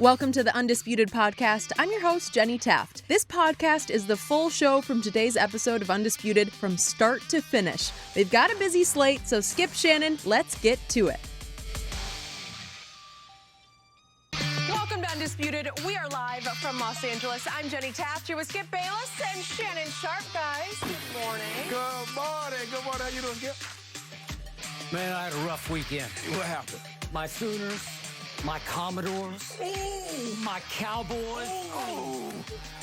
Welcome to the Undisputed podcast. I'm your host, Jenny Taft. This podcast is the full show from today's episode of Undisputed from start to finish. They've got a busy slate, so skip Shannon. Let's get to it. Welcome to Undisputed. We are live from Los Angeles. I'm Jenny Taft here with Skip Bayless and Shannon Sharpe, guys. Good morning. Good morning. Good morning. How you doing, Skip? Man, I had a rough weekend. What happened? My Sooners, my Commodores, my Cowboys.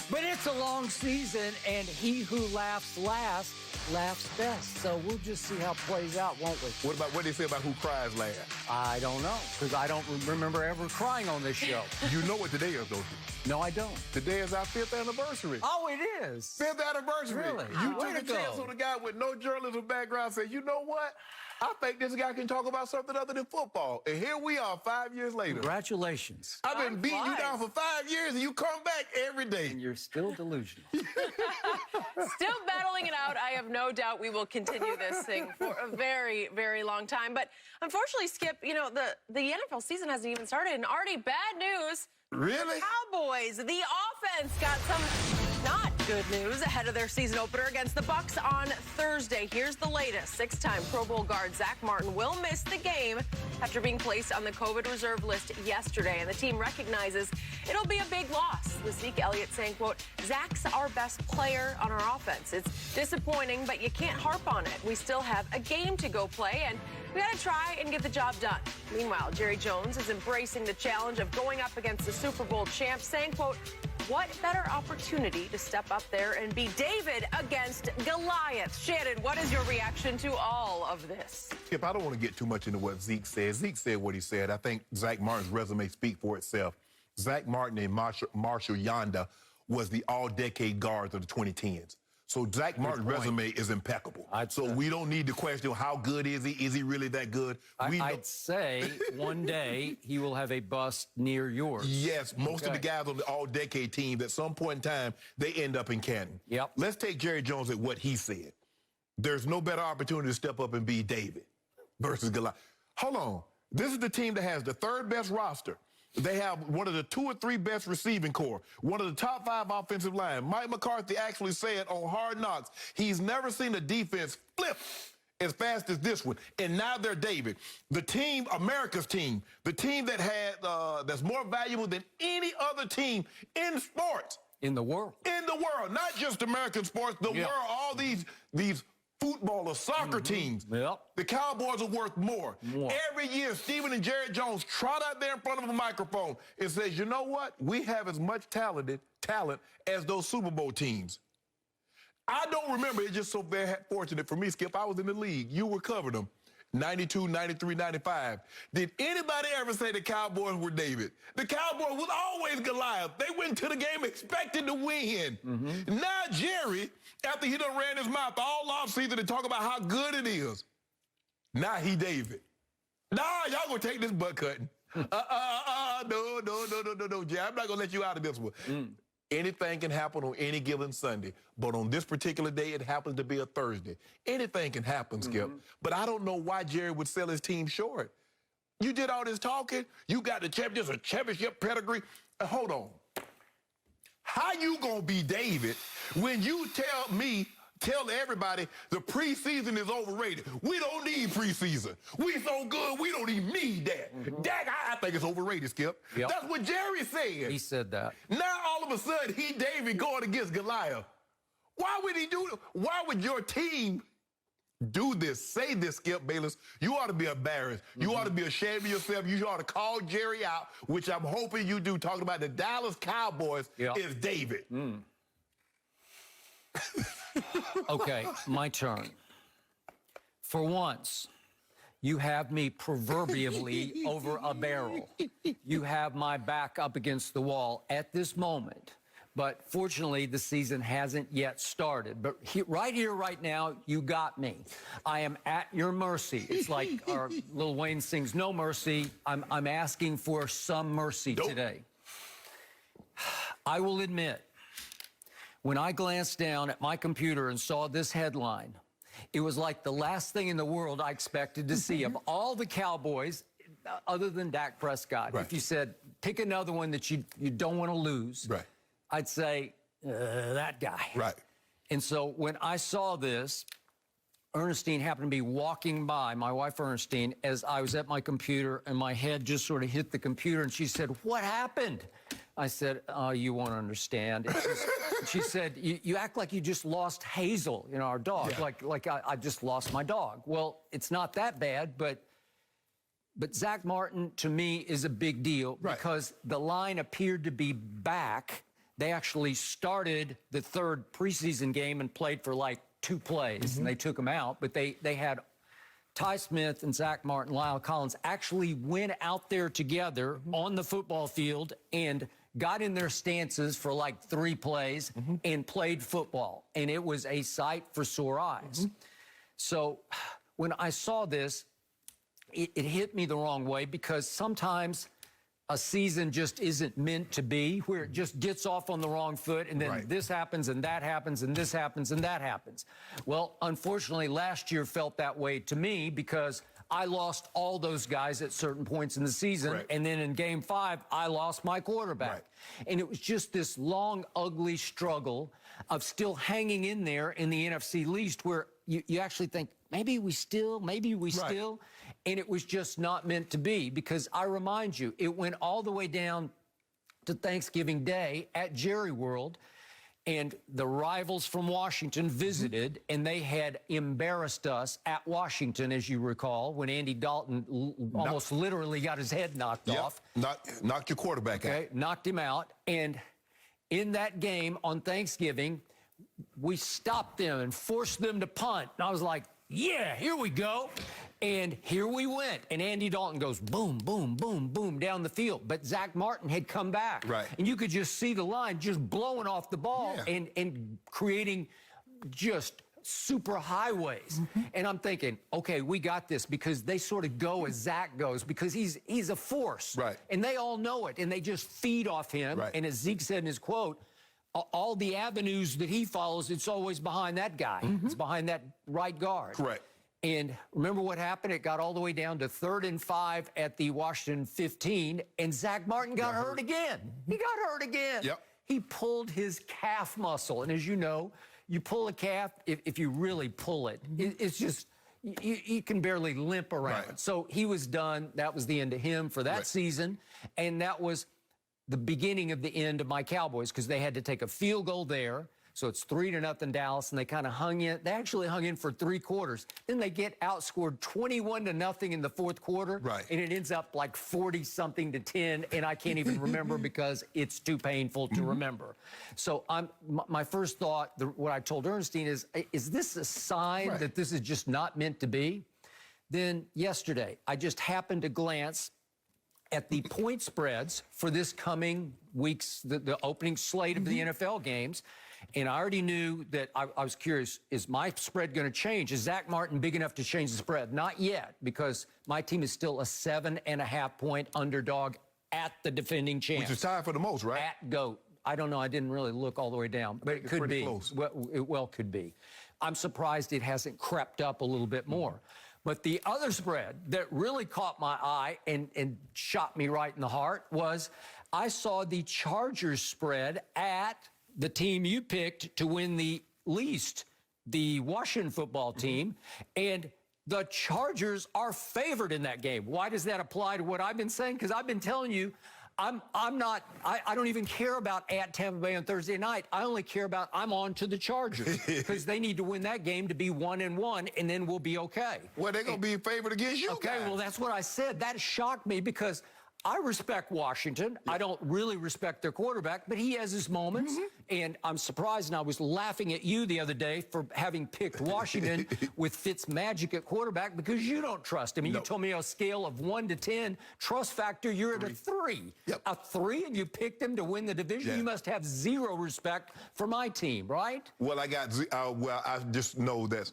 But it's a long season, and he who laughs last laughs best. So we'll just see how it plays out, won't we? What did they say about who cries last? I don't know, because I don't remember ever crying on this show. You know what today is, don't you? No, I don't. Today is our 5th anniversary. Oh, it is? 5th anniversary. Really? You Way took a to chance go. on a guy with no journalism background, said, you know what? I think this guy can talk about something other than football. And here we are 5 years later. Congratulations. I've been beating you down for 5 years, and you come back every day. And you're still delusional. Still battling it out. I have no doubt we will continue this thing for a very, very long time. But unfortunately, Skip, you know, the NFL season hasn't even started, and already bad news. Really? Cowboys, the offense got some not good news ahead of their season opener against the Bucs on Thursday. Here's the latest. 6-time Pro Bowl guard Zach Martin will miss the game after being placed on the COVID reserve list yesterday, and the team recognizes it'll be a big loss, with Zeke Elliott saying, quote, Zach's our best player on our offense. It's disappointing, but you can't harp on it. We still have a game to go play, and we got to try and get the job done. Meanwhile, Jerry Jones is embracing the challenge of going up against the Super Bowl champ, saying, quote, what better opportunity to step up there and be David against Goliath? Shannon, what is your reaction to all of this? Skip, I don't want to get too much into what Zeke said. Zeke said what he said. I think Zach Martin's resume speaks for itself. Zach Martin and Marshall Yanda was the all-decade guards of the 2010s. So Zach Martin's resume is impeccable. So we don't need to question how good is he? Is he really that good? I'd say one day he will have a bust near yours. Yes, most of the guys on the all-decade team, at some point in time, they end up in Canton. Yep. Let's take Jerry Jones at what he said. There's no better opportunity to step up and be David versus Goliath. Hold on. This is the team that has the 3rd best roster. They have one of the 2 or 3 best receiving core, one of the top 5 offensive line. Mike McCarthy actually said on Hard Knocks, he's never seen a defense flip as fast as this one. And now they're David. The team, America's team, the team that had that's more valuable than any other team in sports. In the world. In the world, not just American sports, the world, all these football or soccer teams. Yep. The Cowboys are worth more. Every year, Stephen and Jerry Jones trot out there in front of a microphone and says, you know what? We have as much talent as those Super Bowl teams. I don't remember. It's just so very fortunate for me, Skip. I was in the league. You were covering them. 92, 93, 95. Did anybody ever say the Cowboys were David? The Cowboys was always Goliath. They went to the game expecting to win. Now Jerry, after he done ran his mouth all offseason to talk about how good it is, now he David. Nah, y'all gonna take this butt cutting. No, Jerry, I'm not gonna let you out of this one. Anything can happen on any given Sunday, but on this particular day, it happens to be a Thursday. Anything can happen, Skip. But I don't know why Jerry would sell his team short. You did all this talking. You got the championship pedigree. Hold on. How you gonna be David when you tell everybody the preseason is overrated? We don't need preseason. We so good, we don't even need that. That, I think it's overrated, Skip. That's what Jerry said. He said that. Now, all of a sudden, he David going against Goliath. Why would he do it? Why would your team do this? Say this, Skip Bayless. You ought to be embarrassed. You ought to be ashamed of yourself. You ought to call Jerry out, which I'm hoping you do, talking about the Dallas Cowboys is David. Okay, my turn. For once, you have me proverbially over a barrel. You have my back up against the wall at this moment. But fortunately, the season hasn't yet started. But right here, right now, you got me. I am at your mercy. It's like our Lil Wayne sings, no mercy. I'm asking for some mercy today. I will admit, when I glanced down at my computer and saw this headline, it was like the last thing in the world I expected to see. Of all the Cowboys, other than Dak Prescott, if you said pick another one that you don't want to lose. Right. I'd say that guy. Right. And so when I saw this, Ernestine happened to be walking by, my wife Ernestine, as I was at my computer, and my head just sort of hit the computer, and she said, "What happened?" I said, "You won't understand." She said, you act like you just lost Hazel, our dog, like I just lost my dog. Well, it's not that bad, but Zach Martin, to me, is a big deal because the line appeared to be back. They actually started the third preseason game and played for like 2 plays, and they took him out. But they had Ty Smith and Zach Martin, Lyle Collins actually went out there together on the football field and got in their stances for like 3 plays and played football. And it was a sight for sore eyes. So when I saw this, it hit me the wrong way because sometimes a season just isn't meant to be, where it just gets off on the wrong foot, and then this happens, and that happens, and this happens, and that happens. Well, unfortunately, last year felt that way to me because I lost all those guys at certain points in the season, and then in Game 5, I lost my quarterback. And it was just this long, ugly struggle of still hanging in there in the NFC least, where you actually think, maybe we still, and it was just not meant to be, because I remind you, it went all the way down to Thanksgiving Day at Jerry World, and the rivals from Washington visited, and they had embarrassed us at Washington, as you recall, when Andy Dalton almost literally got his head knocked off. Knocked your quarterback out. Knocked him out. And in that game on Thanksgiving, we stopped them and forced them to punt. And I was like, yeah, here we go. And here we went. And Andy Dalton goes boom, boom, boom, boom down the field. But Zach Martin had come back. And you could just see the line just blowing off the ball and creating just super highways. And I'm thinking, okay, we got this, because they sort of go as Zach goes, because he's a force. And they all know it. And they just feed off him. And as Zeke said in his quote, all the avenues that he follows, it's always behind that guy. It's behind that right guard. And remember what happened? It got all the way down to 3rd and 5 at the Washington 15, and Zach Martin got hurt again. He got hurt again. He pulled his calf muscle. And as you know, you pull a calf, if you really pull it, it's just, you can barely limp around. So he was done. That was the end of him for that season. And that was the beginning of the end of my Cowboys, because they had to take a field goal there. So it's 3-0 Dallas, and they kind of hung in. They actually hung in for 3 quarters. Then they get outscored 21-0 in the 4th quarter, and it ends up like 40-something to 10, and I can't even remember because it's too painful to remember. So my first thought, what I told Ernestine is this a sign that this is just not meant to be? Then yesterday, I just happened to glance at the point spreads for this coming week's, the opening slate of the NFL games. And I already knew that I was curious, is my spread going to change? Is Zach Martin big enough to change the spread? Not yet, because my team is still a 7.5-point underdog at the defending champs. Which is tied for the most, right? At GOAT. I don't know. I didn't really look all the way down, but it could be. Close. Well, it could be. I'm surprised it hasn't crept up a little bit more. But the other spread that really caught my eye and shot me right in the heart was I saw the Chargers spread at the team you picked to win the least, the Washington football team, and the Chargers are favored in that game. Why does that apply to what I've been saying? Because I've been telling you, I don't even care about at Tampa Bay on Thursday night. I only care about I'm on to the Chargers, because they need to win that game to be 1-1, and then we'll be okay. Well, they're going to be favored against you guys. Well, that's what I said. That shocked me, because I respect Washington. I don't really respect their quarterback, but he has his moments. And I'm surprised, and I was laughing at you the other day for having picked Washington with Fitzmagic at quarterback, because you don't trust him. And you told me on a scale of 1 to 10, trust factor, you're at a 3. A 3, and you picked him to win the division? You must have 0 respect for my team, right? Well, I just know that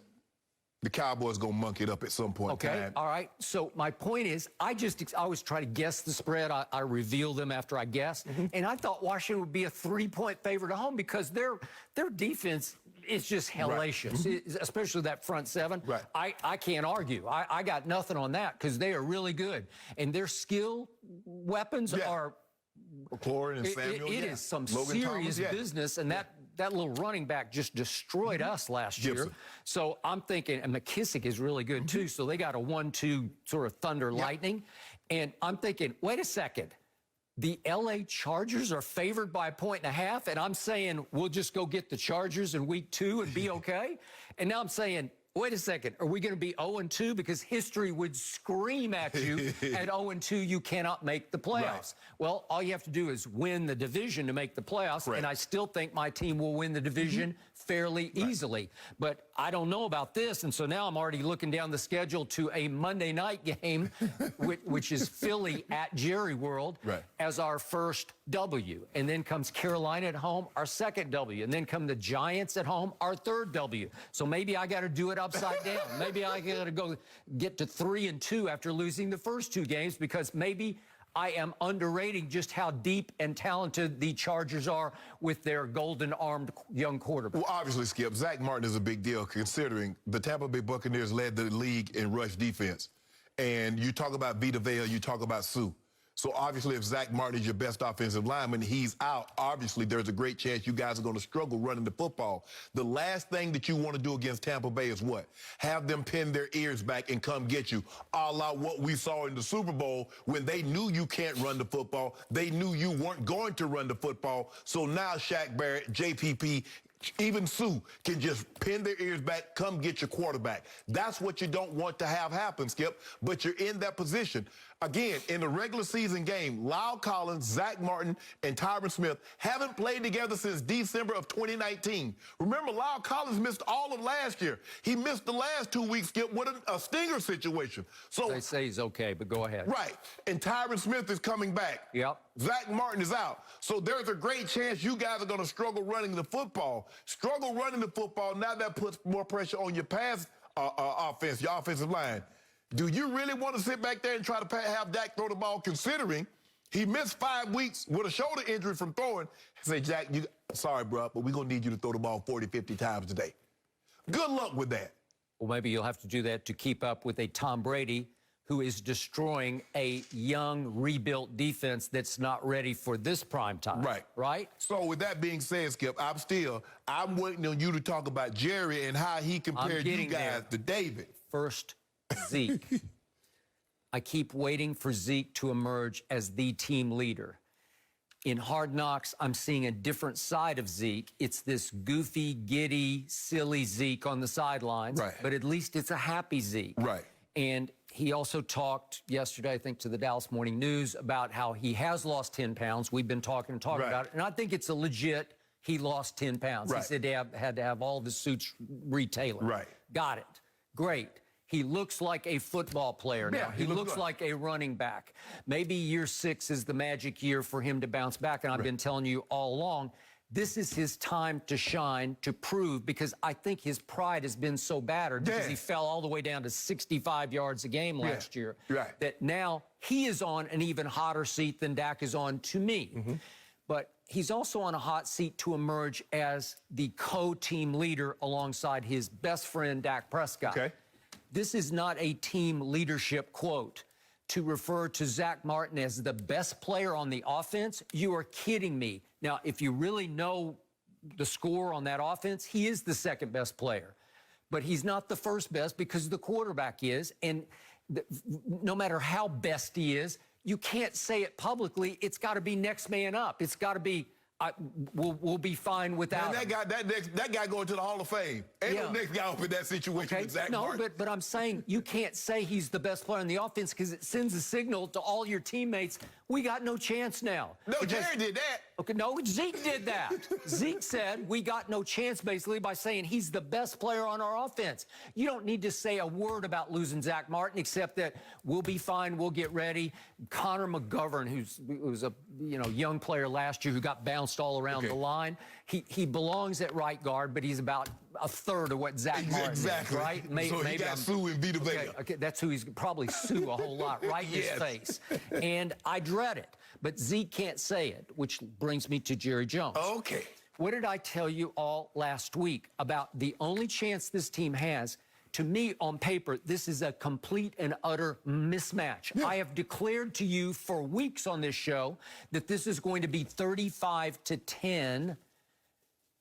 the Cowboys going to monkey it up at some point in time. All right. So my point is, I always try to guess the spread. I reveal them after I guess. And I thought Washington would be a 3-point favorite at home, because their defense is just hellacious, especially that front 7. I can't argue. I got nothing on that, because they are really good. And their skill weapons are McLaurin and Samuel. It is some Logan serious Thomas, business, and that little running back just destroyed us last year. So I'm thinking, and McKissick is really good too, so they got a 1-2 sort of thunder lightning. And I'm thinking, wait a second. The L.A. Chargers are favored by 1.5, and I'm saying we'll just go get the Chargers in week 2 and be okay? And now I'm saying, wait a second, are we going to be 0-2? Because history would scream at you at 0-2, you cannot make the playoffs. Right. Well, all you have to do is win the division to make the playoffs, and I still think my team will win the division fairly easily. But I don't know about this, and so now I'm already looking down the schedule to a Monday night game, which is Philly at Jerry World, as our first W. And then comes Carolina at home, our second W. And then come the Giants at home, our third W. So maybe I got to do it upside down. Maybe I got to go get to 3-2 after losing the first 2 games, because maybe I am underrating just how deep and talented the Chargers are with their golden-armed young quarterback. Well, obviously, Skip, Zach Martin is a big deal considering the Tampa Bay Buccaneers led the league in rush defense. And you talk about Vita Vea, you talk about Sue. So obviously, if Zach Martin is your best offensive lineman, he's out. Obviously, there's a great chance you guys are going to struggle running the football. The last thing that you want to do against Tampa Bay is what? Have them pin their ears back and come get you, a la what we saw in the Super Bowl when they knew you can't run the football. They knew you weren't going to run the football. So now Shaq Barrett, JPP, even Sue can just pin their ears back, come get your quarterback. That's what you don't want to have happen, Skip, but you're in that position. Again, in the regular season game, Lyle Collins, Zach Martin, and Tyron Smith haven't played together since December of 2019. Remember, Lyle Collins missed all of last year. He missed the last 2 weeks, Skip, with a stinger situation. So they say he's okay, but go ahead. Right, and Tyron Smith is coming back. Yep. Zach Martin is out. So there's a great chance you guys are going to struggle running the football. Struggle running the football, now that puts more pressure on your pass offense, your offensive line. Do you really want to sit back there and try to have Dak throw the ball, considering he missed 5 weeks with a shoulder injury from throwing? Say, Jack, sorry, bro, but we're going to need you to throw the ball 40, 50 times today. Good luck with that. Well, maybe you'll have to do that to keep up with a Tom Brady who is destroying a young, rebuilt defense that's not ready for this prime time. Right. Right? So with that being said, Skip, I'm waiting on you to talk about Jerry and how he compared you guys to David. First, Zeke. I keep waiting for Zeke to emerge as the team leader. In Hard Knocks, I'm seeing a different side of Zeke. It's this goofy, giddy, silly Zeke on the sidelines. Right. But at least it's a happy Zeke. Right. And he also talked yesterday, I think, to the Dallas Morning News about how he has lost 10 pounds. We've been talking about it. And I think it's a legit, he lost 10 pounds. He said he had to have all of his suits retailored. Right. Got it. Great. He looks like a football player now. He looks like a running back. Maybe year 6 is the magic year for him to bounce back. And I've been telling you all along, this is his time to shine, to prove, because I think his pride has been so battered because he fell all the way down to 65 yards a game last year. That now he is on an even hotter seat than Dak is on to me. But he's also on a hot seat to emerge as the co-team leader alongside his best friend, Dak Prescott. This is not a team leadership quote. To refer to Zach Martin as the best player on the offense, you are kidding me. Now, if you really know the score on that offense, he is the second best player. But he's not the first best because the quarterback is. And no matter how best he is, you can't say it publicly. It's got to be next man up. It's got to be, we'll be fine without him. That guy going to the Hall of Fame. Ain't no next guy up in that situation with Zach Martin. No, but I'm saying you can't say he's the best player in the offense because it sends a signal to all your teammates, we got no chance now. No, Jerry did that. Okay, no, Zeke did that. Zeke said we got no chance basically by saying he's the best player on our offense. You don't need to say a word about losing Zach Martin except that we'll be fine, we'll get ready. Connor McGovern, who was a young player last year who got bounced all around the line, he belongs at right guard, but he's about a third of what Zach Martin is, right? So he got Sue and Vita Vea. Okay, that's who he's probably Sue a whole lot, right in his face. And I dread it. But Zeke can't say it, which brings me to Jerry Jones. What did I tell you all last week about the only chance this team has to me, on paper, this is a complete and utter mismatch. Yeah. I have declared to you for weeks on this show that this is going to be 35-10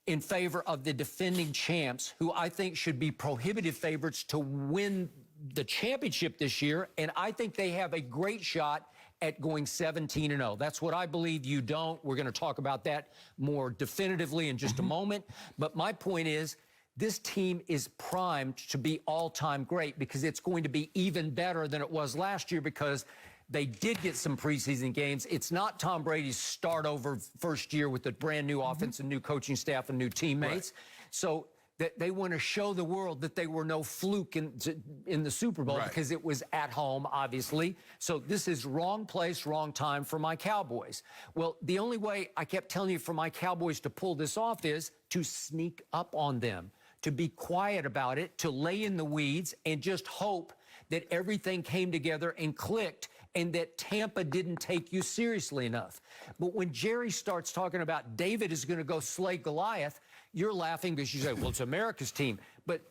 in favor of the defending champs, who I think should be prohibitive favorites to win the championship this year, and I think they have a great shot at going 17-0. That's what I believe. You don't. We're going to talk about that more definitively in just a moment. But my point is, this team is primed to be all-time great because it's going to be even better than it was last year because they did get some preseason games. It's not Tom Brady's start-over first year with a brand-new offense and new coaching staff and new teammates. Right. So that they want to show the world that they were no fluke in the Super Bowl because it was at home, obviously. So this is wrong place, wrong time for my Cowboys. Well, the only way I kept telling you for my Cowboys to pull this off is to sneak up on them, to be quiet about it, to lay in the weeds and just hope that everything came together and clicked and that Tampa didn't take you seriously enough. But when Jerry starts talking about David is going to go slay Goliath, you're laughing because you say, well, it's America's team. But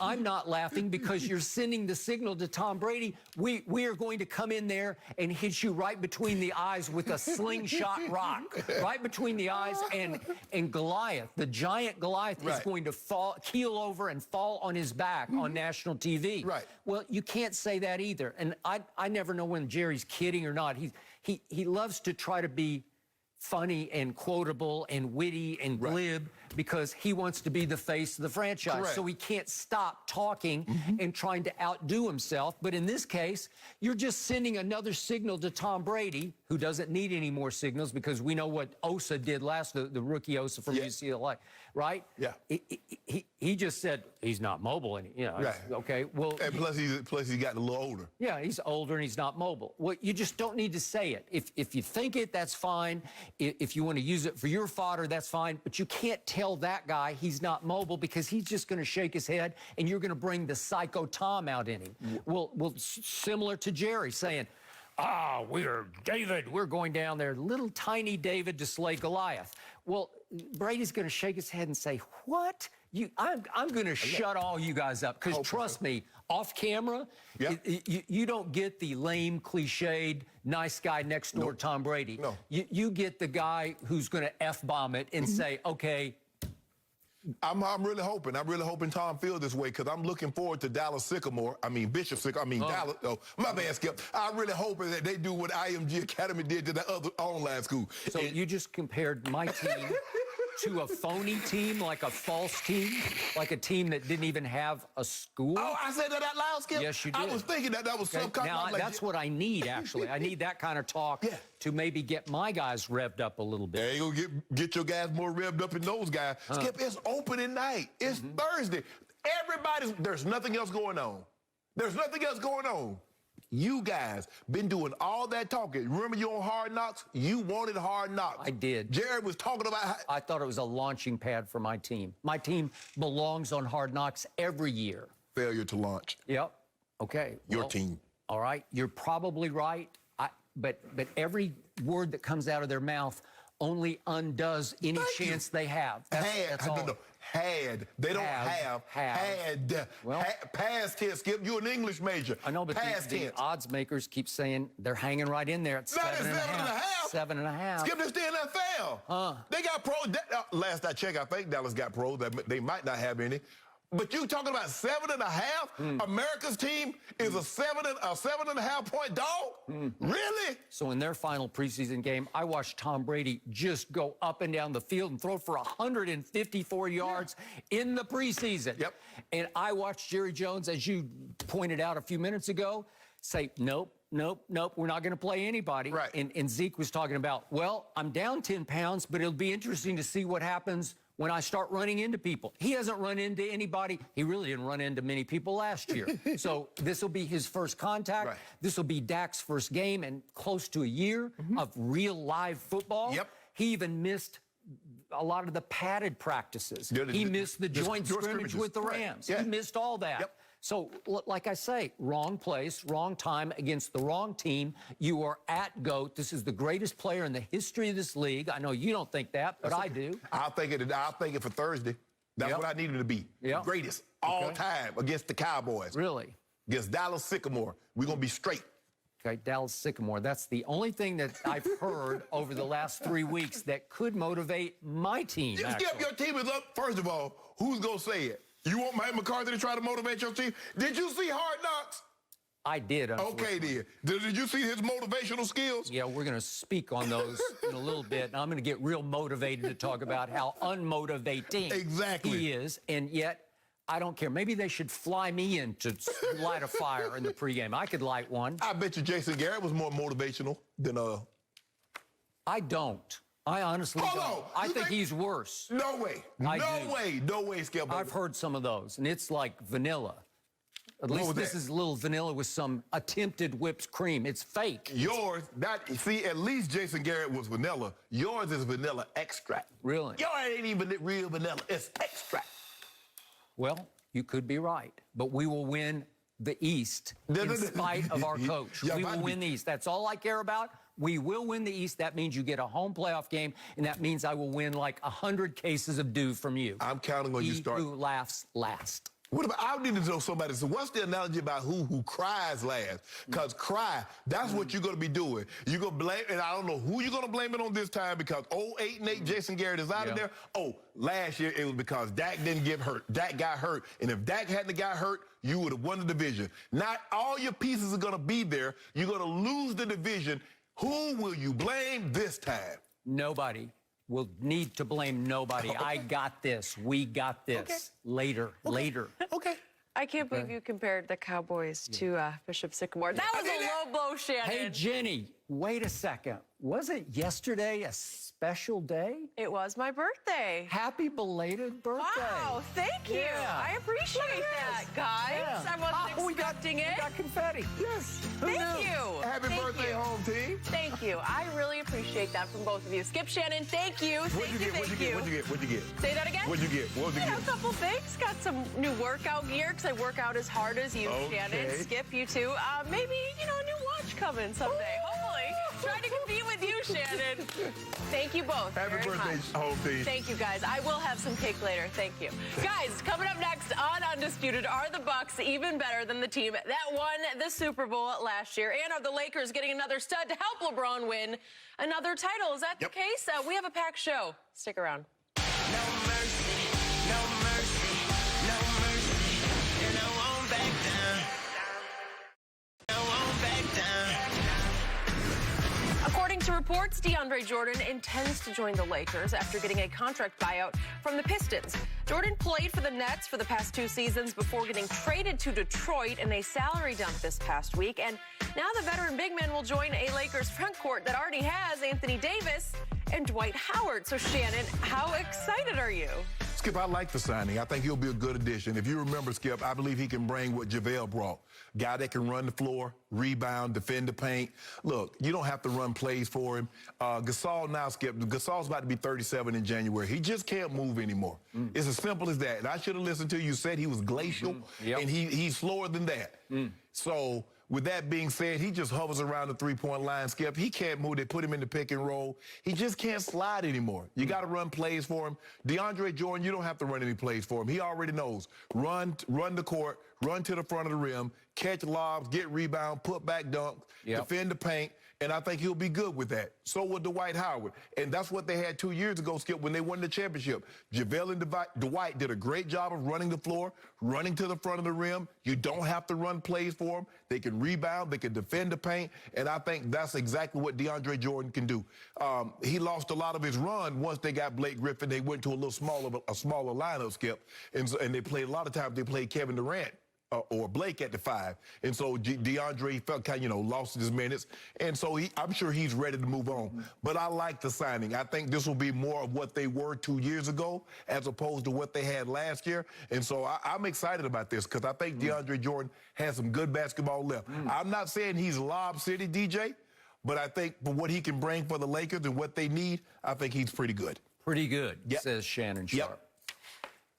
I'm not laughing because you're sending the signal to Tom Brady, we are going to come in there and hit you right between the eyes with a slingshot rock, right between the eyes. And Goliath, the giant Goliath, is going to keel over and fall on his back on national TV. Right. Well, you can't say that either. And I never know when Jerry's kidding or not. He loves to try to be funny and quotable and witty and glib because he wants to be the face of the franchise. Correct. So he can't stop talking and trying to outdo himself. But in this case, you're just sending another signal to Tom Brady, who doesn't need any more signals because we know what Osa did the rookie Osa from UCLA, right? Yeah. He just said he's not mobile anymore. Okay, well. And plus he's gotten a little older. Yeah, he's older and he's not mobile. Well, you just don't need to say it. If you think it, that's fine. If you want to use it for your fodder, that's fine. But you can't tell that guy he's not mobile because he's just going to shake his head and you're going to bring the psycho Tom out in him. Well, similar to Jerry saying, we're going down there, little tiny David to slay Goliath. Well, Brady's going to shake his head and say, what? I'm going to shut all you guys up because trust me, off camera, you don't get the lame, cliched, nice guy next door Tom Brady. No. You get the guy who's going to F-bomb it and say, okay. I'm really hoping. I'm really hoping Tom feels this way because I'm looking forward to Bishop Sycamore. Dallas. Oh, my bad, Skip. I'm really hoping that they do what IMG Academy did to that other online school. So you just compared my team to a phony team, like a false team, like a team that didn't even have a school? Oh, I said that out loud, Skip? Yes, you did. I was thinking that was subconscious. Now, that's what I need, actually. I need that kind of talk to maybe get my guys revved up a little bit. There you go, get your guys more revved up than those guys. Skip, it's opening night. It's Thursday. There's nothing else going on. There's nothing else going on. You guys been doing all that talking. Remember you on Hard Knocks? You wanted Hard Knocks. I did. Jared was talking about I thought it was a launching pad for my team. My team belongs on Hard Knocks every year. Failure to launch. Yep. Okay. Your team. All right. You're probably right. But every word that comes out of their mouth only undoes any chance they have. That's all. Had. They don't have. Had. Well, past tense, Skip. You're an English major. I know, but the odds makers keep saying they're hanging right in there at 7.5. 7.5. Skip, this the NFL. They got pros. Last I checked, I think Dallas got pros. They might not have any. But you talking about 7.5? America's team is a 7.5 point dog? Really? So in their final preseason game, I watched Tom Brady just go up and down the field and throw for 154 yards in the preseason. Yep. And I watched Jerry Jones, as you pointed out a few minutes ago, say, nope, we're not going to play anybody. Right. And Zeke was talking about, well, I'm down 10 pounds, but it'll be interesting to see what happens when I start running into people. He hasn't run into anybody. He really didn't run into many people last year. So this will be his first contact. Right. This will be Dak's first game in close to a year of real live football. Yep. He even missed a lot of the padded practices. He missed the joint scrimmage with the Rams. He missed all that. Yep. So, like I say, wrong place, wrong time against the wrong team. You are at GOAT. This is the greatest player in the history of this league. I know you don't think that, but I do. I'll think it for Thursday. That's what I need him to be. Yep. Greatest all time against the Cowboys. Really? Against Dallas Sycamore. We're going to be straight. Okay, Dallas Sycamore. That's the only thing that I've heard over the last 3 weeks that could motivate my team. Skip, your team is up. First of all, who's going to say it? You want Mike McCarthy to try to motivate your team? Did you see Hard Knocks? I did. Okay, then. Did you see his motivational skills? Yeah, we're going to speak on those in a little bit. And I'm going to get real motivated to talk about how unmotivating he is. And yet, I don't care. Maybe they should fly me in to light a fire in the pregame. I could light one. I bet you Jason Garrett was more motivational than I don't. I honestly don't. I think he's worse. No way. No way, Skip. I've heard some of those, and it's like vanilla. At least this is a little vanilla with some attempted whipped cream. It's fake. Yours, see, at least Jason Garrett was vanilla. Yours is vanilla extract. Really? Yours ain't even real vanilla. It's extract. Well, you could be right, but we will win the East in spite of our coach. We will win the East. That's all I care about. We will win the East. That means you get a home playoff game, and that means I will win like 100 cases of dew from you. I'm counting on you starting. Who laughs last. What about, I need to know somebody. So what's the analogy about who cries last? Because cry, that's what you're going to be doing. You're going to blame, and I don't know who you're going to blame it on this time because 8-8 Jason Garrett is out of there. Oh, last year it was because Dak didn't get hurt. Dak got hurt. And if Dak hadn't got hurt, you would have won the division. Not all your pieces are going to be there. You're going to lose the division. Who will you blame this time? Nobody. We'll need to blame nobody. Okay. I got this. We got this. Okay. Later. Okay. I can't believe you compared the Cowboys to Bishop Sycamore. That was a low blow, Shannon. Hey, Jenny, wait a second. Was it yesterday a special day? It was my birthday. Happy belated birthday. Wow, thank you. Yeah. I appreciate that, guys. Yeah. I wasn't expecting it. We got confetti. Yes. Thank you. Happy birthday, home team. Thank you. I really appreciate that from both of you. Skip, Shannon, thank you. What'd you get? Say that again? What'd you get? A couple things. Got some new workout gear because I work out as hard as you, Shannon. Skip, you too. Maybe, a new watch coming someday. Hopefully. Trying to compete with you, Shannon. Thank you both. Happy birthday, home team. Thank you, guys. I will have some cake later. Thank you. Guys, coming up next on Undisputed, are the Bucs even better than the team that won the Super Bowl last year? And are the Lakers getting another stud to help LeBron win another title? Is that the case? We have a packed show. Stick around. No mercy, no mercy, no mercy, and I won't back down. I won't back down. According to reports, DeAndre Jordan intends to join the Lakers after getting a contract buyout from the Pistons. Jordan played for the Nets for the past 2 seasons before getting traded to Detroit in a salary dump this past week. And now the veteran big man will join a Lakers front court that already has Anthony Davis and Dwight Howard. So, Shannon, how excited are you? Skip, I like the signing. I think he'll be a good addition. If you remember, Skip, I believe he can bring what JaVale brought. Guy that can run the floor, rebound, defend the paint. Look, you don't have to run plays for him. Gasol now, Skip, Gasol's about to be 37 in January. He just can't move anymore. It's as simple as that. And I should have listened to you. You said he was glacial, and he's slower than that. So, with that being said, he just hovers around the three-point line, Skip. He can't move. They put him in the pick and roll. He just can't slide anymore. You got to run plays for him. DeAndre Jordan, you don't have to run any plays for him. He already knows. Run the court, run to the front of the rim, catch lobs, get rebound, put back dunk, defend the paint, and I think he'll be good with that. So will Dwight Howard. And that's what they had 2 years ago, Skip, when they won the championship. JaVale and Dwight did a great job of running the floor, running to the front of the rim. You don't have to run plays for them. They can rebound, they can defend the paint, and I think that's exactly what DeAndre Jordan can do. He lost a lot of his run once they got Blake Griffin. They went to a smaller lineup, Skip, and they played a lot of times. They played Kevin Durant or Blake at the 5, and so DeAndre felt kind of, lost his minutes, and so I'm sure he's ready to move on. But I like the signing. I think this will be more of what they were 2 years ago as opposed to what they had last year, and so I'm excited about this because I think DeAndre Jordan has some good basketball left. I'm not saying he's Lob City, DJ, but I think for what he can bring for the Lakers and what they need, I think he's pretty good. Pretty good, says Shannon Sharpe.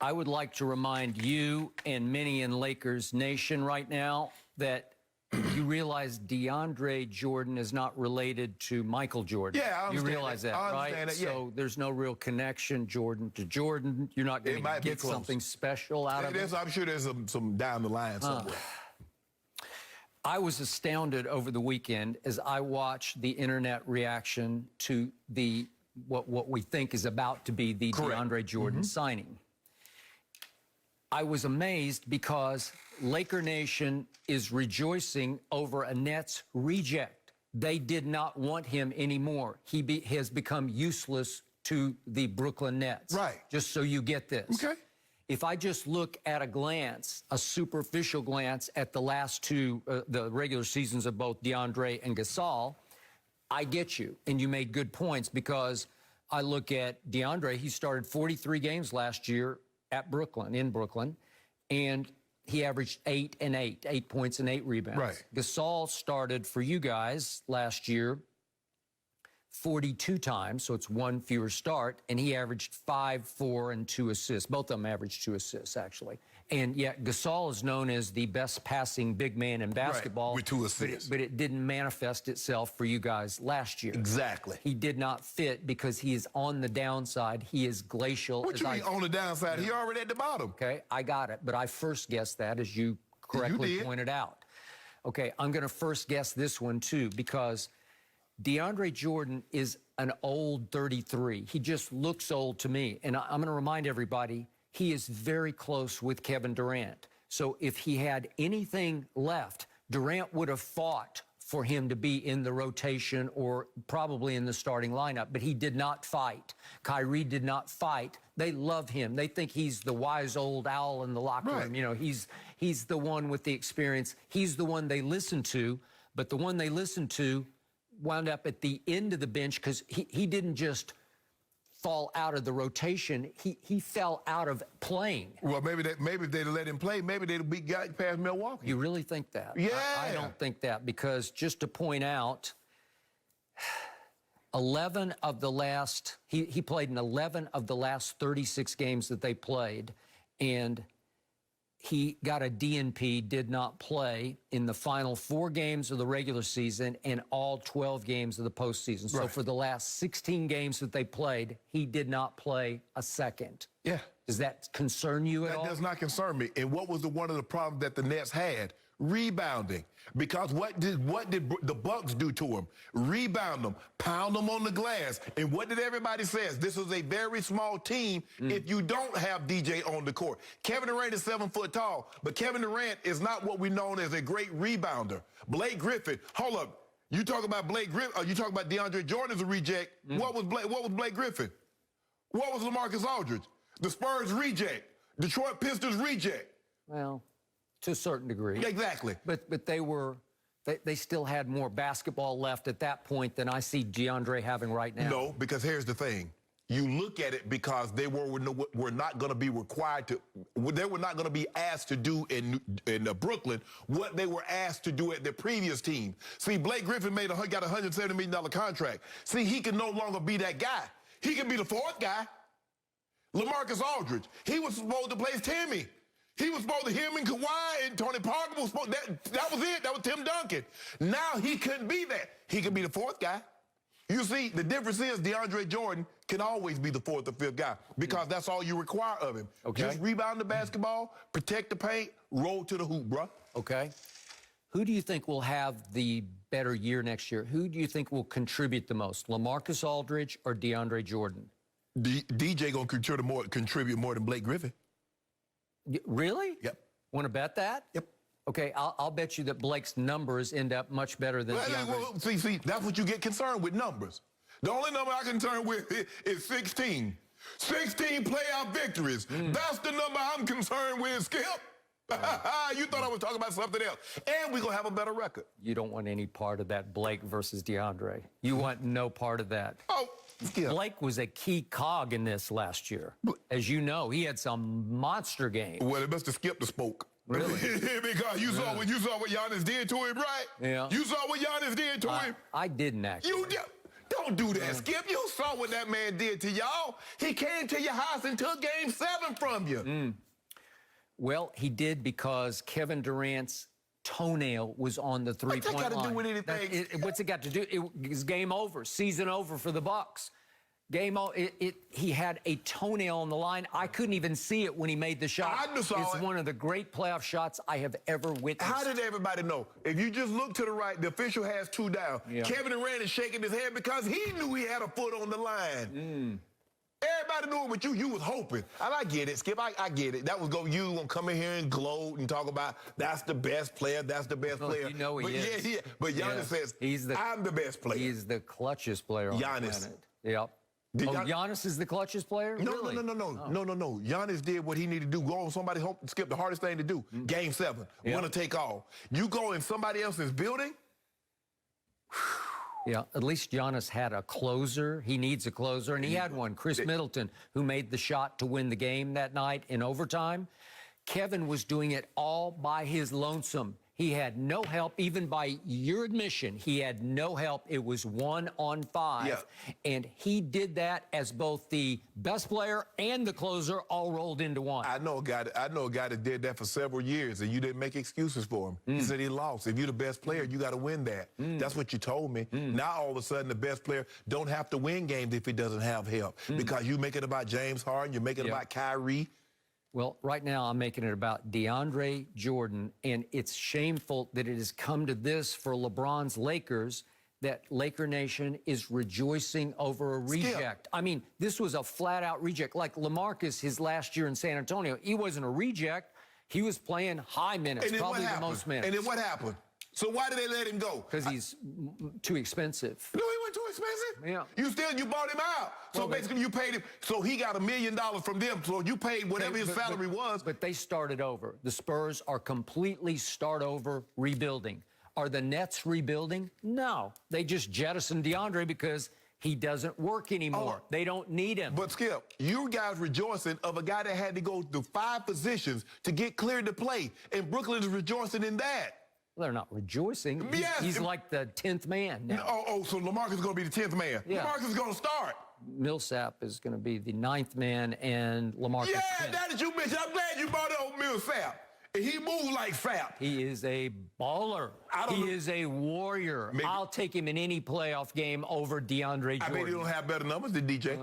I would like to remind you and many in Lakers Nation right now that You realize DeAndre Jordan is not related to Michael Jordan. Yeah, I understand You realize that, I right? understand that, yeah. So there's no real connection, Jordan to Jordan. You're not going to get something special out of it. I'm sure there's some down the line somewhere. I was astounded over the weekend as I watched the internet reaction to what we think is about to be the DeAndre Jordan signing. I was amazed because Laker Nation is rejoicing over a Nets reject. They did not want him anymore. He has become useless to the Brooklyn Nets. Right. Just so you get this. Okay. If I just look at a glance, a superficial glance at the last two, the regular seasons of both DeAndre and Gasol, I get you. And you made good points because I look at DeAndre, he started 43 games last year in Brooklyn, and he averaged 8 and 8, 8 points and 8 rebounds. Right. Gasol started for you guys last year 42 times, so it's one fewer start, and he averaged 5, 4, and 2 assists. Both of them averaged 2 assists, actually. And yet Gasol is known as the best passing big man in basketball. Right, with 2 assists. But it didn't manifest itself for you guys last year. Exactly. He did not fit because he is on the downside. He is glacial. What you mean on the downside? He already at the bottom. Okay, I got it. But I first guessed that, as you correctly pointed out. Okay, I'm going to first guess this one, too, because DeAndre Jordan is an old 33. He just looks old to me. And I'm going to remind everybody, he is very close with Kevin Durant. So if he had anything left, Durant would have fought for him to be in the rotation or probably in the starting lineup, but he did not fight. Kyrie did not fight. They love him. They think he's the wise old owl in the locker room. You know, he's the one with the experience. He's the one they listen to, but the one they listen to wound up at the end of the bench because he didn't just fall out of the rotation. He fell out of playing. Well, maybe if they'd let him play, maybe they'd be got past Milwaukee. You really think that? Yeah. I don't think that, because just to point out, 11 of the last, he played in 11 of the last 36 games that they played, and he got a DNP, did not play in the final 4 games of the regular season and all 12 games of the postseason. So for the last 16 games that they played, he did not play a second. Yeah. Does that concern you at all? That does not concern me. And what was one of the problems that the Nets had? Rebounding. Because what did the Bucs do to him? Rebound them, pound them on the glass. And what did everybody say? This is a very small team if you don't have DJ on the court. Kevin Durant is 7 foot tall, but Kevin Durant is not what we know as a great rebounder. Blake Griffin, hold up. You talk about Blake Griffin, you talk about DeAndre Jordan as a reject. What was Blake Griffin? What was LaMarcus Aldridge? The Spurs reject. Detroit Pistons reject. Well, to a certain degree. Exactly. But they still had more basketball left at that point than I see DeAndre having right now. No, because here's the thing. You look at it because they were not going to be required to, they were not going to be asked to do in Brooklyn what they were asked to do at their previous team. See, Blake Griffin got a $170 million contract. See, he can no longer be that guy. He can be the 4th guy. LaMarcus Aldridge, he was supposed to play Timmy. He was supposed to, him and Kawhi and Tony Parker was supposed, that was it. That was Tim Duncan. Now he couldn't be that. He could be the 4th guy. You see, the difference is DeAndre Jordan can always be the 4th or 5th guy because that's all you require of him. Okay. Just rebound the basketball, protect the paint, roll to the hoop, bro. Okay. Who do you think will have the better year next year? Who do you think will contribute the most, LaMarcus Aldridge or DeAndre Jordan? DJ gonna contribute more than Blake Griffin. Really? Yep. Want to bet that? Yep. Okay, I'll bet you that Blake's numbers end up much better than DeAndre. Well, see, that's what you get concerned with, numbers. The only number I'm concerned with is 16. 16 playoff victories. That's the number I'm concerned with, Skip. You thought I was talking about something else. And we're going to have a better record. You don't want any part of that Blake versus DeAndre. You want no part of that. Oh, Skip. Blake was a key cog in this last year. As you know, he had some monster games. Well, it must have skipped the spoke. Really? Because you saw what Giannis did to him, right? Yeah. You saw what Giannis did to him. I didn't actually. You don't do that, Skip. You saw what that man did to y'all. He came to your house and took Game 7 from you. Well, he did because Kevin Durant's toenail was on the three-point line. What's that got to do with anything? What's it got to do? It was game over, season over for the Bucs. He had a toenail on the line. I couldn't even see it when he made the shot. I just saw it's it. one of the great playoff shots I have ever witnessed. How did everybody know? If you just look to the right, the official has 2 down. Yeah. Kevin Durant is shaking his head because he knew he had a foot on the line. Everybody knew it, but you was hoping. And I get it, Skip. I get it. That was you gonna come in here and gloat and talk about that's the best player. That's the best player. You know he is. Yeah. But Giannis says I'm the best player. He's the clutchest player on Giannis. the planet. Yep. Giannis is the clutchest player? No, really? no. Giannis did what he needed to do. Go on somebody, Skip, the hardest thing to do. Game 7, winner take all. You go in somebody else's building. Yeah, at least Giannis had a closer. He needs a closer, and he had one. Chris Middleton, who made the shot to win the game that night in overtime. Kevin was doing it all by his lonesome. He had no help, even by your admission. He had no help. It was 1 on 5. Yeah. And he did that as both the best player and the closer all rolled into one. I know a guy that did that for several years, and you didn't make excuses for him. He said he lost. If you're the best player, you got to win that. That's what you told me. Now all of a sudden the best player don't have to win games if he doesn't have help, because you make it about James Harden, you make it about Kyrie. Well, right now I'm making it about DeAndre Jordan, and it's shameful that it has come to this for LeBron's Lakers, that Laker Nation is rejoicing over a reject. I mean, this was a flat-out reject. Like LaMarcus, his last year in San Antonio, he wasn't a reject. He was playing high minutes, probably the most minutes. And then what happened? So why did they let him go? Because he's too expensive. No, he wasn't too expensive. Yeah. You bought him out. So Well, basically you paid him. So he got $1 million from them. So you paid whatever his salary was. But they started over. The Spurs are completely start over rebuilding. Are the Nets rebuilding? No. They just jettisoned DeAndre because he doesn't work anymore. They don't need him. But Skip, you guys rejoicing of a guy that had to go through 5 positions to get cleared to play. And Brooklyn is rejoicing in that. They're not rejoicing. Yes. He's like the 10th man now. So LaMarcus is going to be the 10th man. Yeah. LaMarcus is going to start. Millsap is going to be the 9th man, and LaMarcus. Yeah, 10th. that you mentioned. I'm glad you brought up Millsap. And he moves like Sap. He is a baller. He is a warrior. Maybe. I'll take him in any playoff game over DeAndre Jordan. I bet he don't have better numbers than DJ.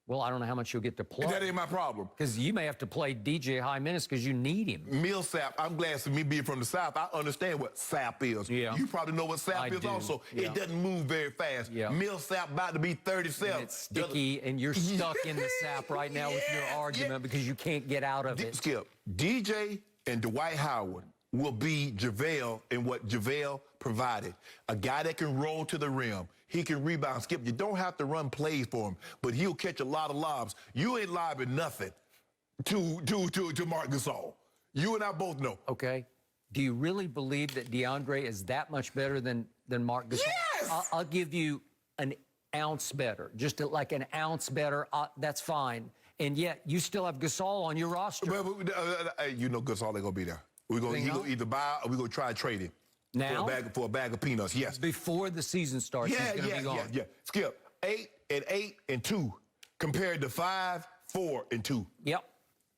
Well, I don't know how much you'll get to play. That ain't my problem. Because you may have to play DJ high minutes because you need him. Millsap, I'm glad for me being from the South, I understand what sap is. Yeah. You probably know what sap is do. also. Yeah. It doesn't move very fast. Yeah. Millsap about to be 37. And it's sticky, and you're stuck in the sap right now with your argument because you can't get out of it. Skip, DJ and Dwight Howard will be JaVale in what JaVale provided. A guy that can roll to the rim. He can rebound. Skip, you don't have to run plays for him, but he'll catch a lot of lobs. You ain't lobbing nothing to Marc Gasol. You and I both know. Okay. Do you really believe that DeAndre is that much better than Marc Gasol? Yes! I'll give you an ounce better, just like an ounce better. That's fine. And yet you still have Gasol on your roster. You know Gasol ain't gonna be there. We're gonna either buy or we're gonna try to trade him. Now? For a bag of peanuts, yes. Before the season starts, he's going to be gone. Yeah. Skip, 8 and 2 compared to 5, 4 and 2. Yep.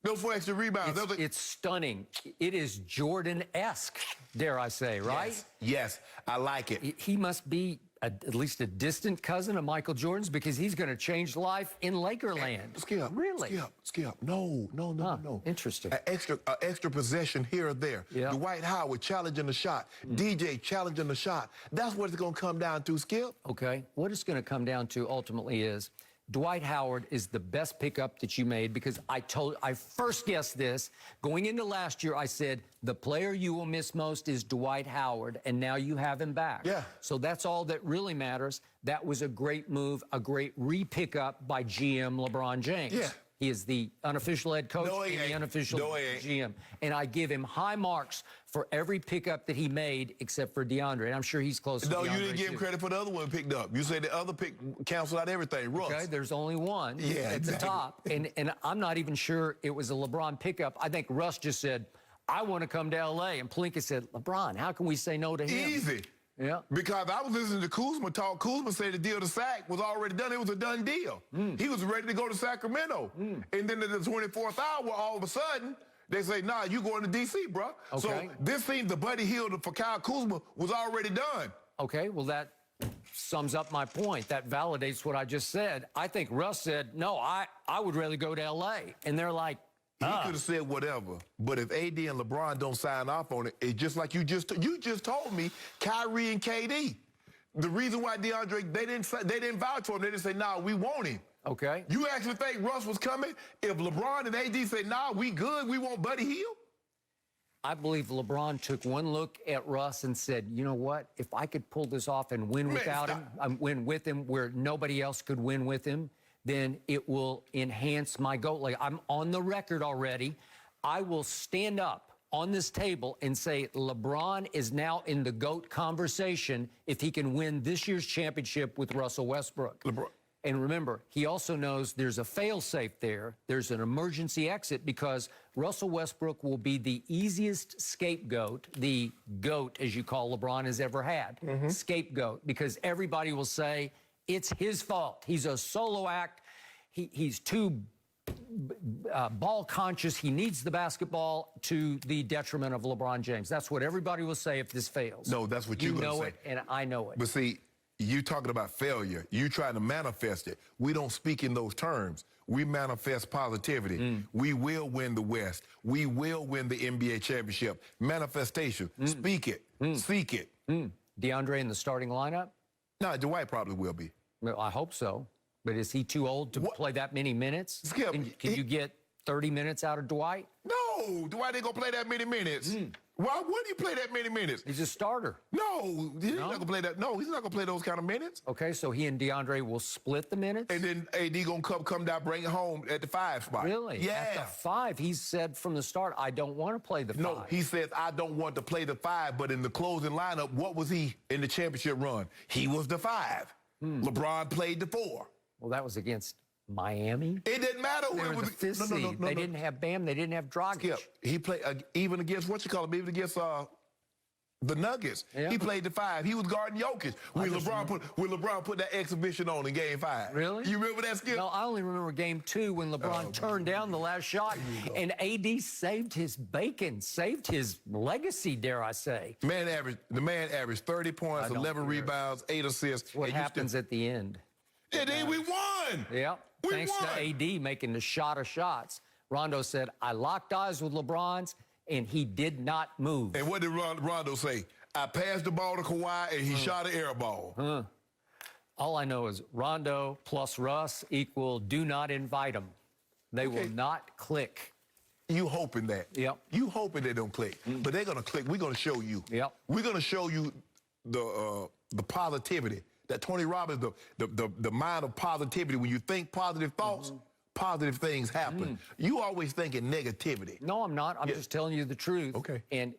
Those 4 extra rebounds. It's stunning. It is Jordan-esque, dare I say, right? Yes, I like it. He must be at least a distant cousin of Michael Jordan's because he's going to change life in Lakerland. Skip. Really? Skip. No. Interesting. An extra possession here or there. Yeah. Dwight Howard challenging the shot. DJ challenging the shot. That's what it's going to come down to, Skip. Okay. What it's going to come down to ultimately is Dwight Howard is the best pickup that you made because I first guessed this. Going into last year, I said, the player you will miss most is Dwight Howard, and now you have him back. Yeah. So that's all that really matters. That was a great move, a great re-pickup by GM LeBron James. Yeah. He is the unofficial head coach and the unofficial GM. And I give him high marks for every pickup that he made except for DeAndre. And I'm sure he's close to DeAndre. No, you didn't give him credit for the other one picked up. You said the other pick canceled out everything. Russ. Okay, there's only one at the top. And I'm not even sure it was a LeBron pickup. I think Russ just said, I want to come to L.A. And Pelinka said, LeBron, how can we say no to him? Easy. Yeah. Because I was listening to Kuzma talk. Kuzma said the deal to Sac was already done. It was a done deal. He was ready to go to Sacramento. And then at the 24th hour, all of a sudden, They say, nah, you going to D.C., bro. Okay. So this seems the Buddy Hield for Kyle Kuzma was already done. Okay, well, that sums up my point. That validates what I just said. I think Russ said, no, I would rather go to L.A. And they're like, He could have said whatever, but if AD and LeBron don't sign off on it, it's just like you just told me, Kyrie and KD. The reason why DeAndre, they didn't vouch for him. They didn't say, nah, we want him. Okay. You actually think Russ was coming? If LeBron and AD say, nah, we good, we want Buddy Hield? I believe LeBron took one look at Russ and said, you know what? If I could pull this off and win without him, win with him where nobody else could win with him, then it will enhance my GOAT. Like, I'm on the record already. I will stand up on this table and say LeBron is now in the GOAT conversation if he can win this year's championship with Russell Westbrook. And remember, he also knows there's a fail-safe there. There's an emergency exit because Russell Westbrook will be the easiest scapegoat, the GOAT, as you call LeBron, has ever had. Scapegoat, because everybody will say it's his fault. He's a solo act. He's too ball conscious. He needs the basketball to the detriment of LeBron James. That's what everybody will say if this fails. No, that's what you're going to say. You know it, and I know it. But see, you talking about failure. You trying to manifest it. We don't speak in those terms. We manifest positivity. We will win the West. We will win the NBA championship. Manifestation. Speak it. Seek it. DeAndre in the starting lineup? No, Dwight probably will be. Well, I hope so. But is he too old to play that many minutes? Skip, Can you get 30 minutes out of Dwight? No, Dwight ain't going to play that many minutes. Why would he play that many minutes? He's a starter. No, he's not going to play that. No, he's not going to play those kind of minutes. Okay, so he and DeAndre will split the minutes? And then AD going to come down, bring it home at the 5 spot. Really? Yeah. At the 5, he said from the start, I don't want to play the 5. No, he says, I don't want to play the 5, but in the closing lineup, what was he in the championship run? He was the 5. LeBron played the 4. Well, that was against Miami. It didn't matter who They it were was. the 5th seed. They didn't have Bam. They didn't have Dragic. Skip, he played even against, even against the Nuggets. Yeah. He played the 5. He was guarding Jokic when LeBron put that exhibition on in Game 5. Really? You remember that, Skip? No, I only remember Game 2 when LeBron turned down the last shot, and AD saved his bacon, saved his legacy, dare I say. The man averaged 30 points, 11 rebounds, 8 assists. What happens at the end? And then we won. Yep. Thanks to AD making the shot of shots. Rondo said, I locked eyes with LeBron's, and he did not move. And what did Rondo say? I passed the ball to Kawhi, and he shot an air ball. All I know is Rondo plus Russ equal do not invite them. They will not click. You hoping that. Yep. You hoping they don't click. But they're going to click. We're going to show you. Yep. We're going to show you the positivity. That Tony Robbins, the mind of positivity. When you think positive thoughts, positive things happen. You always thinking negativity. No, I'm not. I'm just telling you the truth. Okay. And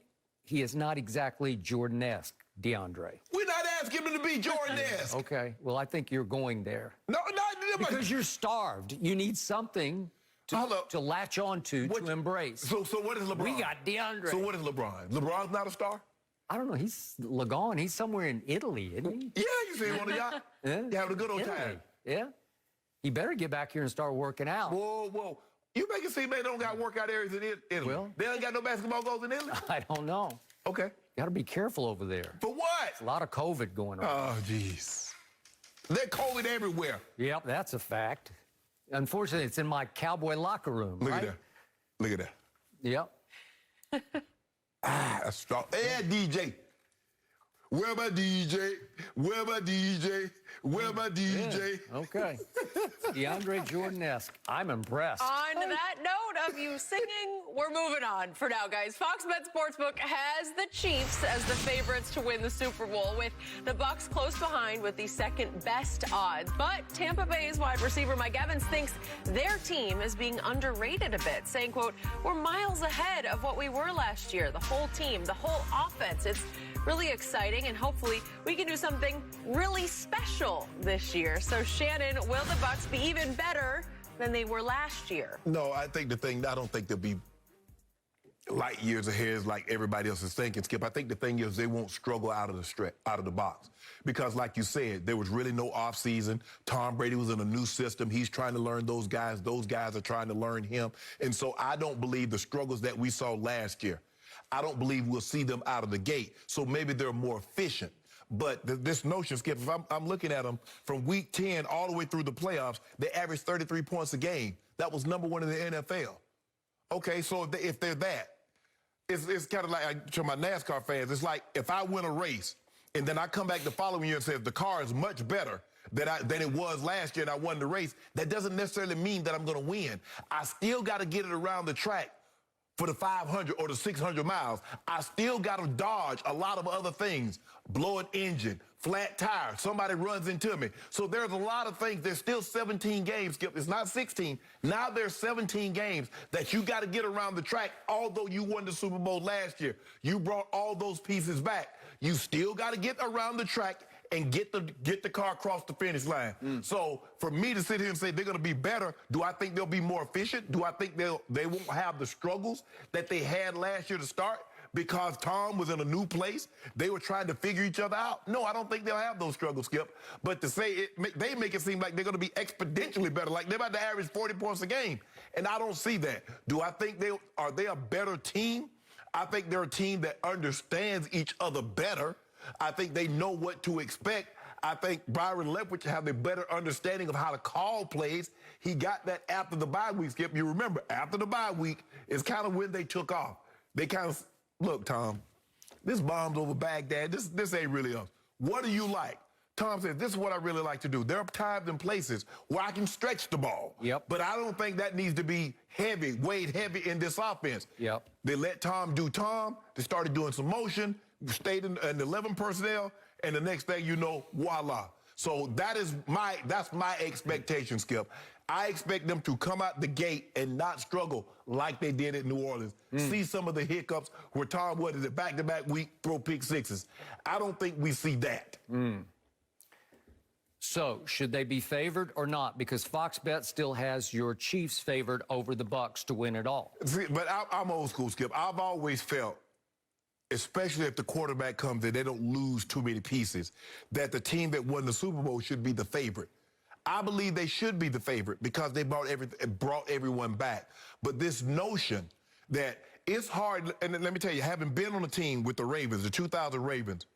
he is not exactly Jordan-esque, DeAndre. We're not asking him to be Jordan-esque. Okay. Well, I think you're going there. No, not Because you're starved. You need something to latch on to embrace. So what is LeBron? We got DeAndre. So what is LeBron? LeBron's not a star? I don't know. He's Lagon. He's somewhere in Italy, isn't he? Yeah, you see him on the yacht. Yeah. You having a good old Italy. time. Yeah. He better get back here and start working out. Whoa. You make it seem they don't got workout areas in Italy. Well, they don't got no basketball goals in Italy? I don't know. Okay. Got to be careful over there. For what? A lot of COVID going on. Oh, jeez. They're COVID everywhere. Yep, that's a fact. Unfortunately, it's in my Cowboy locker room, Look right? at that. Look at that. Yep. That's strong. Hey, DJ. Where my DJ? Where my DJ? Where my DJ? Yeah, okay. DeAndre Jordan-esque. I'm impressed. On that note of you singing, we're moving on for now, guys. Fox Bet Sportsbook has the Chiefs as the favorites to win the Super Bowl, with the Bucs close behind with the second best odds. But Tampa Bay's wide receiver Mike Evans thinks their team is being underrated a bit, saying, quote, we're miles ahead of what we were last year. The whole team, the whole offense. It's really exciting, and hopefully we can do something really special this year. So, Shannon, will the Bucs be even better than they were last year? No, I don't think they'll be light years ahead like everybody else is thinking, Skip. I think the thing is they won't struggle out of the box. Because like you said, there was really no offseason. Tom Brady was in a new system. He's trying to learn those guys. Those guys are trying to learn him. And so I don't believe the struggles that we saw last year, I don't believe we'll see them out of the gate. So maybe they're more efficient. But this notion, Skip, if I'm looking at them from week 10 all the way through the playoffs, they averaged 33 points a game. That was #1 in the NFL. Okay, so if they're that, it's kind of like, to my NASCAR fans, it's like if I win a race and then I come back the following year and say the car is much better than it was last year and I won the race, that doesn't necessarily mean that I'm going to win. I still got to get it around the track for the 500 or the 600 miles. I still got to dodge a lot of other things. Blow an engine, flat tire, somebody runs into me. So there's a lot of things. There's still 17 games, Skip. It's not 16. Now there's 17 games that you got to get around the track, although you won the Super Bowl last year. You brought all those pieces back. You still got to get around the track and get the car across the finish line. So for me to sit here and say they're going to be better, do I think they'll be more efficient? Do I think they won't have the struggles that they had last year to start because Tom was in a new place? They were trying to figure each other out? No, I don't think they'll have those struggles, Skip. But to say they make it seem like they're going to be exponentially better, like they're about to average 40 points a game. And I don't see that. Do I think are they a better team? I think they're a team that understands each other better. I think they know what to expect. I think Byron Leftwich have a better understanding of how to call plays. He got that after the bye week, Skip. You remember, after the bye week is kind of when they took off. They kind of, look, Tom, this bomb's over Baghdad. This ain't really us. What do you like? Tom says, this is what I really like to do. There are times and places where I can stretch the ball. Yep. But I don't think that needs to be heavy, weighed heavy in this offense. Yep. They let Tom do Tom. They started doing some motion, stayed in 11 personnel, and the next thing you know, voila. So that's my expectation, Skip. I expect them to come out the gate and not struggle like they did at New Orleans. See some of the hiccups where Tom, what is it, back-to-back week, throw pick sixes. I don't think we see that. So, should they be favored or not? Because Fox Bet still has your Chiefs favored over the Bucs to win it all. See, but I'm old school, Skip. I've always felt, especially if the quarterback comes in, they don't lose too many pieces, that the team that won the Super Bowl should be the favorite. I believe they should be the favorite because they brought everyone back. But this notion that it's hard, and let me tell you, having been on a team with the Ravens, the 2000 Ravens,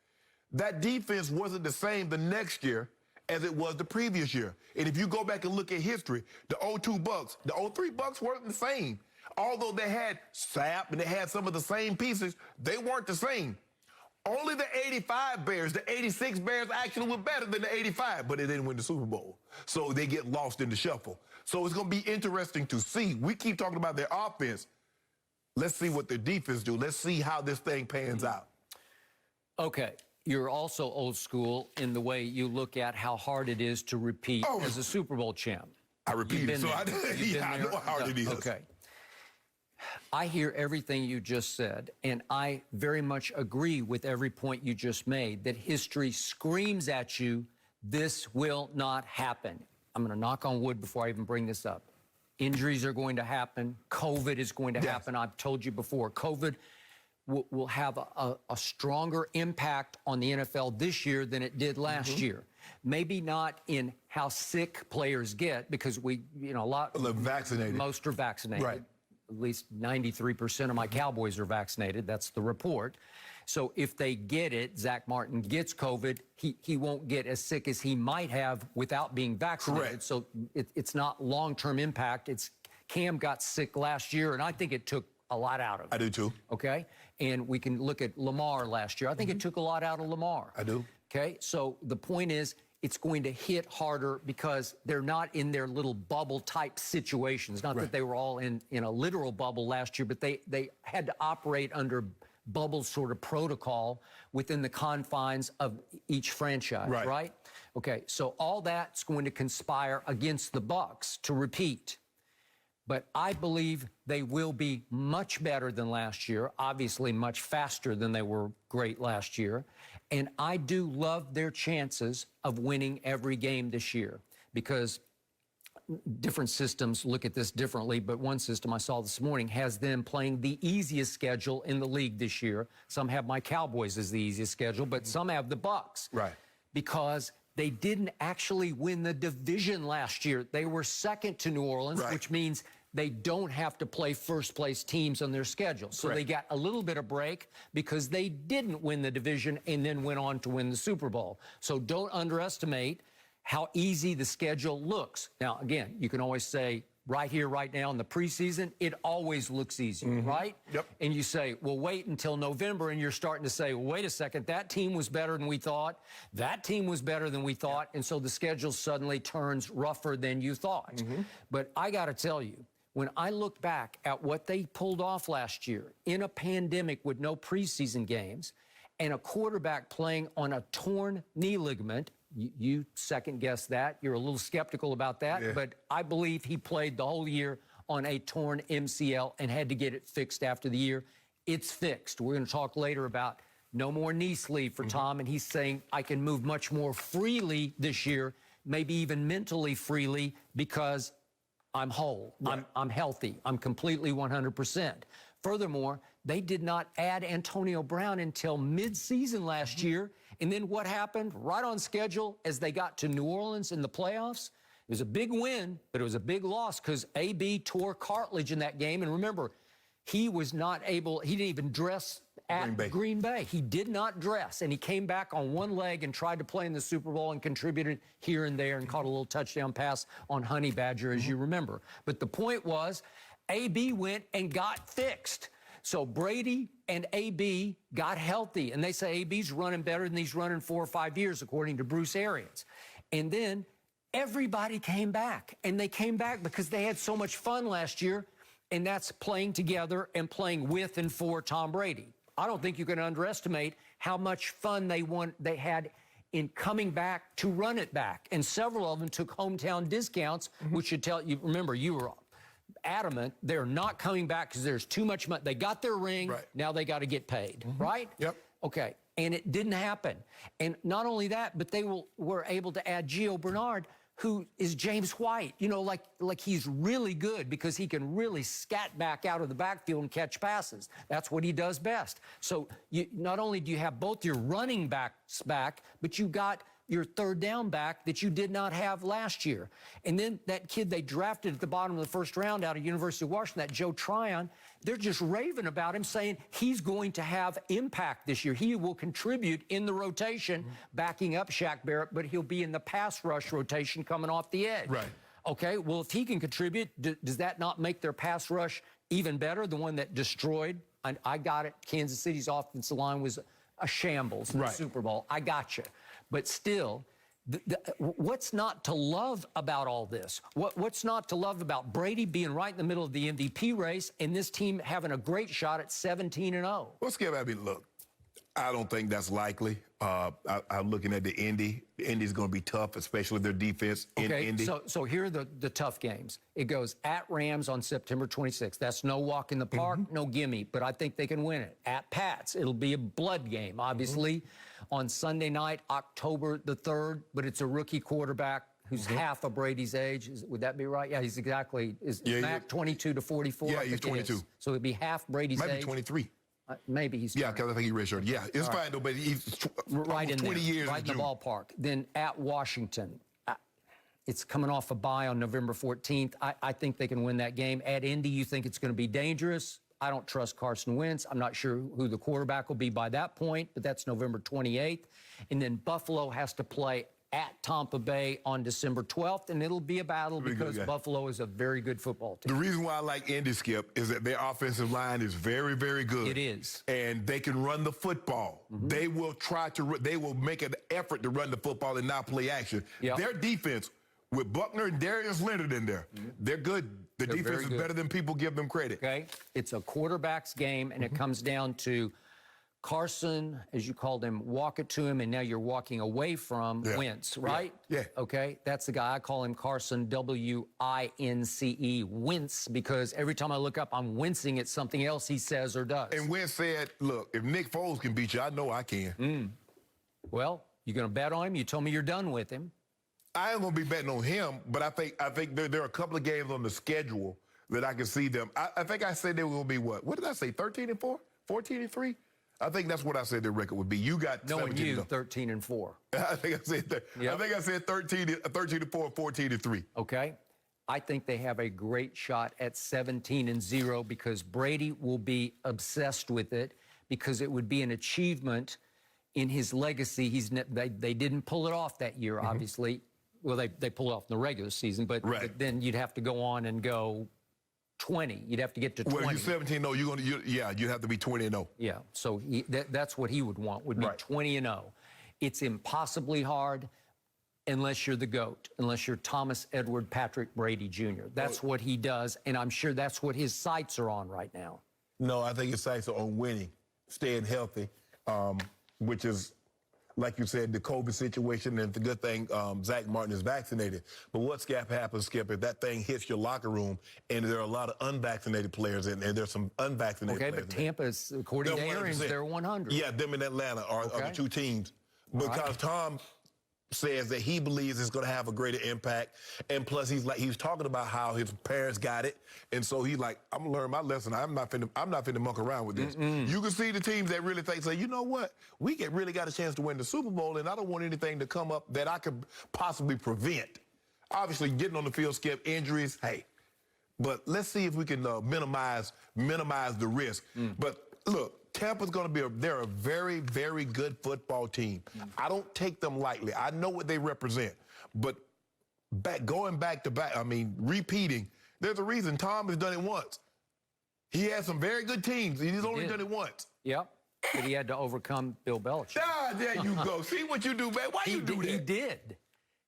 that defense wasn't the same the next year as it was the previous year. And if you go back and look at history, the 02 Bucs, the 03 Bucs weren't the same. Although they had Sapp and they had some of the same pieces, they weren't the same. Only the 85 Bears, the 86 Bears actually were better than the 85, but they didn't win the Super Bowl. So they get lost in the shuffle. So it's going to be interesting to see. We keep talking about their offense. Let's see what their defense do. Let's see how this thing pans out. Okay. You're also old school in the way you look at how hard it is to repeat as a Super Bowl champ. I repeat it. So I know how hard it is. Okay. I hear everything you just said, and I very much agree with every point you just made, that history screams at you, this will not happen. I'm going to knock on wood before I even bring this up. Injuries are going to happen. COVID is going to happen. I've told you before, COVID will have a stronger impact on the NFL this year than it did last year. Maybe not in how sick players get, because most are vaccinated. Right. At least 93% of my Cowboys are vaccinated. That's the report. So if they get it, Zach Martin gets COVID, he won't get as sick as he might have without being vaccinated. Correct. So it's not long-term impact. Cam got sick last year, and I think it took a lot out of him. I do too. Okay? And we can look at Lamar last year. I think it took a lot out of Lamar. I do. Okay? So the point is, it's going to hit harder because they're not in their little bubble-type situations. Not that they were all in a literal bubble last year, but they had to operate under bubble sort of protocol within the confines of each franchise, right? Okay, so all that's going to conspire against the Bucs to repeat. But I believe they will be much better than last year, obviously much faster than they were great last year. And I do love their chances of winning every game this year because different systems look at this differently, but one system I saw this morning has them playing the easiest schedule in the league this year. Some have my Cowboys as the easiest schedule, but some have the Bucs. Right. Because they didn't actually win the division last year. They were second to New Orleans, Right. which means they don't have to play first-place teams on their schedule. So Correct. they got a little bit of break because they didn't win the division and then went on to win the Super Bowl. So don't underestimate how easy the schedule looks. Now, again, you can always say, right here, right now in the preseason, it always looks easy, right? Yep. And you say, well, wait until November, and you're starting to say, well, wait a second, that team was better than we thought. That team was better than we thought. And so the schedule suddenly turns rougher than you thought. But I got to tell you, when I look back at what they pulled off last year in a pandemic with no preseason games and a quarterback playing on a torn knee ligament, you second guess that. You're a little skeptical about that, Yeah. but I believe he played the whole year on a torn MCL and had to get it fixed after the year. It's fixed. We're going to talk later about no more knee sleeve for Tom, and he's saying I can move much more freely this year, maybe even mentally freely, because I'm whole. Right. I'm healthy. I'm completely 100%. Furthermore, they did not add Antonio Brown until mid-season last year. And then what happened right on schedule as they got to New Orleans in the playoffs? It was a big win, but it was a big loss because AB tore cartilage in that game. And remember, he was not able, he didn't even dress at Green Bay. He did not dress, and he came back on one leg and tried to play in the Super Bowl and contributed here and there and caught a little touchdown pass on Honey Badger, as you remember. But the point was, AB went and got fixed. So Brady and AB got healthy, and they say AB's running better than he's running 4 or 5 years, according to Bruce Arians. And then everybody came back, and they came back because they had so much fun last year, and that's playing together and playing with and for Tom Brady. I don't think you can underestimate how much fun they had in coming back to run it back. And several of them took hometown discounts, which should tell you, remember, you were adamant they're not coming back because there's too much money. They got their ring. Right. Now they got to get paid, right? Yep. Okay. And it didn't happen. And not only that, but they were able to add Gio Bernard, who is James White, you know, like he's really good because he can really scat back out of the backfield and catch passes. That's what he does best. So not only do you have both your running backs back, but you got your third down back that you did not have last year. And then that kid they drafted at the bottom of the first round out of University of Washington, that Joe Tryon, they're just raving about him, saying he's going to have impact this year. He will contribute in the rotation, backing up Shaq Barrett, but he'll be in the pass rush rotation coming off the edge. Right. Okay, well, if he can contribute, does that not make their pass rush even better, the one that destroyed? I got it. Kansas City's offensive line was a shambles in the Super Bowl. I got you. But still, what's not to love about all this? What's not to love about Brady being right in the middle of the MVP race and this team having a great shot at 17-0? Well, Skip, I mean, look, I don't think that's likely. I'm looking at the Indy. The Indy's going to be tough, especially with their defense in Indy. So here are the tough games. It goes at Rams on September 26th. That's no walk in the park, no gimme, but I think they can win it. At Pats, it'll be a blood game, obviously. On Sunday night, October the 3rd, but it's a rookie quarterback who's half of Brady's age. Would that be right? Yeah, he's exactly. Is Mac 22 to 44? Yeah, he's 22. So it'd be half Brady's age. Maybe 23. Maybe he's Yeah, because I think he redshirted. Yeah, it's fine, though, but he's right in 20 there, years right in June. the ballpark. Then at Washington, it's coming off a bye on November 14th. I think they can win that game. At Indy, you think it's going to be dangerous. I don't trust Carson Wentz. I'm not sure who the quarterback will be by that point, but that's November 28th. And then Buffalo has to play at Tampa Bay on December 12th, and it'll be a battle because Buffalo is a very good football team. The reason why I like Indy, Skip, is that their offensive line is very, very good. It is. And they can run the football. They will they will make an effort to run the football and not play action. Yep. Their defense, with Buckner and Darius Leonard in there, they're good. The defense is better than people give them credit. Okay? It's a quarterback's game, and it comes down to Carson, as you called him, walk it to him, and now you're walking away from Wentz, right? Yeah. Okay, that's the guy. I call him Carson, W-I-N-C-E, Wentz, because every time I look up, I'm wincing at something else he says or does. And Wentz said, look, if Nick Foles can beat you, I know I can. Well, you going to bet on him? You told me you're done with him. I am going to be betting on him, but I think there are a couple of games on the schedule that I can see them. I think I said they were going to be what? What did I say? 13-4, 14-3. I think that's what I said their record would be. You got knowing 17 you 13-4. I think I said that. Yep. I think I said 13-4, 14-3. Okay. I think they have a great shot at 17-0 because Brady will be obsessed with it because it would be an achievement in his legacy. They didn't pull it off that year, obviously. Well, they pulled it off in the regular season, but then you'd have to go on and go 20. You'd have to get to 20. Well, you're 17-0. You have to be 20-0. Yeah, so that's what he would want, would be 20-0. It's impossibly hard unless you're the GOAT, unless you're Thomas Edward Patrick Brady Jr. That's what he does, and I'm sure that's what his sights are on right now. No, I think his sights are on winning, staying healthy, which is, like you said, the COVID situation, and the good thing, Zach Martin is vaccinated. But what happens, Skip, if that thing hits your locker room and there are a lot of unvaccinated players and there's some unvaccinated players. Okay, but Tampa's, according to Aaron's, they're 100. Yeah, them in Atlanta are the two teams. Because Tom says that he believes it's going to have a greater impact, and plus he's talking about how his parents got it, and so he's like, I'm gonna learn my lesson. I'm not finna muck around with this. You can see the teams that really think, say, you know what, we really got a chance to win the Super Bowl, and I don't want anything to come up that I could possibly prevent. Obviously, getting on the field, Skip, injuries, hey, but let's see if we can minimize the risk. But look, Tampa's going to be they're a very, very good football team. I don't take them lightly. I know what they represent. But going back to back, I mean, repeating, there's a reason Tom has done it once. He had some very good teams. He's only done it once. Yep. But he had to overcome Bill Belichick. Ah, there you go. See what you do, man. Why you do that? He did.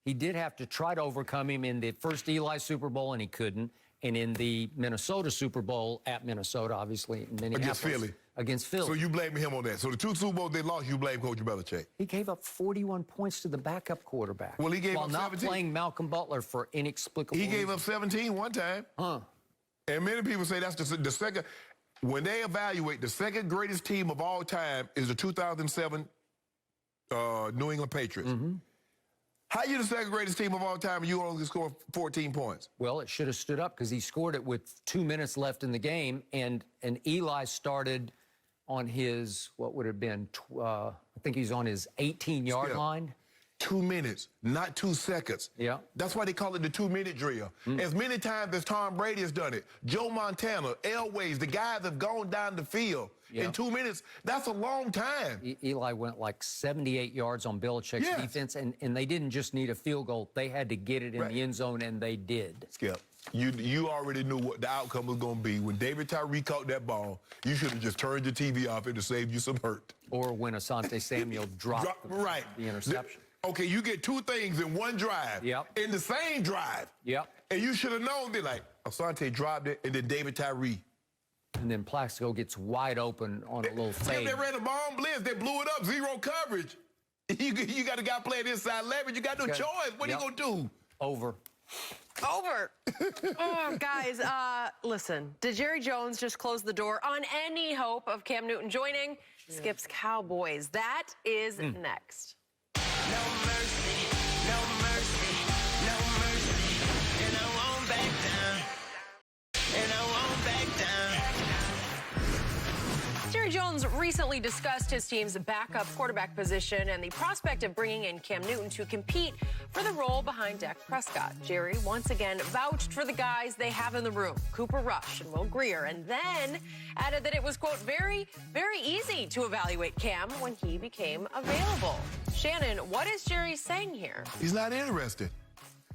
He did have to try to overcome him in the first Eli Super Bowl, and he couldn't. And in the Minnesota Super Bowl at Minnesota, obviously, in Minneapolis. Against Philly. So you blame him on that. So the two Super Bowls they lost, you blame Coach Belichick. He gave up 41 points to the backup quarterback. Well, he gave up 17. While not playing Malcolm Butler for inexplicable reasons. He gave up 17 one time. And many people say that's the second. When they evaluate, the second greatest team of all time is the 2007 New England Patriots. How you the second greatest team of all time and you only scored 14 points? Well, it should have stood up because he scored it with 2 minutes left in the game, and Eli started on his, what would have been, I think he's on his 18-yard line. 2 minutes, not 2 seconds. Yeah. That's why they call it the 2-minute drill. As many times as Tom Brady has done it, Joe Montana, Elways, the guys have gone down the field in 2 minutes. That's a long time. Eli went like 78 yards on Belichick's defense, and they didn't just need a field goal. They had to get it in the end zone, and they did. Skip, you already knew what the outcome was going to be. When David Tyree caught that ball, you should have just turned your TV off and to save you some hurt. Or when Asante Samuel dropped the interception. Okay, you get 2 things in one drive. In the same drive. And you should have known, they're like, Asante dropped it, and then David Tyree. And then Plaxico gets wide open on a little fade. They ran a bomb blitz. They blew it up. 0 coverage. You got a guy playing inside leverage. You got no choice. What are you going to do? Over. Oh, guys, listen, did Jerry Jones just close the door on any hope of Cam Newton joining Skip's Cowboys? That is next. No mercy, no mercy, no mercy, and I won't back down, and I won't back down. Jerry Jones recently discussed his team's backup quarterback position and the prospect of bringing in Cam Newton to compete for the role behind Dak Prescott. Jerry once again vouched for the guys they have in the room, Cooper Rush and Will Grier, and then added that it was, quote, very, very easy to evaluate Cam when he became available. Shannon, what is Jerry saying here? He's not interested.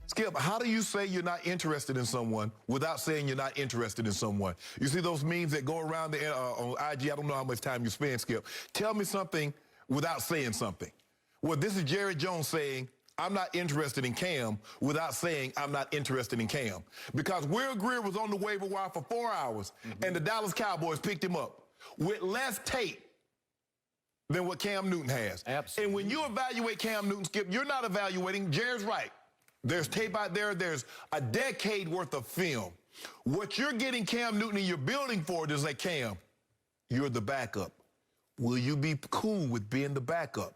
Skip, how do you say you're not interested in someone without saying you're not interested in someone? You see those memes that go around on IG? I don't know how much time you spend, Skip. Tell me something without saying something. Well, this is Jerry Jones saying, I'm not interested in Cam without saying I'm not interested in Cam. Because Will Grier was on the waiver wire for 4 hours, and the Dallas Cowboys picked him up with less tape than what Cam Newton has. Absolutely. And when you evaluate Cam Newton, Skip, you're not evaluating. Jerry's right. There's tape out there. There's a decade worth of film. What you're getting Cam Newton and you're building for is like, Cam, you're the backup. Will you be cool with being the backup?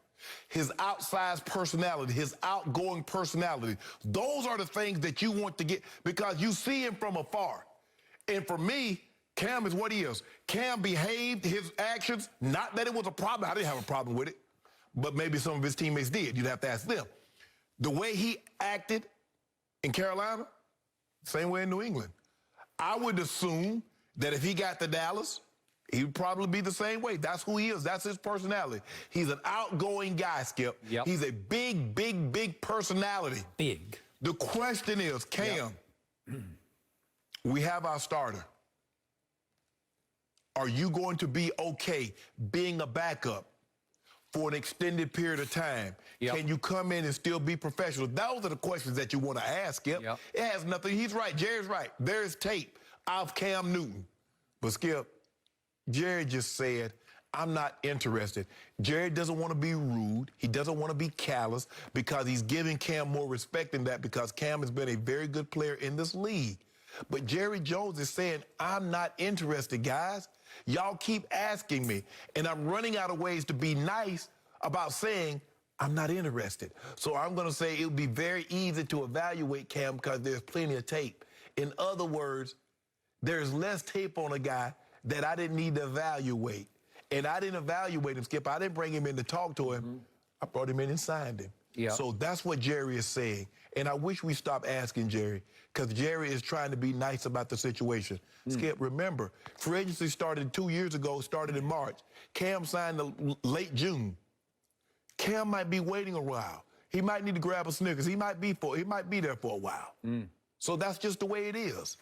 his outsized personality, his outgoing personality. Those are the things that you want to get because you see him from afar. And for me, Cam is what he is. Cam behaved, his actions, not that it was a problem. I didn't have a problem with it, but maybe some of his teammates did. You'd have to ask them. The way he acted in Carolina, same way in New England. I would assume that if he got to Dallas, he would probably be the same way. That's who he is. That's his personality. He's an outgoing guy, Skip. Yep. He's a big, big, big personality. Big. The question is, Cam, we have our starter. Are you going to be okay being a backup for an extended period of time? Yep. Can you come in and still be professional? Those are the questions that you want to ask, Skip. Yep. It has nothing. He's right. Jerry's right. There's tape of Cam Newton. But, Skip, Jerry just said, I'm not interested. Jerry doesn't want to be rude. He doesn't want to be callous because he's giving Cam more respect than that because Cam has been a very good player in this league. But Jerry Jones is saying, I'm not interested, guys. Y'all keep asking me, and I'm running out of ways to be nice about saying I'm not interested. So I'm going to say it would be very easy to evaluate Cam because there's plenty of tape. In other words, there's less tape on a guy that I didn't need to evaluate. And I didn't evaluate him, Skip. I didn't bring him in to talk to him. I brought him in and signed him. Yep. So that's what Jerry is saying. And I wish we stopped asking Jerry because Jerry is trying to be nice about the situation. Skip, remember, free agency started 2 years ago, started in March. Cam signed in late June. Cam might be waiting a while. He might need to grab a Snickers. He might be there for a while. So that's just the way it is.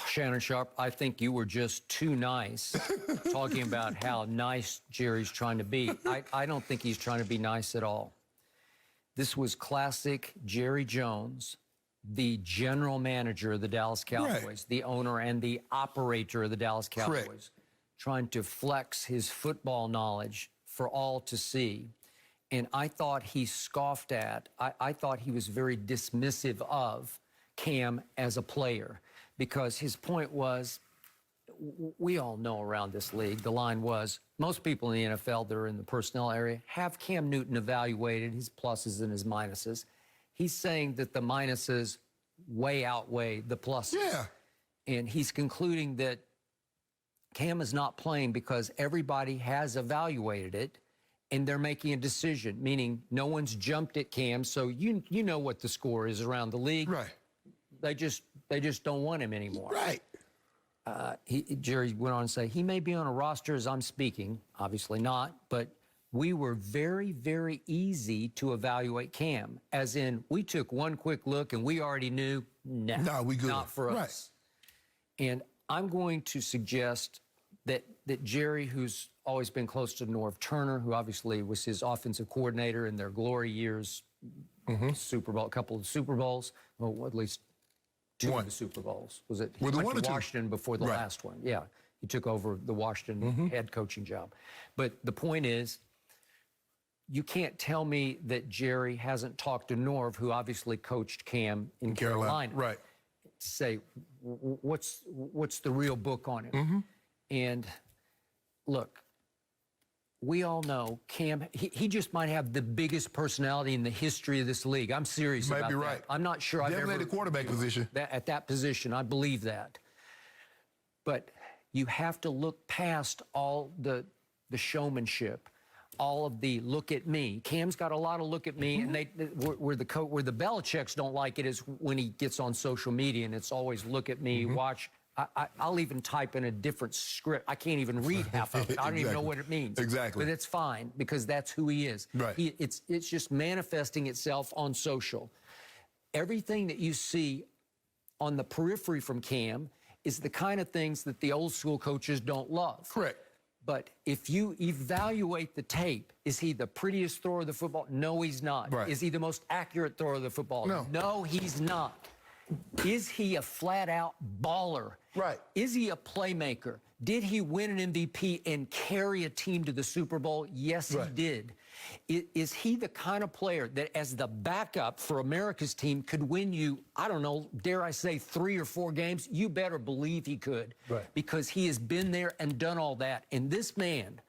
Shannon Sharpe, I think you were just too nice talking about how nice Jerry's trying to be. I don't think he's trying to be nice at all. This was classic Jerry Jones, the general manager of the Dallas Cowboys, Right. the owner and the operator of the Dallas Cowboys, Correct. trying to flex his football knowledge for all to see. And I thought he scoffed at, I thought he was very dismissive of Cam as a player. Because his point was, we all know around this league, the line was, most people in the NFL that are in the personnel area have Cam Newton evaluated, his pluses and his minuses. He's saying that the minuses way outweigh the pluses. Yeah. And he's concluding that Cam is not playing because everybody has evaluated it and they're making a decision, meaning no one's jumped at Cam, so you know what the score is around the league. Right. They just don't want him anymore. Right. Jerry went on to say, he may be on a roster as I'm speaking, obviously not, but we were very, very easy to evaluate Cam, as in we took one quick look and we already knew, no, we good. not for us. And I'm going to suggest that Jerry, who's always been close to Norv Turner, who obviously was his offensive coordinator in their glory years, Super Bowl, a couple of Super Bowls, well, at least two of the Super Bowls. Was it? He Well, the went one to or two. Washington before the Right. last one. Yeah, he took over the Washington head coaching job. But the point is, you can't tell me that Jerry hasn't talked to Norv, who obviously coached Cam in Carolina. Right. To say, what's the real book on him? And look, we all know Cam, he just might have the biggest personality in the history of this league. I'm serious You might about be that. right. I'm not sure I've Definitely ever... at the quarterback position. At that position, I believe that. But you have to look past all the showmanship, all of the look at me. Cam's got a lot of look at me, and where the Belichicks don't like it is when he gets on social media and it's always look at me, watch. I'll even type in a different script. I can't even read half of it. I don't even know what it means. Exactly. But it's fine because that's who he is. Right. It's just manifesting itself on social. Everything that you see on the periphery from Cam is the kind of things that the old school coaches don't love. Correct. But if you evaluate the tape, is he the prettiest thrower of the football? No, he's not. Right. Is he the most accurate thrower of the football? No. No, he's not. Is he a flat-out baller? Right. Is he a playmaker? Did he win an MVP and carry a team to the Super Bowl? Yes, Right. he did. Is he the kind of player that as the backup for America's team could win you, I don't know, dare I say 3 or 4 games? You better believe he could. Right. Because he has been there and done all that. And this man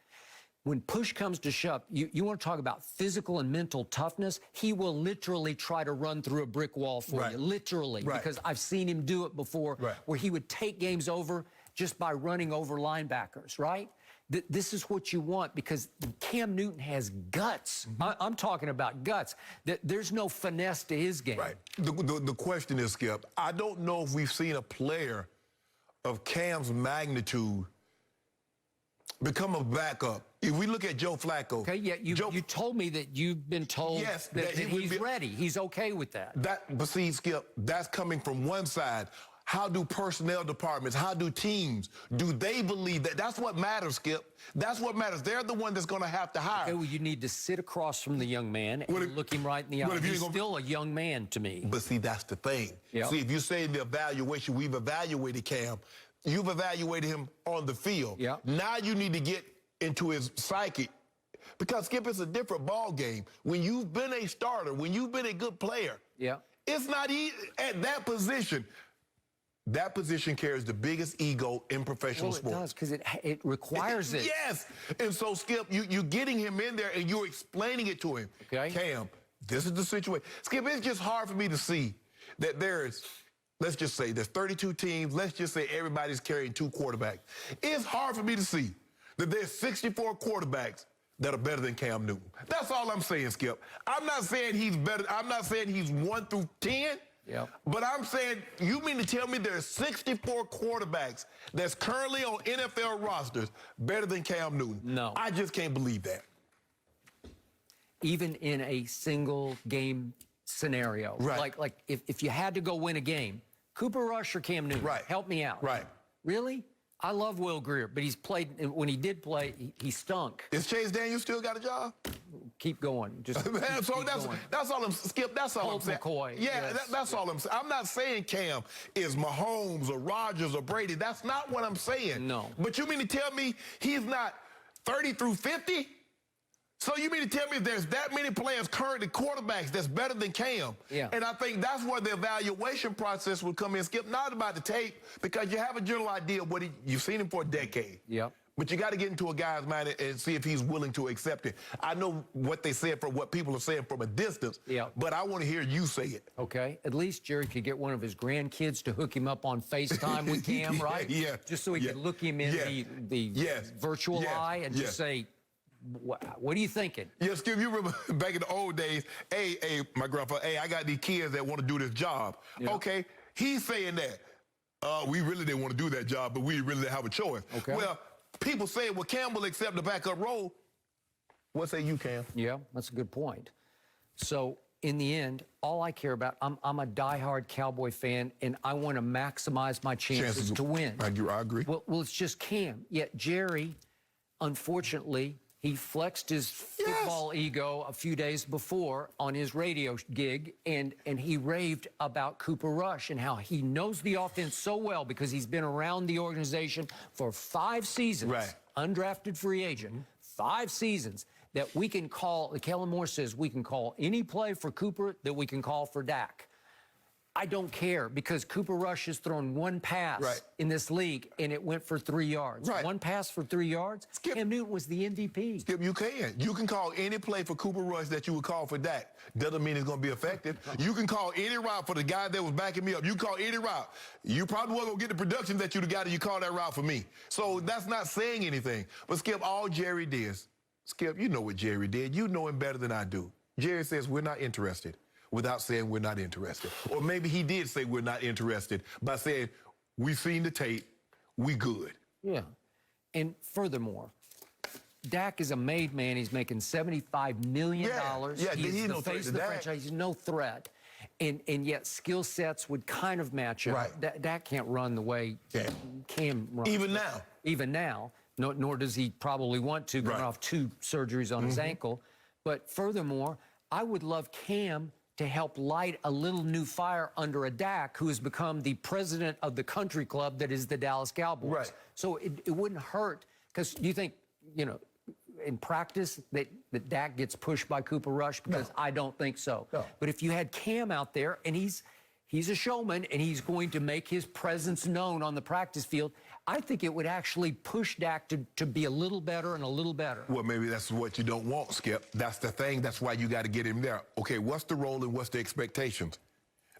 when push comes to shove, you want to talk about physical and mental toughness, he will literally try to run through a brick wall for you, literally, because I've seen him do it before, where he would take games over just by running over linebackers, right? This is what you want, because Cam Newton has guts. I'm talking about guts. There's no finesse to his game. Right. The question is, Skip, I don't know if we've seen a player of Cam's magnitude become a backup. If we look at Joe Flacco. Okay, yeah, you told me that you've been told that he's ready. He's okay with that. But see, Skip, that's coming from one side. How do personnel departments, how do teams, do they believe that? That's what matters, Skip. That's what matters. They're the one that's going to have to hire. Okay, well, you need to sit across from the young man and look him right in the eye. He's still a young man to me. But see, that's the thing. Yep. See, if you say the evaluation, we've evaluated Cam, you've evaluated him on the field. Yep. Now you need to get into his psyche. Because, Skip, it's a different ball game. When you've been a starter, when you've been a good player, it's not easy at that position. That position carries the biggest ego in professional sports. It does, because it requires it. Yes. And so, Skip, you're getting him in there and you're explaining it to him. Okay. Cam, this is the situation. Skip, it's just hard for me to see that there's, let's just say, there's 32 teams. Let's just say everybody's carrying 2 quarterbacks. It's hard for me to see that there's 64 quarterbacks that are better than Cam Newton. That's all I'm saying, Skip. I'm not saying he's better. I'm not saying he's 1 through 10. But I'm saying, you mean to tell me there's 64 quarterbacks that's currently on NFL rosters better than Cam Newton? No. I just can't believe that. Even in a single game scenario. Like if you had to go win a game, Cooper Rush or Cam Newton, help me out. Really? I love Will Greer, but he's played, when he did play, he stunk. Is Chase Daniels still got a job? Keep going. Just keep going. That's all I'm, Skip, that's all I'm saying. McCoy. Yeah, that's all I'm saying. I'm not saying Cam is Mahomes or Rodgers or Brady. That's not what I'm saying. No. But you mean to tell me he's not 30 through 50? So you mean to tell me there's that many players currently quarterbacks that's better than Cam? And I think that's where the evaluation process would come in, Skip, not about the tape, because you have a general idea of what you've seen him for a decade. But you got to get into a guy's mind and see if he's willing to accept it. I know what they said from what people are saying from a distance, but I want to hear you say it. Okay. At least Jerry could get one of his grandkids to hook him up on FaceTime with Cam, right? Just so he could look him in the virtual eye and just say, what are you thinking? Skip, you remember back in the old days, my grandfather, I got these kids that want to do this job. Okay, he's saying that. We really didn't want to do that job, but we really didn't have a choice. Well, people say, well, Cam will accept the backup role. What say you, Cam? Yeah, that's a good point. So, in the end, all I care about, I'm a diehard Cowboy fan, and I want to maximize my chances to win. I agree. Well, it's just Cam. Yet Jerry, unfortunately, he flexed his football ego a few days before on his radio gig, and he raved about Cooper Rush and how he knows the offense so well because he's been around the organization for 5 seasons, undrafted free agent, 5 seasons, that we can call, Kellen Moore says, we can call any play for Cooper that we can call for Dak. I don't care, because Cooper Rush has thrown 1 pass in this league, and it went for 3 yards. 1 pass for 3 yards? Skip, Cam Newton was the MVP. Skip, you can. You can call any play for Cooper Rush that you would call for Dak. Doesn't mean it's going to be effective. You can call any route for the guy that was backing me up. You call any route. You probably wasn't going to get the production that you'd have got if you called that route for me. So that's not saying anything. But, Skip, all Jerry did, Skip, you know what Jerry did. You know him better than I do. Jerry says, we're not interested, without saying we're not interested. Or maybe he did say we're not interested by saying, we've seen the tape, we good. Yeah. And furthermore, Dak is a made man. He's making $75 million. He's the face of the franchise. He's no threat. And yet skill sets would kind of match up. Dak can't run the way Cam runs. Even now. Even now. Nor does he probably want to, coming off 2 surgeries on his ankle. But furthermore, I would love Cam to help light a little new fire under a Dak who has become the president of the country club that is the Dallas Cowboys. So it wouldn't hurt, because you think, in practice that Dak gets pushed by Cooper Rush? Because I don't think so. But if you had Cam out there, and he's a showman, and he's going to make his presence known on the practice field, I think it would actually push Dak to be a little better and a little better. Well, maybe that's what you don't want, Skip. That's the thing. That's why you got to get him there. Okay, what's the role and what's the expectations?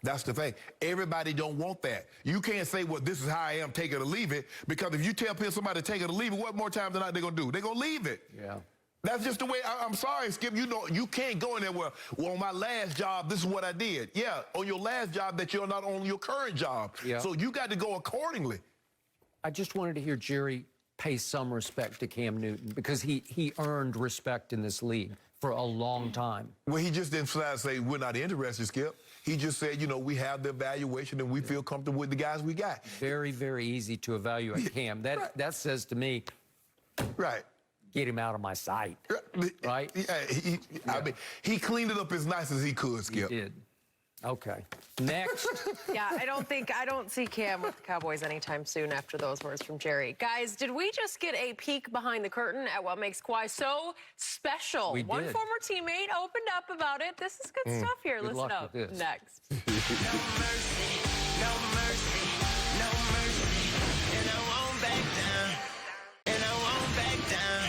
That's the thing. Everybody don't want that. You can't say, well, this is how I am, take it or leave it, because if you tell somebody to take it or leave it, what more times than not they're going to do? They're going to leave it. Yeah. That's just the way. I'm sorry, Skip. You know, you can't go in there, well, on my last job, this is what I did. Yeah, on your last job that you're not on your current job. Yeah. So you got to go accordingly. I just wanted to hear Jerry pay some respect to Cam Newton because he earned respect in this league for a long time. Well, he just didn't flat out say, we're not interested, Skip. He just said, you know, we have the evaluation and we feel comfortable with the guys we got. Very, very easy to evaluate Cam. That says to me, right. Get him out of my sight. Right? Yeah, I mean, he cleaned it up as nice as he could, Skip. He did. Okay. Next. Yeah, I don't see Cam with the Cowboys anytime soon after those words from Jerry. Guys, did we just get a peek behind the curtain at what makes Kawhi so special? We One did. former teammate opened up about it. This is good stuff here. Good Listen luck up. with this. Next. No mercy, no mercy, no mercy. And I won't back down. And I won't back down.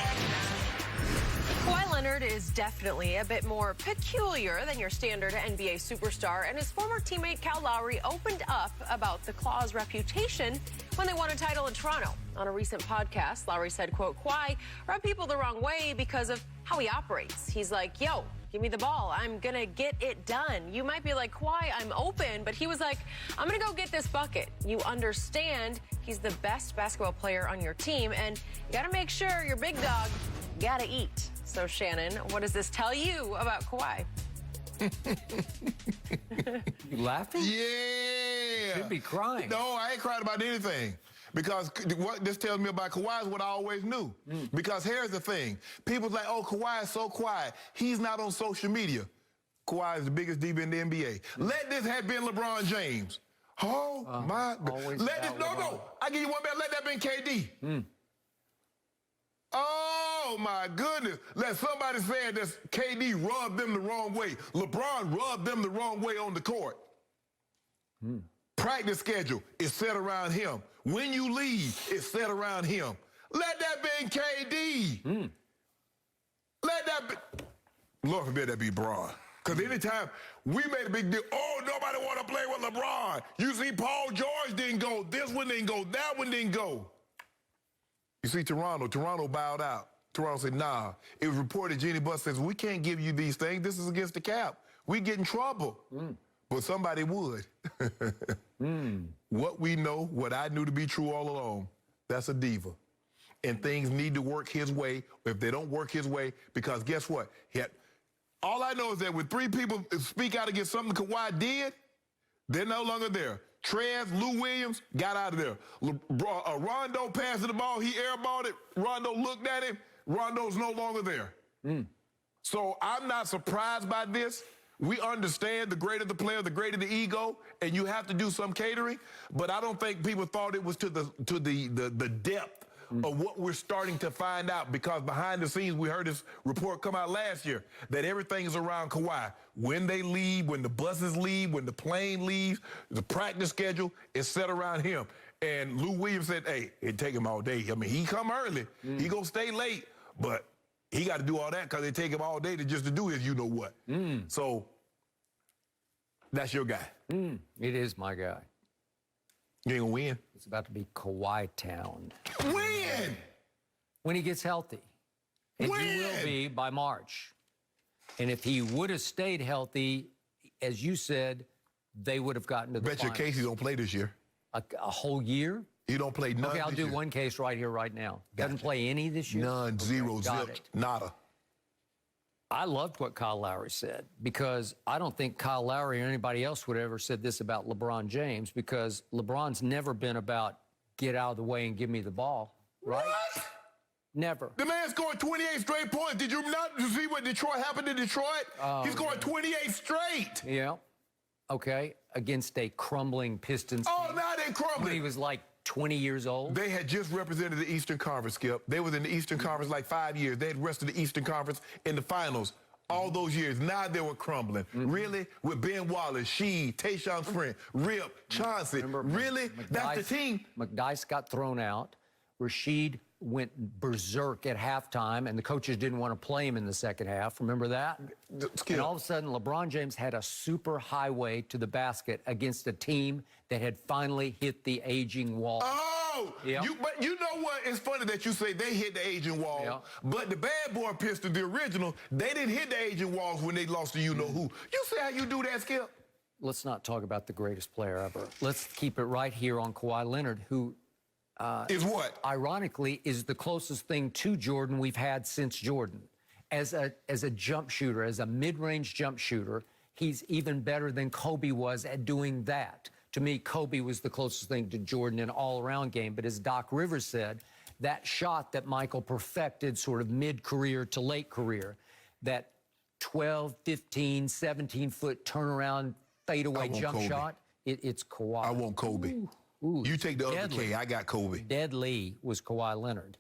Kawhi Leonard is definitely a bit more peculiar than your standard NBA superstar, and his former teammate Kyle Lowry opened up about the Claw's reputation when they won a title in Toronto. On a recent podcast, Lowry said, quote, Kawhi rubbed people the wrong way because of how he operates. He's like, yo, give me the ball. I'm going to get it done. You might be like, Kawhi, I'm open. But he was like, I'm going to go get this bucket. You understand he's the best basketball player on your team, and you got to make sure your big dog got to eat. So, Shannon, what does this tell you about Kawhi? You laughing? Yeah. Should be crying. No, I ain't crying about anything. Because what this tells me about Kawhi is what I always knew. Because here's the thing. People's like, oh, Kawhi is so quiet. He's not on social media. Kawhi is the biggest DB in the NBA. Let this have been LeBron James. Oh, my. Let this, no. I give you one better. Let that been KD. Oh, my goodness. Let somebody say that KD rubbed them the wrong way. LeBron rubbed them the wrong way on the court. Practice schedule is set around him. When you leave, it's set around him. Let that be KD. Let that be. Lord forbid that be LeBron. Because anytime we made a big deal, oh, nobody want to play with LeBron. You see, Paul George didn't go. This one didn't go. That one didn't go. You see, Toronto bowed out. Toronto said, nah. It was reported, Jeannie Buss says, we can't give you these things. This is against the cap. We get in trouble. But somebody would. What we know, what I knew to be true all along, that's a diva. And things need to work his way. If they don't work his way, because guess what? All I know is that when 3 people speak out against something Kawhi did, they're no longer there. Trez, Lou Williams, got out of there. Rondo passed the ball. He airballed it. Rondo looked at him. Rondo's no longer there. So I'm not surprised by this. We understand the greater the player, the greater the ego, and you have to do some catering. But I don't think people thought it was to the depth of what we're starting to find out, because behind the scenes, we heard this report come out last year that everything is around Kawhi. When they leave, when the buses leave, when the plane leaves, the practice schedule is set around him. And Lou Williams said, hey, it'd take him all day. I mean, he come early. He gonna stay late, but he got to do all that because it take him all day just to do his you know what. So that's your guy. It is my guy. You ain't gonna win. It's about to be Kawhi Town. Win! When he gets healthy. And Win! he will be by March. And if he would have stayed healthy, as you said, they would have gotten to the Bet your finals. Casey don't play this year. A whole year? He don't play none. Okay, I'll this do year. one case right here, right now. Doesn't Gotcha. play any this year? None, Okay, zero, got zipped, it. nada. I loved what Kyle Lowry said, because I don't think Kyle Lowry or anybody else would have ever said this about LeBron James, because LeBron's never been about get out of the way and give me the ball, right? What? Never. The man scored 28 straight points. Did you not see what happened to Detroit? He scored 28 straight. Yeah. Okay. Against a crumbling Pistons Oh, team now they when crumbling. he was like 20 years old. They had just represented the Eastern Conference, Skip. They was in the Eastern Conference like 5 years. They had rested the Eastern Conference in the finals all those years. Now they were crumbling. Really? With Ben Wallace, Sheed, Tayshaun Sprint, Rip, Chauncey. Remember, Really? That's the team. McDyess got thrown out. Rashid went berserk at halftime, and the coaches didn't want to play him in the second half. Remember that? And all of a sudden, LeBron James had a super highway to the basket against a team that had finally hit the aging wall. Oh! Yep. But you know what? It's funny that you say they hit the aging wall, Yep. but the Bad Boy Pistol, the original, they didn't hit the aging walls when they lost to you-know-who. You see how you do that, Skip? Let's not talk about the greatest player ever. Let's keep it right here on Kawhi Leonard, who Is what? ironically is the closest thing to Jordan we've had since Jordan. As a jump shooter, as a mid-range jump shooter, he's even better than Kobe was at doing that. To me, Kobe was the closest thing to Jordan in all-around game. But as Doc Rivers said, that shot that Michael perfected sort of mid-career to late career, that 12, 15, 17-foot turnaround fadeaway jump Kobe. shot, it's Kawhi. I want Kobe. Ooh, You take the other deadly. K, I got Kobe. Deadly was Kawhi Leonard,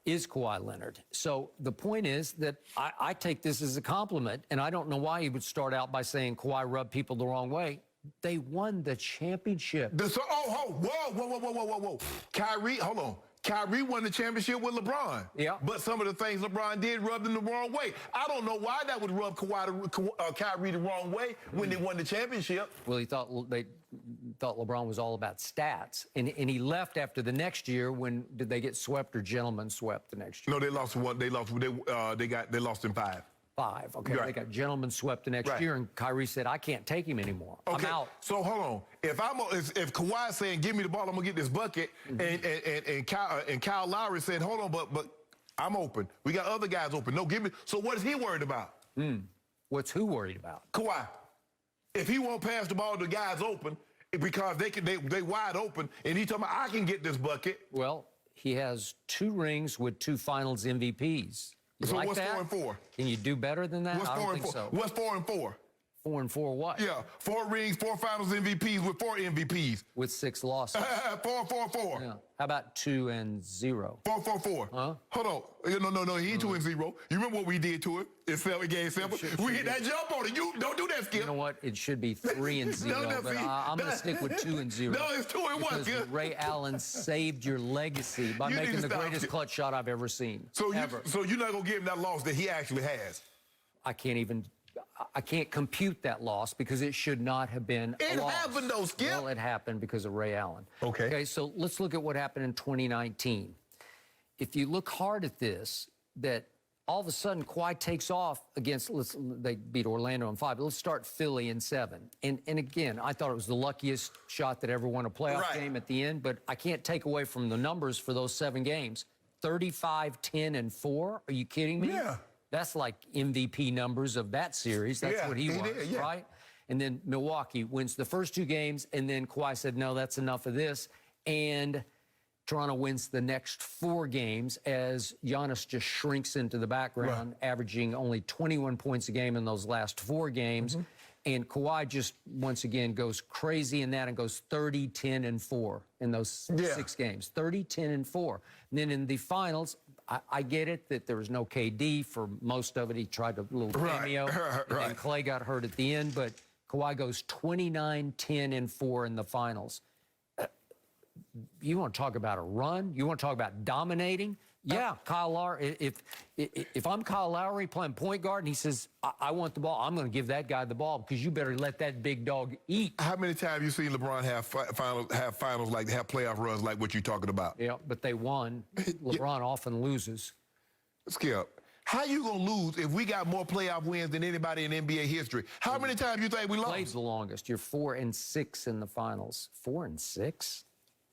is Kawhi Leonard. So the point is that I take this as a compliment, and I don't know why he would start out by saying Kawhi rubbed people the wrong way. They won the championship. Whoa. Kyrie, hold on. Kyrie won the championship with LeBron. Yeah. But some of the things LeBron did rubbed him the wrong way. I don't know why that would rub Kyrie the wrong way when they won the championship. Well, they thought LeBron was all about stats, and he left after the next year. When did they get swept or gentlemen swept the next year? No, they lost one. They lost in 5. 5. Okay, Right. they got gentlemen swept the next Right. year, and Kyrie said, "I can't take him anymore. Okay. I'm out." So hold on. If Kawhi's saying, "Give me the ball, I'm gonna get this bucket," and Kyle Lowry said, "Hold on, but I'm open. We got other guys open. No, give me." So what is he worried about? What's who worried about? Kawhi. If he won't pass the ball to guys open because they wide open, and he talking about, "I can get this bucket." Well, he has 2 rings with 2 Finals MVPs. You So like what's that? 4 and 4? Can you do better than that? What's I 4 don't and think 4? so. What's 4 and 4? 4 and 4 what? Yeah, 4 rings, 4 Finals MVPs with 4 MVPs. With 6 losses. 4. Yeah. How about 2 and 0? 4. Huh? Hold on. No, he ain't 2 and 0. You remember what we did to him in Game 7? We hit that jump on it. You don't do that, Skip. You know what? It should be 3 and 0, but I'm going to stick with 2 and 0. No, it's 2 and 1. Because Ray Allen saved your legacy by You need making to the stop greatest it. clutch shot I've ever seen. So ever. you're not gonna give him that loss that he actually has. I can't compute that loss because it should not have been a It loss. happened though, Skip. Well, it happened because of Ray Allen. Okay. So let's look at what happened in 2019. If you look hard at this, that all of a sudden Kawhi takes off against, they beat Orlando in 5. Let's start Philly in 7. And again, I thought it was the luckiest shot that ever won a playoff game at the end, but I can't take away from the numbers for those 7 games. 35, 10, and 4. Are you kidding me? Yeah. That's like MVP numbers of that series. That's what he was, did, yeah. right? And then Milwaukee wins the first 2 games, and then Kawhi said, no, that's enough of this. And Toronto wins the next 4 games as Giannis just shrinks into the background, averaging only 21 points a game in those last 4 games. And Kawhi just, once again, goes crazy in that and goes 30, 10, and 4 in those 6 games. 30, 10, and 4. And then in the finals, I get it that there was no KD for most of it. He tried a little cameo. And then Clay got hurt at the end. But Kawhi goes 29, 10, and 4 in the finals. You want to talk about a run? You want to talk about dominating? Yeah, Kyle Lowry. If I'm Kyle Lowry playing point guard and he says, I want the ball, I'm going to give that guy the ball because you better let that big dog eat. How many times have you seen LeBron have finals like have playoff runs like what you're talking about? Yeah, but they won. LeBron often loses. Skip, how you gonna lose if we got more playoff wins than anybody in NBA history? How many times you think we lost? Played the longest. You're 4 and 6 in the finals. 4 and 6?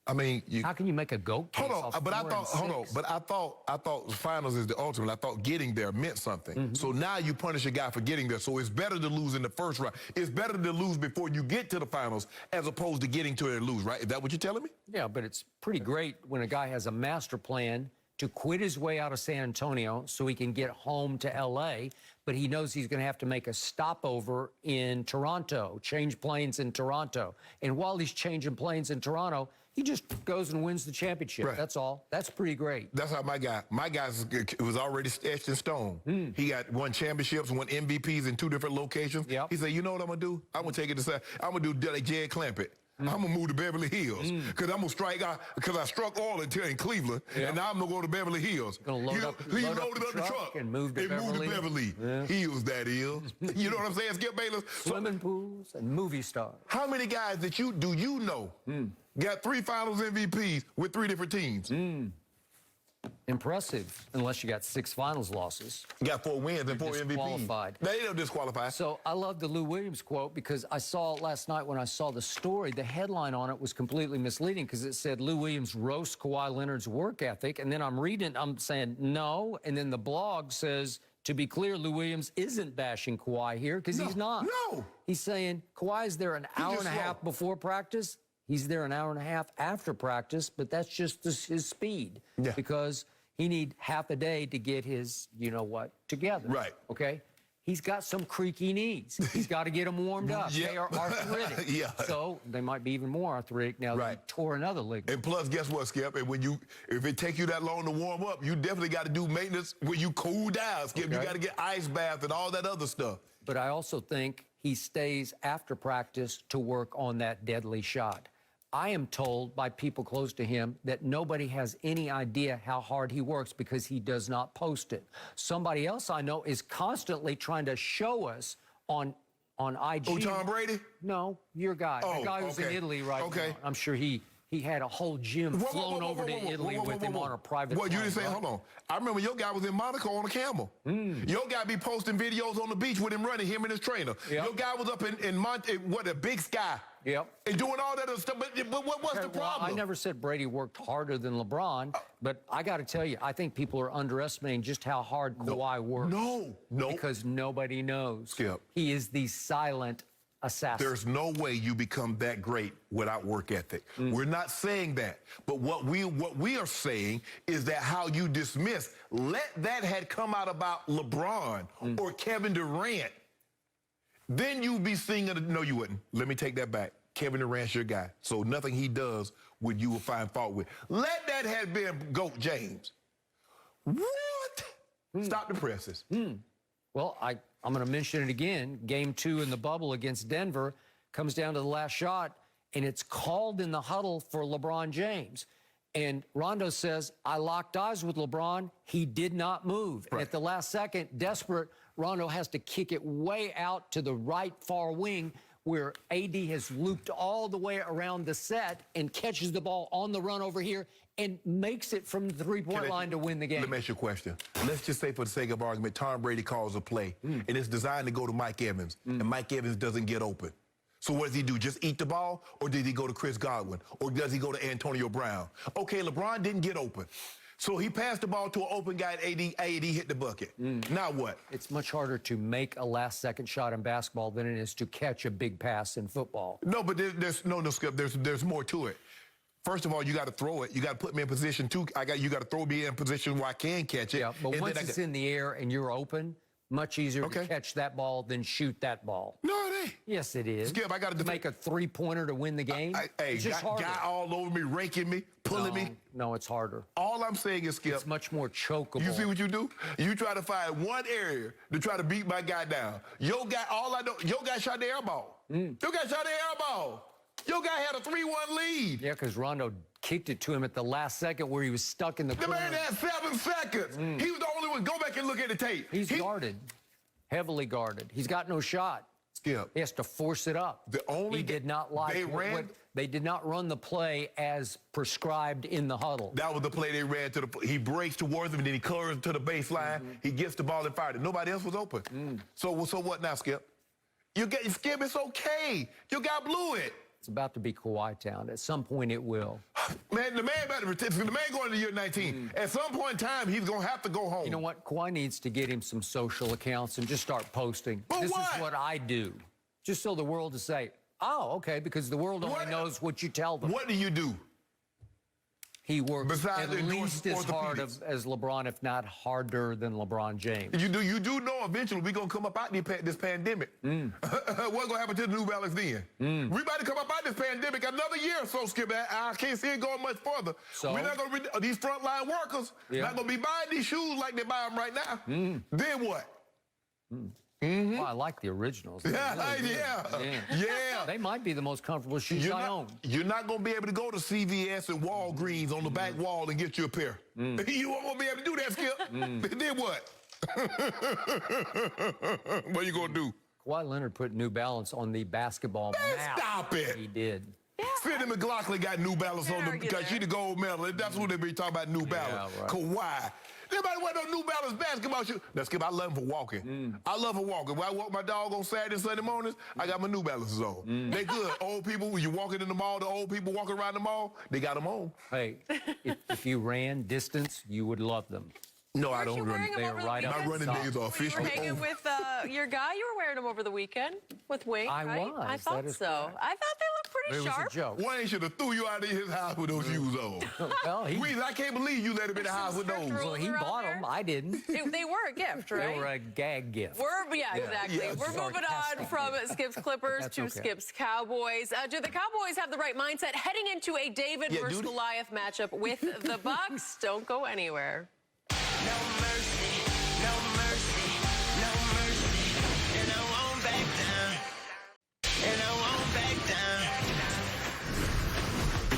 I mean, how can you make a GOAT case off 4 and 6? But I thought the finals is the ultimate. I thought getting there meant something. So now you punish a guy for getting there. So it's better to lose in the first round. It's better to lose before you get to the finals as opposed to getting to it and lose, right? Is that what you're telling me? Yeah, but it's pretty great when a guy has a master plan to quit his way out of San Antonio so he can get home to L.A., but he knows he's going to have to make a stopover in Toronto, change planes in Toronto. And while he's changing planes in Toronto, he just goes and wins the championship. Right. That's all. That's pretty great. That's how my guy was already etched in stone. He got 1 championships, 1 MVPs in 2 different locations. Yep. He said, you know what I'm going to do? I'm going to take it to side. I'm going to do like Jed Clampett. I'm going to move to Beverly Hills because I'm going to strike out because I struck oil in Cleveland, and now I'm going to go to Beverly Hills. Gonna load up, he load loaded up the truck and moved to Beverly Hills, that is. You know what I'm saying, Skip Bayless? Swimming pools and movie stars. How many guys that you know got 3 Finals MVPs with 3 different teams? Impressive, unless you got 6 finals losses. You got 4 wins and 4 MVPs. Disqualified. They don't disqualify. So I love the Lou Williams quote because I saw it last night when I saw the story. The headline on it was completely misleading because it said Lou Williams roasts Kawhi Leonard's work ethic. And then I'm reading, I'm saying no. And then the blog says, to be clear, Lou Williams isn't bashing Kawhi here because he's not. No. He's saying Kawhi's there an hour and a half before practice. He's there an hour and a half after practice, but that's just his speed because he need half a day to get his, together. Right. Okay? He's got some creaky knees. He's got to get them warmed up. They are arthritic. So they might be even more arthritic now that he tore another ligament. And plus, guess what, Skip? And if it takes you that long to warm up, you definitely got to do maintenance when you cool down, Skip. You got to get ice baths and all that other stuff. But I also think he stays after practice to work on that deadly shot. I am told by people close to him that nobody has any idea how hard he works because he does not post it. Somebody else I know is constantly trying to show us on IG. Oh, Tom Brady? No, your guy. The guy who's in Italy right now. I'm sure he had a whole gym flown over to Italy with him on a private plane. You didn't say, hold on. I remember your guy was in Monaco on a camel. Your guy be posting videos on the beach with him running, him and his trainer. Your guy was up in a Big Sky. And doing all that other stuff. But what's the problem? I never said Brady worked harder than LeBron, but I got to tell you, I think people are underestimating just how hard Kawhi works. No. Because nobody knows. Skip. He is the silent assassin. There's no way you become that great without work ethic. We're not saying that. But what we are saying is that how you dismiss, let that had come out about LeBron or Kevin Durant, then you'd be singing, no, you wouldn't. Let me take that back. Kevin Durant's your guy. So nothing he does would you will find fault with. Let that have been GOAT James. What? Stop the presses. Well, I'm going to mention it again. Game 2 in the bubble against Denver comes down to the last shot, and it's called in the huddle for LeBron James. And Rondo says, I locked eyes with LeBron. He did not move. And at the last second, desperate, Rondo has to kick it way out to the right far wing where AD has looped all the way around the set and catches the ball on the run over here and makes it from the three-point line to win the game. Let me ask you a question. Let's just say for the sake of argument, Tom Brady calls a play, and it's designed to go to Mike Evans, and Mike Evans doesn't get open. So what does he do? Just eat the ball? Or did he go to Chris Godwin? Or does he go to Antonio Brown? Okay, LeBron didn't get open. So he passed the ball to an open guy, and AD hit the bucket. Now what? It's much harder to make a last-second shot in basketball than it is to catch a big pass in football. No, but there's no, Skip. There's more to it. First of all, you got to throw it. You got to put me in position too. You got to throw me in position where I can catch it. Yeah, but once it's in the air and you're open, much easier to catch that ball than shoot that ball. No, it ain't. Yes, it is. Skip, I got to make a three-pointer to win the game. It's just harder. Guy all over me, raking me, pulling me. No, it's harder. All I'm saying is, Skip, it's much more chokeable. You see what you do? You try to find one area to try to beat my guy down. Your guy, all I know, your guy shot the air ball. Your guy shot the air ball. Your guy had a 3-1 lead. Yeah, because Rondo kicked it to him at the last second where he was stuck in the corner. The man had 7 seconds. He was the only one. Go back and look at the tape. He's guarded, heavily guarded. He's got no shot. Skip. He has to force it up. He did not like they did not run the play as prescribed in the huddle. That was the play they ran to he breaks towards him, and then he curves to the baseline. He gets the ball and fired it. Nobody else was open. So what now, Skip? Skip, it's okay. Your guy blew it. It's about to be Kawhi Town. At some point, it will. Man, the man going to year 19. At some point in time, he's going to have to go home. You know what? Kawhi needs to get him some social accounts and just start posting. This is what I do. Just so the world to say, oh, okay, because the world only knows what you tell them. What do you do? He works at least as hard as LeBron, if not harder than LeBron James. You do know eventually we're going to come up out this pandemic. What's going to happen to the New Balance then? We about to come up out this pandemic another year or so, Skip. I can't see it going much further. So, we're not going to these frontline workers not going to be buying these shoes like they buy them right now. Then what? Well, I like the originals. Yeah, Really yeah, good. yeah. They might be the most comfortable shoes I own. You're not going to be able to go to CVS and Walgreens on the back wall and get you a pair. You won't gonna be able to do that, Skip. Then what? What you going to do? Kawhi Leonard put New Balance on the basketball map. Stop it. He did. Sidney McLaughlin got New Balance on them because she the gold medal. That's what they be talking about, New Balance. right. Kawhi. Anybody wear no New Balance basketball shoes? Now, Skip, I love him for walking. I love him walking. When I walk my dog on Saturday and Sunday mornings, I got my New Balances on. They good. Old people, when you're walking in the mall, the old people walking around the mall, they got them on. Hey, if you ran distance, you would love them. No, I don't you run. wearing them They over are the right up. My weekend? running days are You were officially hanging over. with your guy. You were wearing them over the weekend with Wink, I right? was. I thought That is so. correct. I thought they looked It pretty was sharp. a joke. Wayne should have threw you out of his house with those shoes on. Well, Weezy, I can't believe you let him in the There's house some with strict those. rules. well, he around bought there? them. I didn't. They were a gift, right? They were a gag gift. Exactly. Yeah, We're moving on sarcastic. from Skip's Clippers That's to okay. Skip's Cowboys. Do the Cowboys have the right mindset heading into a David Yeah, versus do they? Goliath matchup with the Bucs? Don't go anywhere. No mercy, no mercy, no mercy. And I won't back down. And I won't back down.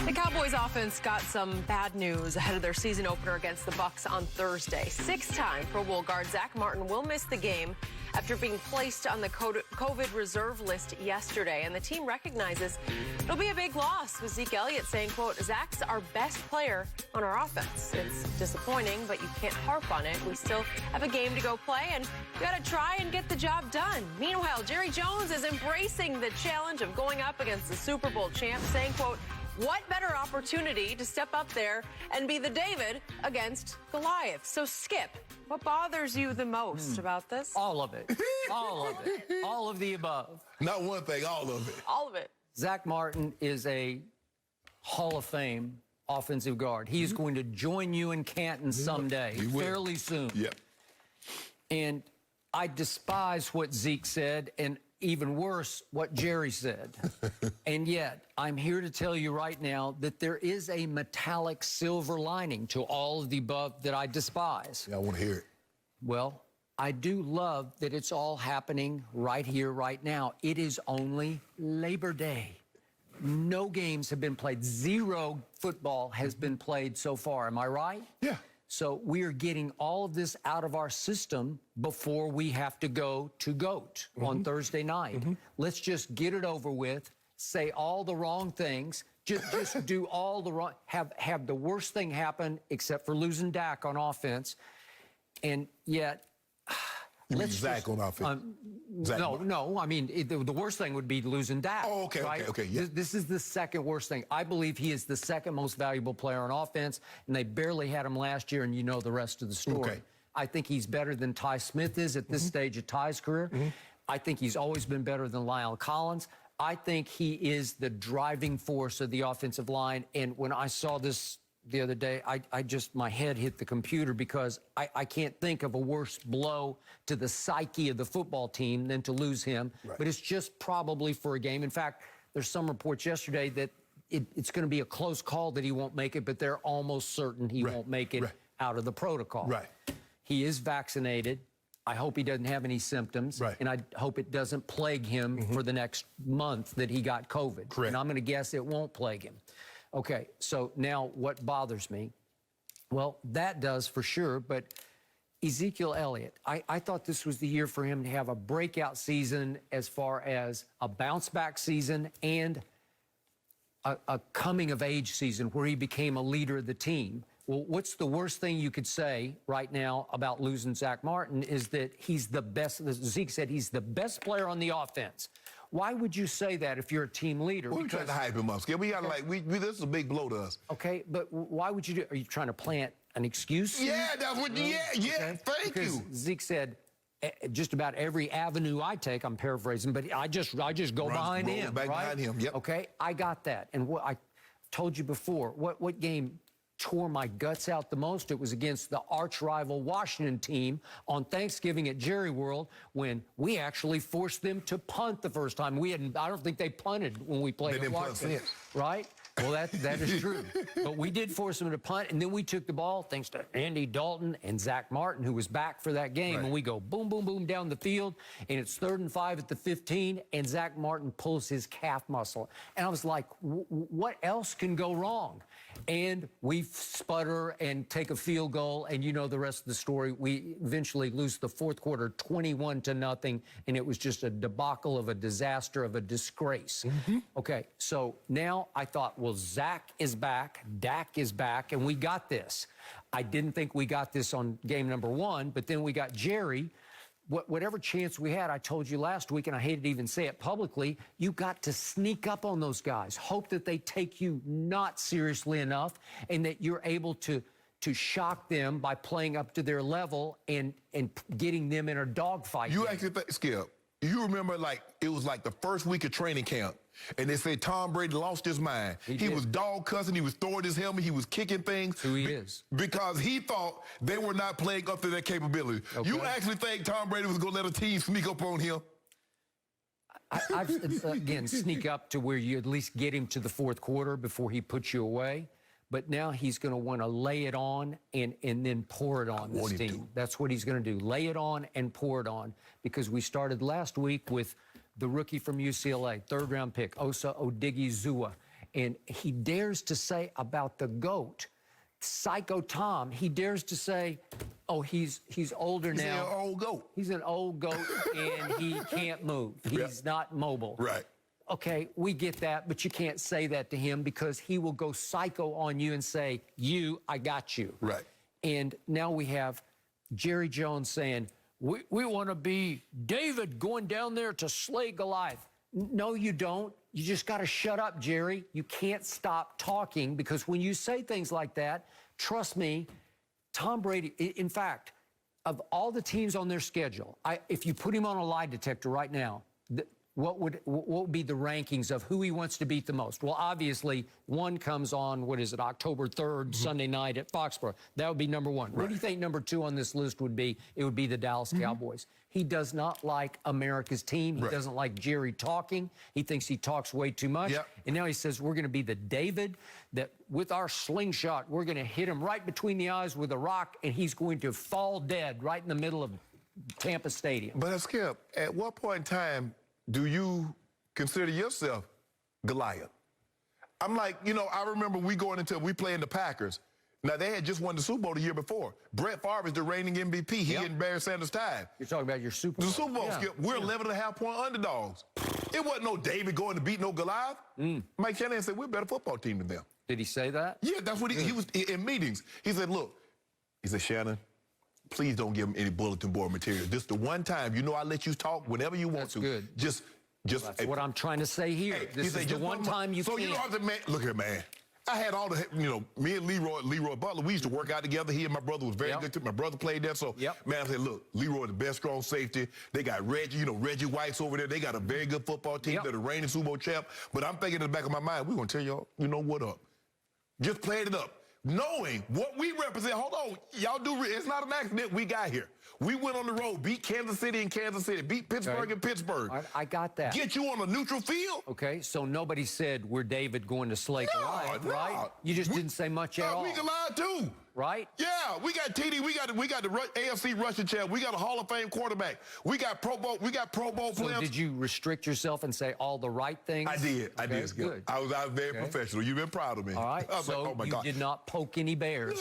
The Cowboys offense got some bad news ahead of their season opener against the Bucs on Thursday. Six-time Pro Bowl guard Zach Martin will miss the game after being placed on the COVID reserve list yesterday, and the team recognizes it'll be a big loss, with Zeke Elliott saying, quote, Zach's our best player on our offense. It's disappointing, but you can't harp on it. We still have a game to go play, and we got to try and get the job done. Meanwhile, Jerry Jones is embracing the challenge of going up against the Super Bowl champ, saying, quote, what better opportunity to step up there and be the David against Goliath? So, Skip, what bothers you the most about this? All of it. All of it. All of the above. Not one thing, all of it. All of it. Zach Martin is a Hall of Fame offensive guard. He's going to join you in Canton someday, he will. fairly soon. Yep. And I despise what Zeke said, and even worse, what Jerry said. And yet, I'm here to tell you right now that there is a metallic silver lining to all of the above that I despise. Yeah, I want to hear it. Well, I do love that it's all happening right here, right now. It is only Labor Day. No games have been played. Zero football has been played so far. Am I right? Yeah. So we are getting all of this out of our system before we have to go to GOAT on Thursday night. Let's just get it over with, say all the wrong things, just do all the wrong, have the worst thing happen except for losing Dak on offense. And yet, You mean Zach on offense? Zach Martin. No. I mean, the worst thing would be losing Dak. Oh, okay, right? okay, yeah. This is the second worst thing. I believe he is the second most valuable player on offense, and they barely had him last year, and you know the rest of the story. Okay. I think he's better than Ty Smith is at this stage of Ty's career. I think he's always been better than Lyle Collins. I think he is the driving force of the offensive line, and when I saw this the other day, my head hit the computer because I can't think of a worse blow to the psyche of the football team than to lose him. Right. But it's just probably for a game. In fact, there's some reports yesterday that it's going to be a close call that he won't make it, but they're almost certain he won't make it out of the protocol. Right. He is vaccinated. I hope he doesn't have any symptoms. Right. And I hope it doesn't plague him for the next month that he got COVID. Correct. And I'm going to guess it won't plague him. Okay, so now what bothers me? Well, that does for sure, but Ezekiel Elliott, I thought this was the year for him to have a breakout season as far as a bounce-back season and a coming-of-age season where he became a leader of the team. Well, what's the worst thing you could say right now about losing Zach Martin is that he's the best. Zeke said he's the best player on the offense. Why would you say that if you're a team leader? We're trying to hype him up, Skip. We got this is a big blow to us. Okay, but why would you do? Are you trying to plant an excuse? Yeah, that's what. Yeah. Okay. Thank Because you. Zeke said, just about every avenue I take, I'm paraphrasing, but I just go behind rolls him. back right? behind him, yep. Okay, I got that. And what I told you before, what game tore my guts out the most? It was against the arch rival Washington team on Thanksgiving at Jerry World when we actually forced them to punt the first time. I don't think they punted when we played They at didn't punt Washington. since. Right? Well, that is true. But we did force them to punt, and then we took the ball, thanks to Andy Dalton and Zach Martin, who was back for that game, Right. and we go boom, boom, boom down the field, and it's 3rd and 5 at the 15, and Zach Martin pulls his calf muscle. And I was like, what else can go wrong? And we sputter and take a field goal, and you know the rest of the story. We eventually lose the 4th quarter 21-0, and it was just a debacle of a disaster, of a disgrace. Okay, so now I thought, well, Zach is back, Dak is back, and we got this. I didn't think we got this on game number 1, but then we got Jerry. Whatever chance we had, I told you last week, and I hated to even say it publicly, you got to sneak up on those guys. Hope that they take you not seriously enough and that you're able to shock them by playing up to their level and getting them in a dogfight. You actually think, Skip, you remember it was like the first week of training camp, and they said Tom Brady lost his mind. He was dog cussing, he was throwing his helmet, he was kicking things. Who he is. Because he thought they were not playing up to their capability. Okay. You actually think Tom Brady was going to let a team sneak up on him? Again, sneak up to where you at least get him to the 4th quarter before he puts you away. But now he's going to want to lay it on and then pour it on this team. That's what he's going to do. Lay it on and pour it on. Because we started last week with the rookie from UCLA, 3rd-round pick, Osa Odigizua. And he dares to say about the GOAT, Psycho Tom, he dares to say, oh, he's older now. He's an old GOAT. He's an old GOAT, and he can't move. He's not mobile. Right. Okay, we get that, but you can't say that to him because he will go psycho on you and say, I got you. Right. And now we have Jerry Jones saying, we want to be David going down there to slay Goliath. No, you don't. You just got to shut up, Jerry. You can't stop talking because when you say things like that, trust me, Tom Brady, in fact, of all the teams on their schedule, if you put him on a lie detector right now, what would be the rankings of who he wants to beat the most? Well, obviously, one comes on, October 3rd, Sunday night at Foxborough. That would be number 1. Right. What do you think number 2 on this list would be? It would be the Dallas Cowboys. He does not like America's team. He doesn't like Jerry talking. He thinks he talks way too much. Yep. And now he says, we're going to be the David that with our slingshot, we're going to hit him right between the eyes with a rock, and he's going to fall dead right in the middle of Tampa Stadium. But Skip, at what point in time do you consider yourself Goliath? I'm like, I remember we playing the Packers. Now, they had just won the Super Bowl the year before. Brett Favre is the reigning MVP. He and Barry Sanders tied. You're talking about your Super Bowl. The Super Bowl, Skip. We're 11.5-point underdogs. It wasn't no David going to beat no Goliath. Mike Shannon said, we're a better football team than them. Did he say that? Yeah, that's what he was in meetings. He said, look, Shannon, please don't give him any bulletin board material. This is the one time, I let you talk whenever you want to. Good. That's what I'm trying to say here. This is the one time you can't. So look here, man. I had all the, me and Leroy Butler, we used to work out together. He and my brother was very good. My brother played there. So, man, I said, look, Leroy, the best strong safety. They got Reggie, Reggie White's over there. They got a very good football team. They're the reigning Super Bowl champ. But I'm thinking in the back of my mind, we're going to tell y'all, what up. Just playing it up. Knowing what we represent. Hold on. Y'all it's not an accident we got here. We went on the road, beat Kansas City in Kansas City, beat Pittsburgh in Pittsburgh. I got that. Get you on a neutral field. Okay, so nobody said we're David going to slay Goliath, right? You just didn't say much at all. We can lie too. Right? Yeah, we got TD, we got the AFC rushing champ, we got a Hall of Fame quarterback, we got Pro Bowl players. So did you restrict yourself and say all the right things? I did. Good. I was very professional. You've been proud of me. All right. So you did not poke any bears.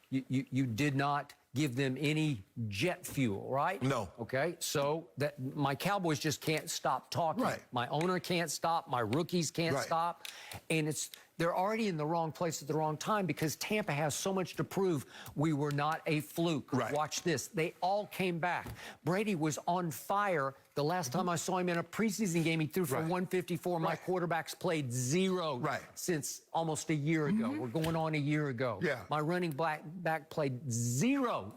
You did not give them any jet fuel, right? No. Okay. So that my Cowboys just can't stop talking. Right. My owner can't stop. My rookies can't stop. And they're already in the wrong place at the wrong time because Tampa has so much to prove. We were not a fluke. Right. Watch this. They all came back. Brady was on fire. The last time I saw him in a preseason game, he threw for 154. My quarterbacks played 0 since almost a year ago. We're going on a year ago. Yeah. My running back played 0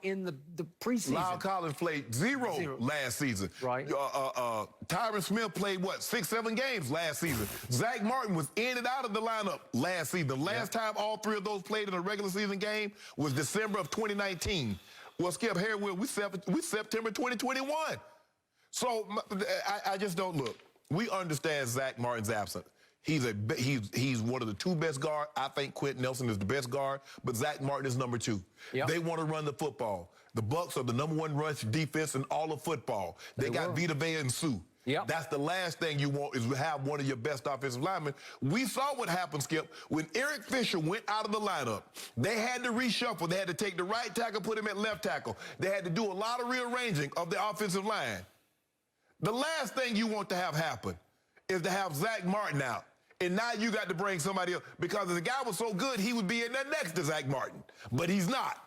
in the preseason. Lyle Collins played 0 last season. Right. Tyron Smith played, 6-7 games last season. Zach Martin was in and out of the lineup last season. The last time all 3 of those played in a regular season game was December of 2019. Well, Skip, here we September 2021. So I just don't look. We understand Zach Martin's absent. He's one of the two best guards. I think Quentin Nelson is the best guard, but Zach Martin is number 2. Yep. They want to run the football. The Bucs are the #1 rush defense in all of football. They got Vita Vea and Sue. Yep. That's the last thing you want, is to have one of your best offensive linemen. We saw what happened, Skip, when Eric Fisher went out of the lineup. They had to reshuffle. They had to take the right tackle, put him at left tackle. They had to do a lot of rearranging of the offensive line. The last thing you want to have happen is to have Zach Martin out. And now you got to bring somebody else, because if the guy was so good, he would be in there next to Zach Martin. But he's not.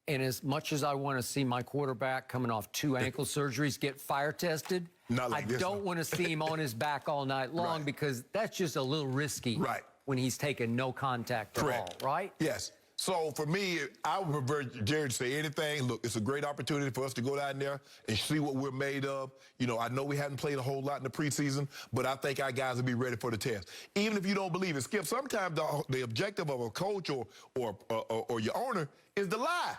And as much as I want to see my quarterback coming off 2 ankle surgeries get fire tested, Not like I this don't one. want to see him on his back all night long, Right. because that's just a little risky when he's taking no contact at all, right? Yes. So for me, I would prefer Jared to say anything. Look, it's a great opportunity for us to go down there and see what we're made of. You know, I know we hadn't played a whole lot in the preseason, but I think our guys will be ready for the test. Even if you don't believe it, Skip, sometimes the objective of a coach or your owner is to lie.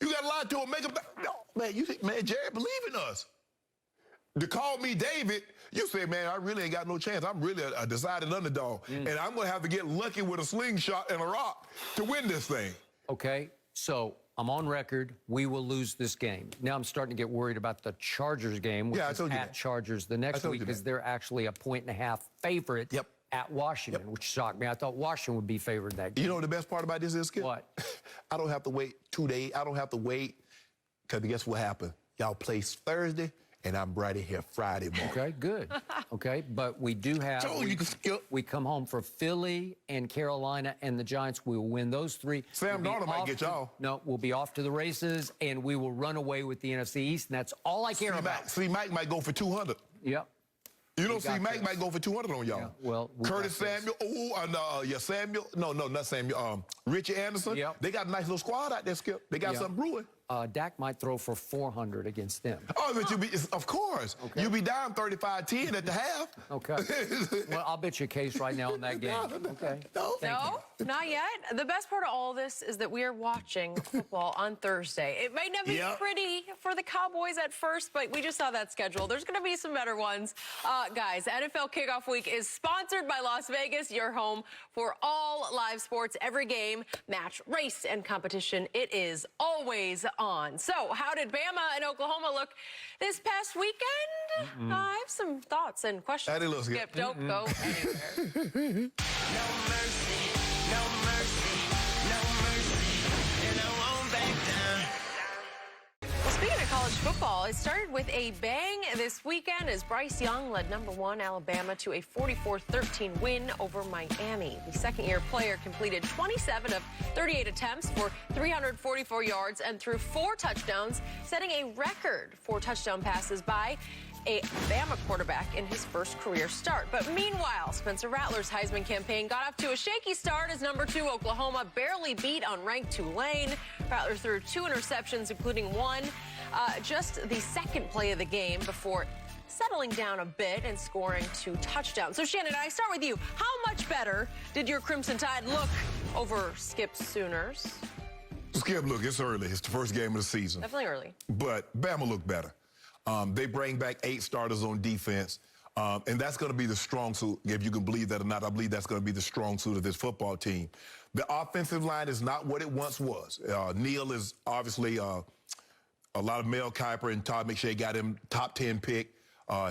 You got to lie to him, make him, no, man, you think, man, Jared, believe in us. To call me David, you say, man, I really ain't got no chance. I'm really a decided underdog. And I'm going to have to get lucky with a slingshot and a rock to win this thing. Okay, so I'm on record. We will lose this game. Now I'm starting to get worried about the Chargers game, which is at Chargers the next week, because they're actually a 1.5 favorite at Washington, which shocked me. I thought Washington would be favored that game. You know the best part about this is, Skip? What? I don't have to wait 2 days. I don't have to wait, because guess what happened? Y'all play Thursday, and I'm right here Friday morning. Okay, good. Okay, but we do have... we come home for Philly and Carolina and the Giants. We will win those 3. Sam Darnold might get y'all. No, we'll be off to the races, and we will run away with the NFC East, and that's all I care about. See, Mike might go for 200. Yep. You don't see Mike might go for 200 on y'all. Yeah, well, Curtis Samuel, Samuel. No, not Samuel. Richie Anderson. Yep. They got a nice little squad out there, Skip. They got something brewing. Dak might throw for 400 against them. Oh, but of course. Okay. You'll be down 35-10 at the half. Okay. Well, I'll bet you a case right now on that game. Okay. No, not yet. The best part of all this is that we are watching football on Thursday. It might not be pretty for the Cowboys at first, but we just saw that schedule. There's going to be some better ones. Guys, NFL Kickoff Week is sponsored by Las Vegas, your home for all live sports, every game, match, race, and competition. It is always on. So, how did Bama and Oklahoma look this past weekend? I have some thoughts and questions. Skip, don't go anywhere. No mercy, no mercy, no mercy, and I won't back down. Well, speaking of college football, it started with a bang this weekend as Bryce Young led #1 Alabama to a 44-13 win over Miami. The second-year player completed 27 of 38 attempts for 344 yards and threw 4 touchdowns, setting a record for touchdown passes by a Bama quarterback in his first career start. But meanwhile, Spencer Rattler's Heisman campaign got off to a shaky start as #2 Oklahoma barely beat unranked Tulane. Rattler threw 2 interceptions, including 1 just the second play of the game before settling down a bit and scoring 2 touchdowns. So, Shannon, I start with you. How much better did your Crimson Tide look over Skip's Sooners? Skip, look, it's early. It's the first game of the season. Definitely early. But Bama looked better. They bring back 8 starters on defense, and that's going to be the strong suit. If you can believe that or not, I believe that's going to be the strong suit of this football team. The offensive line is not what it once was. Neal is obviously a lot of Mel Kiper and Todd McShay got him top 10 pick.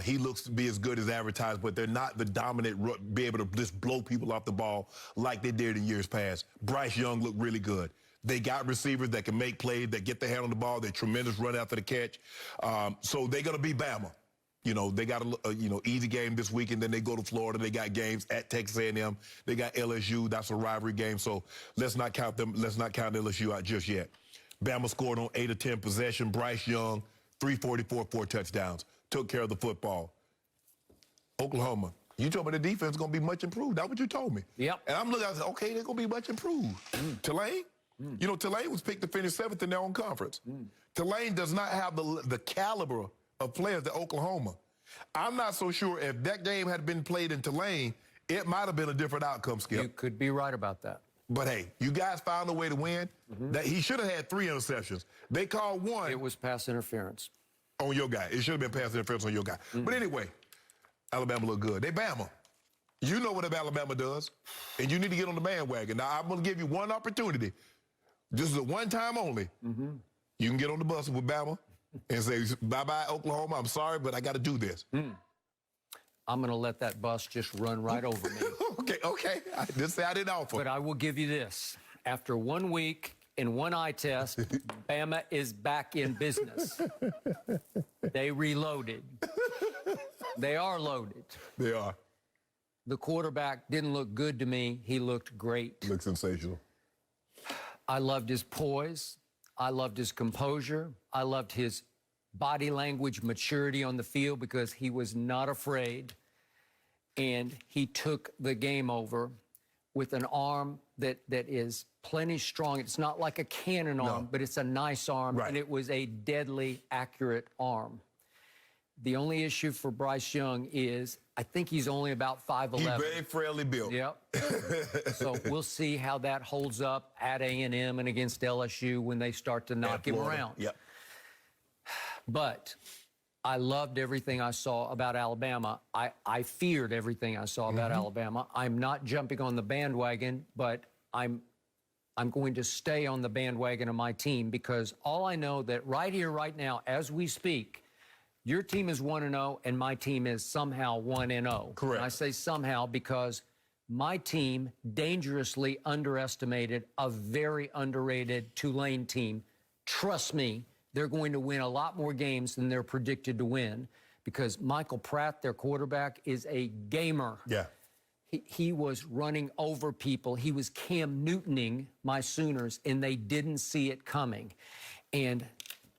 He looks to be as good as advertised, but they're not the dominant, be able to just blow people off the ball like they did in years past. Bryce Young looked really good. They got receivers that can make plays, that get their hand on the ball. They're tremendous run after the catch. So they're going to be Bama. You know, they got a easy game this week, and then they go to Florida. They got games at Texas A&M. They got LSU. That's a rivalry game. So let's not count them. Let's not count LSU out just yet. Bama scored on 8 of 10 possession. Bryce Young, 344, 4 touchdowns. Took care of the football. Oklahoma, you told me the defense is going to be much improved. That's what you told me. Yep. And I'm looking, I said, okay, they're going to be much improved. Tulane? You know, Tulane was picked to finish 7th in their own conference. Tulane does not have the caliber of players that Oklahoma. I'm not so sure if that game had been played in Tulane, it might have been a different outcome, Skip. You could be right about that. But, hey, you guys found a way to win. That he should have had 3 interceptions. They called 1. It was pass interference. On your guy. It should have been pass interference on your guy. But anyway, Alabama looked good. They Bama. You know what Alabama does, and you need to get on the bandwagon. Now, I'm going to give you one opportunity. This is a one-time only. You can get on the bus with Bama and say, bye-bye, Oklahoma. I'm sorry, but I got to do this. I'm going to let that bus just run right over me. Okay. Just say I didn't offer. But I will give you this. After 1 week and one eye test, Bama is back in business. They reloaded. They are loaded. They are. The quarterback didn't look good to me. He looked great. Looks sensational. I loved his poise. I loved his composure. I loved his body language maturity on the field because he was not afraid. And he took the game over with an arm that is plenty strong. It's not like a cannon arm, but it's a nice arm. Right. And it was a deadly accurate arm. The only issue for Bryce Young is I think he's only about 5'11". He's very frailly built. Yep. So we'll see how that holds up at A&M and against LSU when they start to knock him around. Yep. But I loved everything I saw about Alabama. I feared everything I saw about Alabama. I'm not jumping on the bandwagon, but I'm going to stay on the bandwagon of my team because all I know that right here, right now, as we speak, your team is 1-0 and my team is somehow 1-0. Correct. And I say somehow because my team dangerously underestimated a very underrated Tulane team. Trust me, they're going to win a lot more games than they're predicted to win because Michael Pratt, their quarterback, is a gamer. Yeah. He was running over people. He was Cam Newtoning my Sooners, and they didn't see it coming. And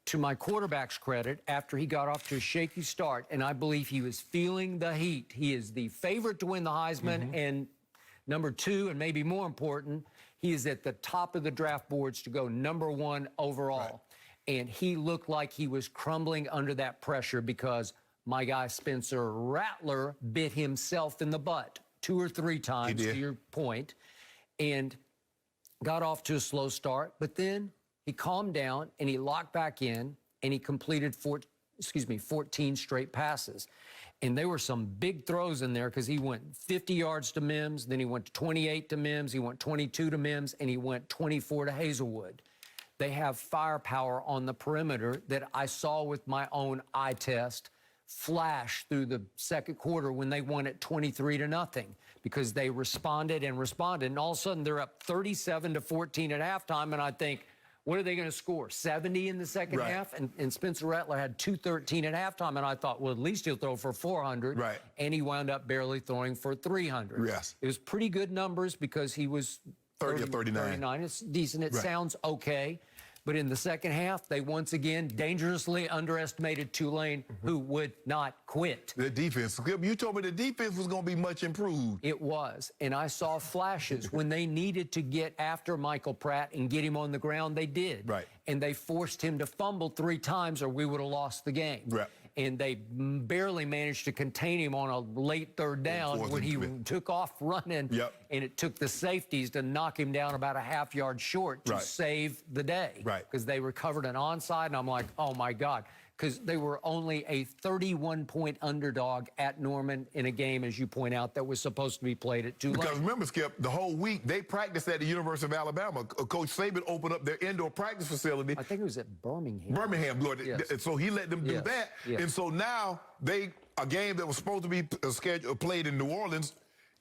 to my quarterback's credit, after he got off to a shaky start, and I believe he was feeling the heat, he is the favorite to win the Heisman, and number 2, and maybe more important, he is at the top of the draft boards to go number 1 overall. Right. And he looked like he was crumbling under that pressure because my guy Spencer Rattler bit himself in the butt 2 or 3 times, to your point, and got off to a slow start, but then he calmed down and he locked back in and he completed 14 straight passes. And there were some big throws in there because he went 50 yards to Mims, then he went 28 to Mims, he went 22 to Mims, and he went 24 to Hazelwood. They have firepower on the perimeter that I saw with my own eye test flash through the second quarter when they won it 23-0 because they responded, and all of a sudden they're up 37-14 at halftime, and I think, what are they going to score? 70 in the second half? And Spencer Rattler had 213 at halftime, and I thought, well, at least he'll throw for 400. Right. And he wound up barely throwing for 300. Yes. It was pretty good numbers because he was 30 or 39. It's decent. It sounds okay. But in the second half, they once again dangerously underestimated Tulane, who would not quit. The defense. You told me the defense was going to be much improved. It was. And I saw flashes. When they needed to get after Michael Pratt and get him on the ground, they did. Right. And they forced him to fumble 3 times or we would have lost the game. Right. And they barely managed to contain him on a late third down when he took off running. Yep. And it took the safeties to knock him down about a half yard short to save the day. Right. Because they recovered an onside, and I'm like, oh, my God. Because they were only a 31-point underdog at Norman in a game, as you point out, that was supposed to be played at Tulane. Because remember, Skip, the whole week they practiced at the University of Alabama. Coach Saban opened up their indoor practice facility. I think it was at Birmingham. Birmingham, Lord. Yes. So he let them do that. Yes. And so now a game that was supposed to be played in New Orleans,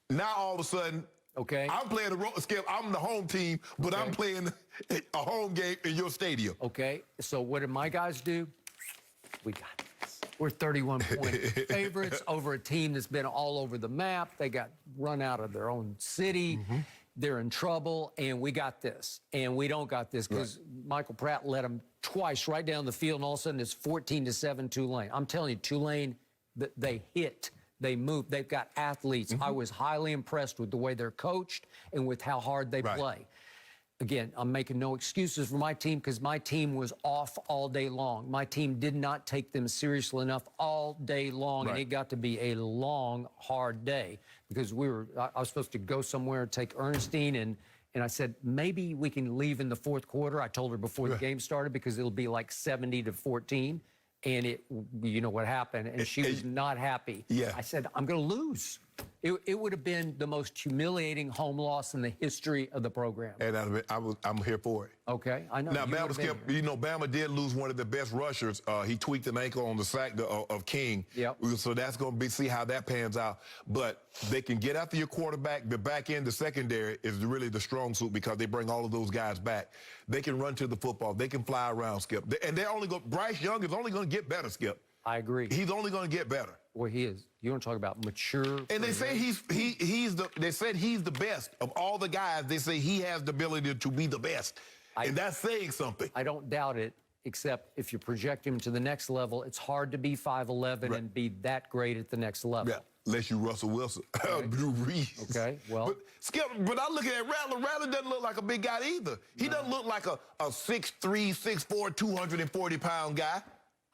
now all of a sudden, I'm playing Skip, I'm the home team, but I'm playing a home game in your stadium. Okay. So what did my guys do? We got this. We're 31-point favorites over a team that's been all over the map. They got run out of their own city. They're in trouble, and we got this. And we don't got this because Michael Pratt led them twice right down the field, and all of a sudden it's 14-7 Tulane. I'm telling you, Tulane, they hit. They move. They've got athletes. I was highly impressed with the way they're coached and with how hard they play. Again, I'm making no excuses for my team because my team was off all day long. My team did not take them seriously enough all day long, and it got to be a long, hard day because I was supposed to go somewhere and take Ernestine, and I said, maybe we can leave in the fourth quarter. I told her before the game started because it'll be like 70-14. And you know what happened, and she was not happy. I said, I'm going to lose. It would have been the most humiliating home loss in the history of the program. And I'm here for it. Okay, I know. Now, You Bama, would have Skip, been here. Bama did lose one of the best rushers. He tweaked an ankle on the sack of King. Yep. So that's going to be see how that pans out. But they can get after your quarterback. The back end, the secondary, is really the strong suit because they bring all of those guys back. They can run to the football. They can fly around, Skip. And they're only going. Bryce Young is only going to get better, Skip. I agree. He's only going to get better. Well, he is. You want to talk about mature? And they say they said he's the best of all the guys. They say he has the ability to be the best. And that's saying something. I don't doubt it, except if you project him to the next level, it's hard to be 5'11" and be that great at the next level. Yeah, unless you Russell Wilson. Drew Brees. Okay, well. But, Skip, but I look at Rattler. Rattler doesn't look like a big guy either. He doesn't look like a 6'3", 6'4", 240-pound guy.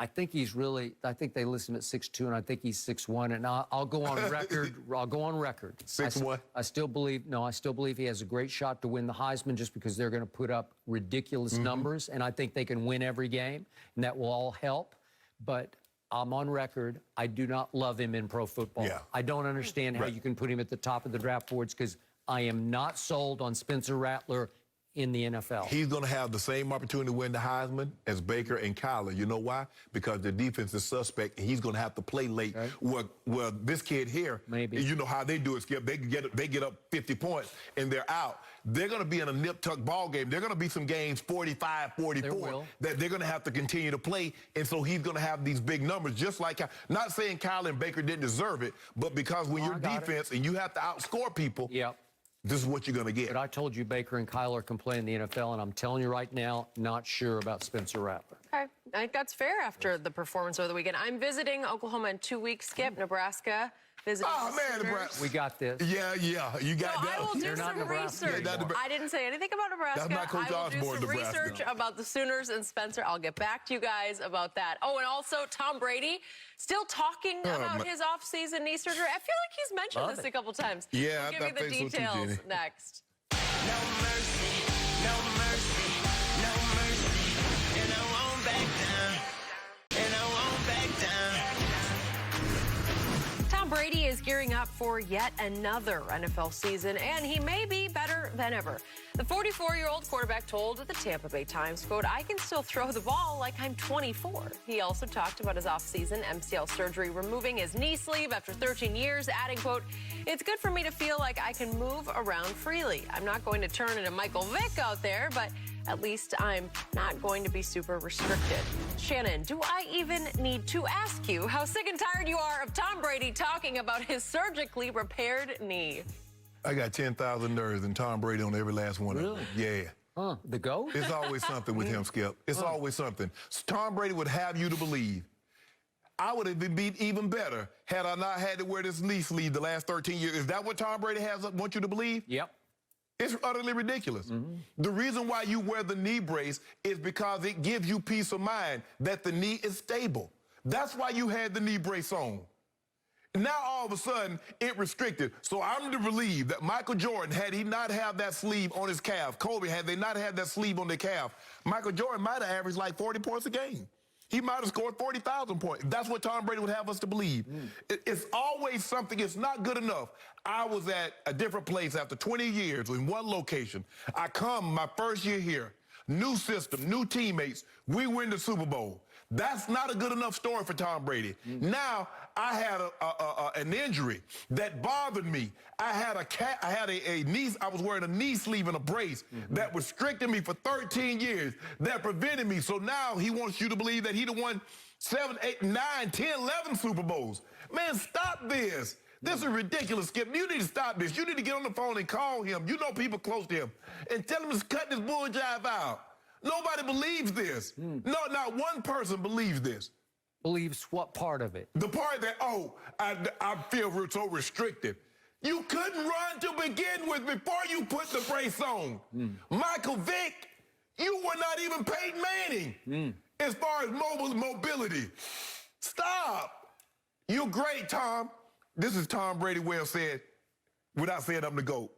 I think he's really, I think they listen at 6'2", and I think he's 6'1", and I'll go on record. I'll go on record. 6'1"? I still believe he has a great shot to win the Heisman just because they're going to put up ridiculous numbers, and I think they can win every game, and that will all help. But I'm on record. I do not love him in pro football. Yeah. I don't understand how you can put him at the top of the draft boards because I am not sold on Spencer Rattler in the NFL. He's going to have the same opportunity to win the Heisman as Baker and Kyler. You know why? Because the defense is suspect, and he's going to have to play late. Okay. Well, this kid here, maybe. You know how they do it, Skip. They get up 50 points, and they're out. They're going to be in a nip-tuck ball game. They're going to be some games 45, 44 that they're going to have to continue to play, and so he's going to have these big numbers, just like, not saying Kyler and Baker didn't deserve it, but because when you're defense and you have to outscore people, this is what you're going to get. But I told you Baker and Kyler can play in the NFL, and I'm telling you right now, not sure about Spencer Rattler. Okay, I think that's fair after the performance over the weekend. I'm visiting Oklahoma in 2 weeks, Skip, Nebraska. Oh, man, Nebraska. We got this. Yeah, you got that. I will do some research. I didn't say anything about Nebraska. That's not Coach I will do Osborne, some Nebraska. research about the Sooners and Spencer. I'll get back to you guys about that. Oh, and also Tom Brady still talking about his offseason knee surgery. I feel like he's mentioned this a couple times. Yeah, we'll give you the details next. No mercy, no mercy, no mercy. And I won't back down. And I won't back down. Tom Brady is gearing up for yet another NFL season, and he may be better than ever. The 44-year-old quarterback told the Tampa Bay Times, quote, "I can still throw the ball like I'm 24. He also talked about his offseason MCL surgery, removing his knee sleeve after 13 years, adding, quote, "It's good for me to feel like I can move around freely. I'm not going to turn into Michael Vick out there, but at least I'm not going to be super restricted." Shannon, do I even need to ask you how sick and tired you are of Tom Brady talking about his surgically repaired knee? I got 10,000 nerves and Tom Brady on every last one of them. Yeah. The GOAT? It's always something with him, Skip. It's always something. Tom Brady would have you to believe. I would have been even better had I not had to wear this knee sleeve the last 13 years. Is that what Tom Brady wants you to believe? Yep. It's utterly ridiculous. The reason why you wear the knee brace is because it gives you peace of mind that the knee is stable. That's why you had the knee brace on. Now, all of a sudden, it restricted. So I'm to believe that Michael Jordan, had he not had that sleeve on his calf, Kobe, had they not had that sleeve on their calf, Michael Jordan might have averaged like 40 points a game. He might have scored 40,000 points. That's what Tom Brady would have us to believe. It's always something. It's not good enough. I was at a different place after 20 years in one location. I come my first year here, new system, new teammates. We win the Super Bowl. That's not a good enough story for Tom Brady. Now, I had an injury that bothered me. I was wearing a knee sleeve and a brace that restricted me for 13 years, that prevented me. So now he wants you to believe that he'd have won 7, 8, 9, 10, 11 Super Bowls. Man, stop this. This is ridiculous, Skip. You need to stop this. You need to get on the phone and call him. You know people close to him. And tell him to cut this bull jive out. Nobody believes this. No, not one person believes this. Believes what part of it? The part that, I feel so restricted. You couldn't run to begin with before you put the brace on. Michael Vick, you were not even Peyton Manning as far as mobility. Stop. You're great, Tom. This is Tom Brady well said, without saying I'm the GOAT.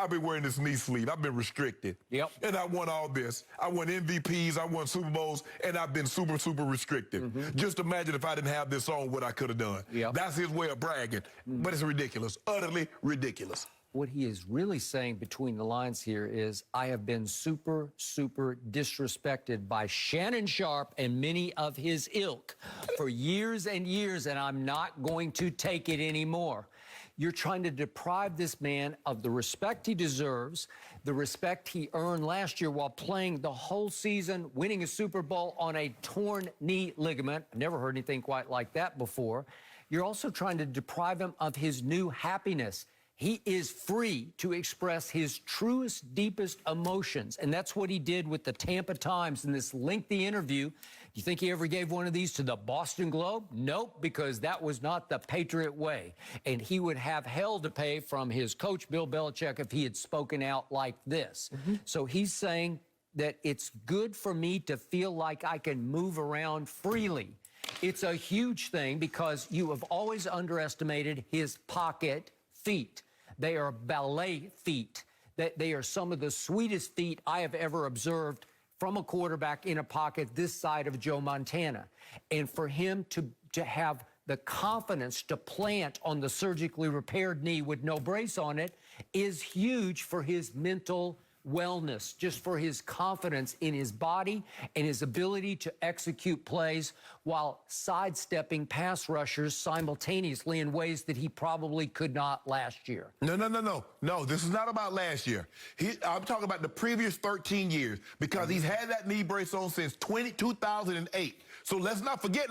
I've been wearing this knee sleeve. I've been restricted. Yep. And I won all this. I won MVPs, I won Super Bowls, and I've been super, super restricted. Just imagine if I didn't have this on, what I could have done. Yep. That's his way of bragging. But it's ridiculous, utterly ridiculous. What he is really saying between the lines here is, I have been super, super disrespected by Shannon Sharpe and many of his ilk for years and years, and I'm not going to take it anymore. You're trying to deprive this man of the respect he deserves, the respect he earned last year while playing the whole season, winning a Super Bowl on a torn knee ligament. I've never heard anything quite like that before. You're also trying to deprive him of his new happiness. He is free to express his truest, deepest emotions, and that's what he did with the Tampa Times in this lengthy interview. You think he ever gave one of these to the Boston Globe? Nope, because that was not the Patriot way, and he would have hell to pay from his coach, Bill Belichick, if he had spoken out like this. So he's saying that it's good for me to feel like I can move around freely. It's a huge thing because you have always underestimated his pocket feet. They are ballet feet. They are some of the sweetest feet I have ever observed from a quarterback in a pocket this side of Joe Montana. And for him to have the confidence to plant on the surgically repaired knee with no brace on it is huge for his mental wellness, just for his confidence in his body and his ability to execute plays while sidestepping pass rushers simultaneously in ways that he probably could not last year. No, this is not about last year. I'm talking about the previous 13 years because he's had that knee brace on since 2008. So let's not forget,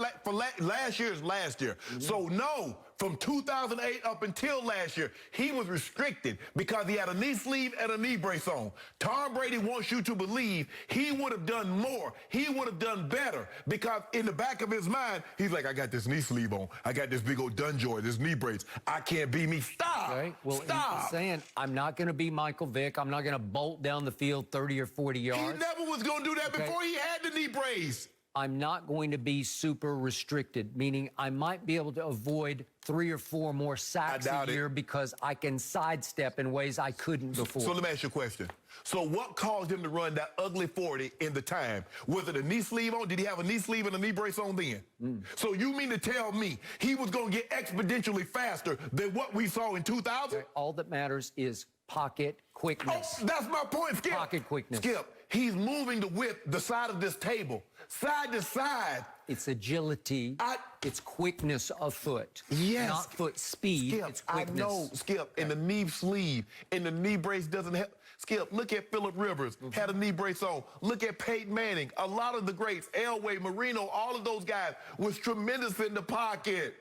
last year is last year. So no, from 2008 up until last year, he was restricted because he had a knee sleeve and a knee brace on. Tom Brady wants you to believe he would have done more. He would have done better because in the back of his mind, he's like, I got this knee sleeve on. I got this big old Dunjoy, this knee brace. I can't be me. Stop. Okay. Well, Stop. He's saying, I'm not going to be Michael Vick. I'm not going to bolt down the field 30 or 40 yards. He never was going to do that before he had the knee brace. I'm not going to be super restricted, meaning I might be able to avoid 3 or 4 more sacks a year because I can sidestep in ways I couldn't before. So let me ask you a question. So what caused him to run that ugly 40 in the time? Was it a knee sleeve on? Did he have a knee sleeve and a knee brace on then? So you mean to tell me he was going to get exponentially faster than what we saw in 2000? All that matters is pocket quickness. Oh, that's my point, Skip. Pocket quickness. Skip, he's moving the width, the side of this table, side to side. It's agility. It's quickness of foot. Yes. Not foot speed. Skip, it's quickness. I know, Skip, and the knee sleeve and the knee brace doesn't help. Skip, look at Phillip Rivers, had a knee brace on. Look at Peyton Manning. A lot of the greats, Elway, Marino, all of those guys was tremendous in the pocket.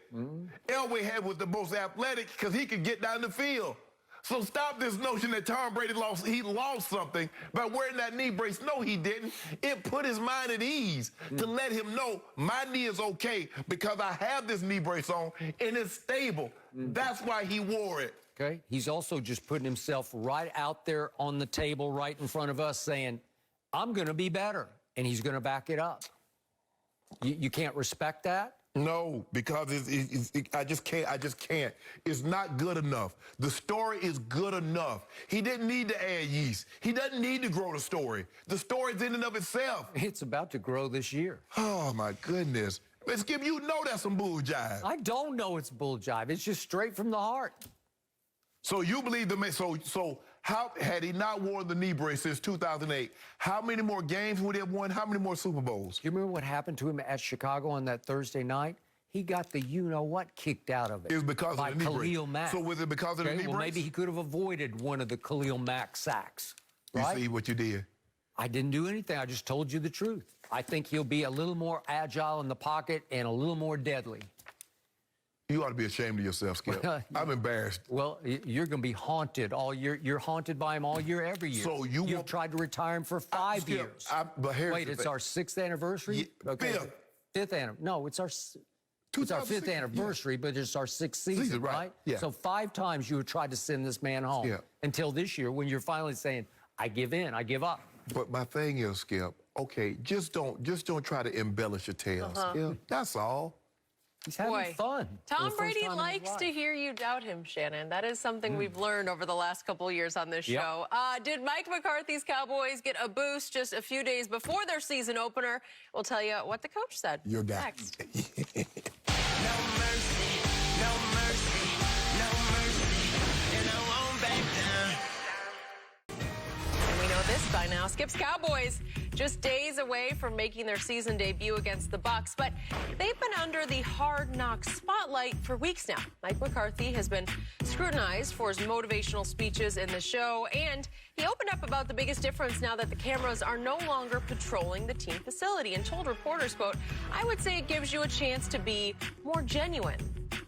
Elway was the most athletic because he could get down the field. So stop this notion that Tom Brady lost something by wearing that knee brace. No, he didn't. It put his mind at ease to let him know my knee is okay because I have this knee brace on and it's stable. That's why he wore it. Okay. He's also just putting himself right out there on the table right in front of us saying, I'm going to be better. And he's going to back it up. You can't respect that? No, because I just can't. It's not good enough. The story is good enough. He didn't need to add yeast. He doesn't need to grow the story. The story's in and of itself. It's about to grow this year. Oh, my goodness. Skip, you know that's some bull jive. I don't know it's bull jive. It's just straight from the heart. So you believe the man, so how, had he not worn the knee brace since 2008, how many more games would he have won? How many more Super Bowls? Do you remember what happened to him at Chicago on that Thursday night? He got the you-know-what kicked out of it. It was because by of the knee brace. Khalil Mack. So was it because of the knee brace? Well, maybe he could have avoided one of the Khalil Mack sacks. Right? You see what you did? I didn't do anything. I just told you the truth. I think he'll be a little more agile in the pocket and a little more deadly. You ought to be ashamed of yourself, Skip. I'm embarrassed. Well, you're going to be haunted all year. You're haunted by him all year, every year. So You've tried to retire him for 5 years. But here's Wait, it's our 6th anniversary? Yeah, okay. fifth. 5th anniversary. No, it's our 5th anniversary, but it's our 6th season, right? Yeah. So 5 times you have tried to send this man home until this year when you're finally saying, I give in, I give up. But my thing is, Skip, okay, just don't try to embellish your tale, Skip. That's all. He's having Boy, fun. Tom Brady likes to hear you doubt him, Shannon. That is something we've learned over the last couple of years on this show. Did Mike McCarthy's Cowboys get a boost just a few days before their season opener? We'll tell you what the coach said. Your guy. Next. No mercy, no mercy, no mercy, and I won't back down. And we know this by now. Skip's Cowboys just days away from making their season debut against the Bucs, but they've been under the Hard Knocks spotlight for weeks now. Mike McCarthy has been scrutinized for his motivational speeches in the show, and he opened up about the biggest difference now that the cameras are no longer patrolling the team facility and told reporters, quote, "I would say it gives you a chance to be more genuine."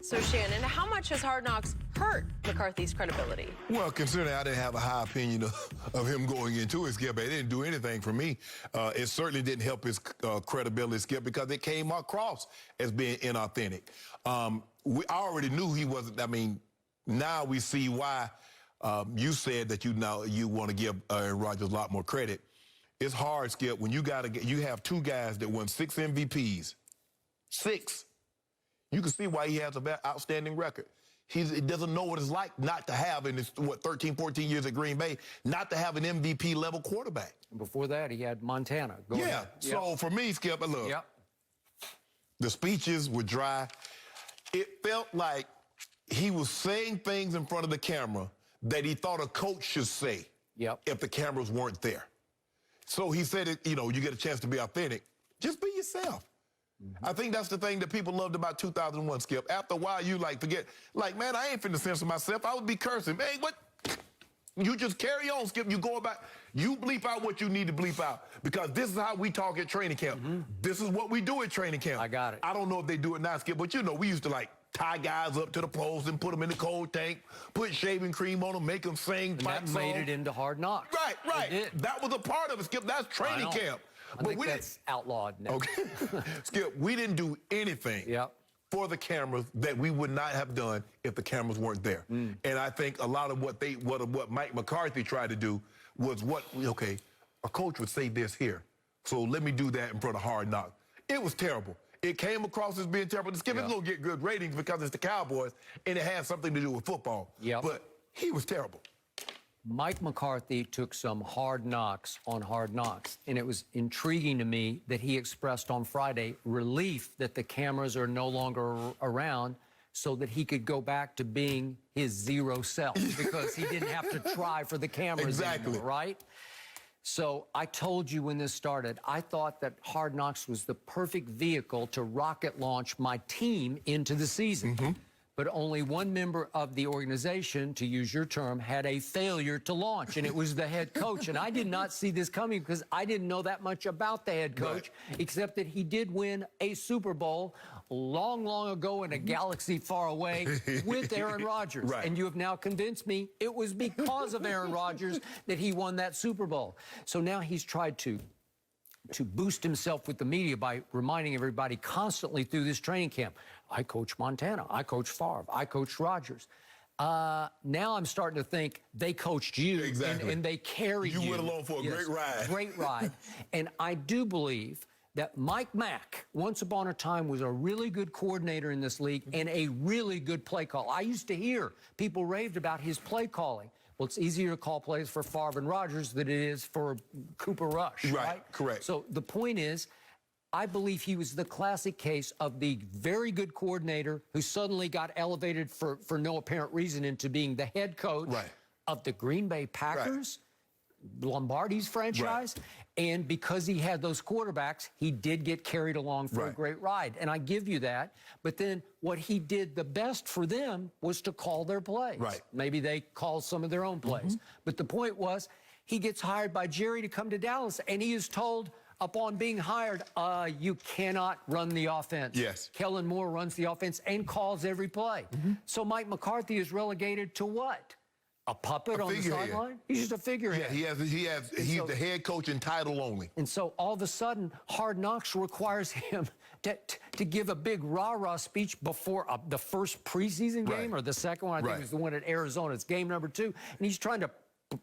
So, Shannon, how much has Hard Knocks hurt McCarthy's credibility? Well, considering I didn't have a high opinion of him going into it, Skip, it didn't do anything for me. It certainly didn't help his credibility, Skip, because it came across as being inauthentic. I already knew he wasn't. I mean, now we see why you said that you want to give Aaron Rodgers a lot more credit. It's hard, Skip, when you have two guys that won 6 MVPs. 6. You can see why he has an outstanding record. He doesn't know what it's like not to have, in his, 13, 14 years at Green Bay, not to have an MVP-level quarterback. Before that, he had Montana. So for me, Skip, look, the speeches were dry. It felt like he was saying things in front of the camera that he thought a coach should say if the cameras weren't there. So he said, you get a chance to be authentic. Just be yourself. I think that's the thing that people loved about 2001, Skip. After a while, you forget, man, I ain't finna censor myself. I would be cursing. Man, what? You just carry on, Skip. You go about, you bleep out what you need to bleep out, because this is how we talk at training camp. This is what we do at training camp. I got it. I don't know if they do it now, Skip, but we used to tie guys up to the post and put them in the cold tank, put shaving cream on them, make them sing. And that made it into Hard Knocks. Right. That was a part of it, Skip. That's training camp. I think that's outlawed now. Okay. Skip, we didn't do anything for the cameras that we would not have done if the cameras weren't there. And I think a lot of what Mike McCarthy tried to do was a coach would say this here, so let me do that in front of Hard Knocks. It was terrible. It came across as being terrible. Skip, it's going to get good ratings because it's the Cowboys, and it has something to do with football. But he was terrible. Mike McCarthy took some hard knocks on Hard Knocks, and it was intriguing to me that he expressed on Friday relief that the cameras are no longer around so that he could go back to being his zero self because he didn't have to try for the cameras anymore, right? So I told you when this started, I thought that Hard Knocks was the perfect vehicle to rocket launch my team into the season. But only one member of the organization, to use your term, had a failure to launch, and it was the head coach. And I did not see this coming because I didn't know that much about the head coach, except that he did win a Super Bowl long, long ago in a galaxy far away with Aaron Rodgers. And you have now convinced me it was because of Aaron Rodgers that he won that Super Bowl. So now he's tried to boost himself with the media by reminding everybody constantly through this training camp, I coach Montana, I coach Favre, I coach Rodgers. Now I'm starting to think they coached you and they carried you. You went along for a great ride. Great ride. And I do believe that Mike Mack, once upon a time, was a really good coordinator in this league and a really good play call. I used to hear people raved about his play calling. Well, it's easier to call plays for Favre and Rodgers than it is for Cooper Rush, right? Correct. So the point is, I believe he was the classic case of the very good coordinator who suddenly got elevated for no apparent reason into being the head coach of the Green Bay Packers, Lombardi's franchise. And because he had those quarterbacks, he did get carried along for a great ride. And I give you that. But then what he did the best for them was to call their plays. Maybe they called some of their own plays. But the point was, he gets hired by Jerry to come to Dallas, and he is told, upon being hired, you cannot run the offense. Kellen Moore runs the offense and calls every play. So Mike McCarthy is relegated to what? A puppet on the sideline? He's just a figurehead. He's the head coach in title only. And so all of a sudden, Hard Knocks requires him to give a big rah-rah speech before the first preseason game or the second one. I think it was the one at Arizona. It's game number 2. And he's trying to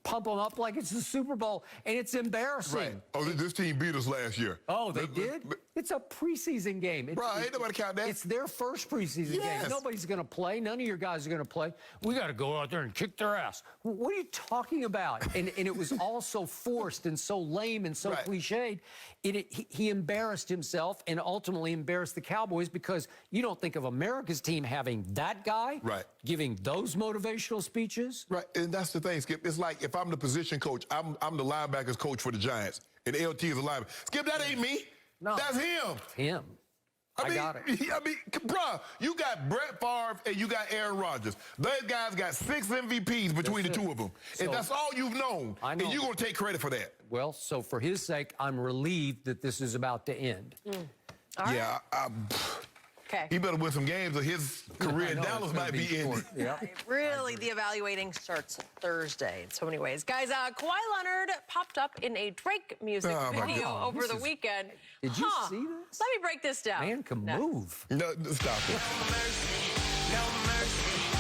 pump them up like it's the Super Bowl, and it's embarrassing. Oh, this team beat us last year. Oh, they did? It's a preseason game. Bro, ain't nobody count that. It's their first preseason Yes. game. Nobody's going to play. None of your guys are going to play. We got to go out there and kick their ass. What are you talking about? And it was all so forced and so lame and so cliched. He embarrassed himself and ultimately embarrassed the Cowboys, because you don't think of America's team having that guy giving those motivational speeches. Right, and that's the thing, Skip. It's like if I'm the position coach, I'm the linebackers coach for the Giants, and LT is a linebacker. Skip, that ain't me. No. That's him. Him. I got it. I mean, bruh, you got Brett Favre and you got Aaron Rodgers. Those guys got 6 MVPs between the two of them. And that's all you've known. I know. And you're going to take credit for that. Well, so for his sake, I'm relieved that this is about to end. Yeah, Okay. he better win some games or his career in Dallas might be ending. Yeah. Really, the evaluating starts Thursday in so many ways. Guys, Kawhi Leonard popped up in a Drake music video over the weekend. Did you see this? Let me break this down. Man can move. No, stop it. No mercy, no mercy.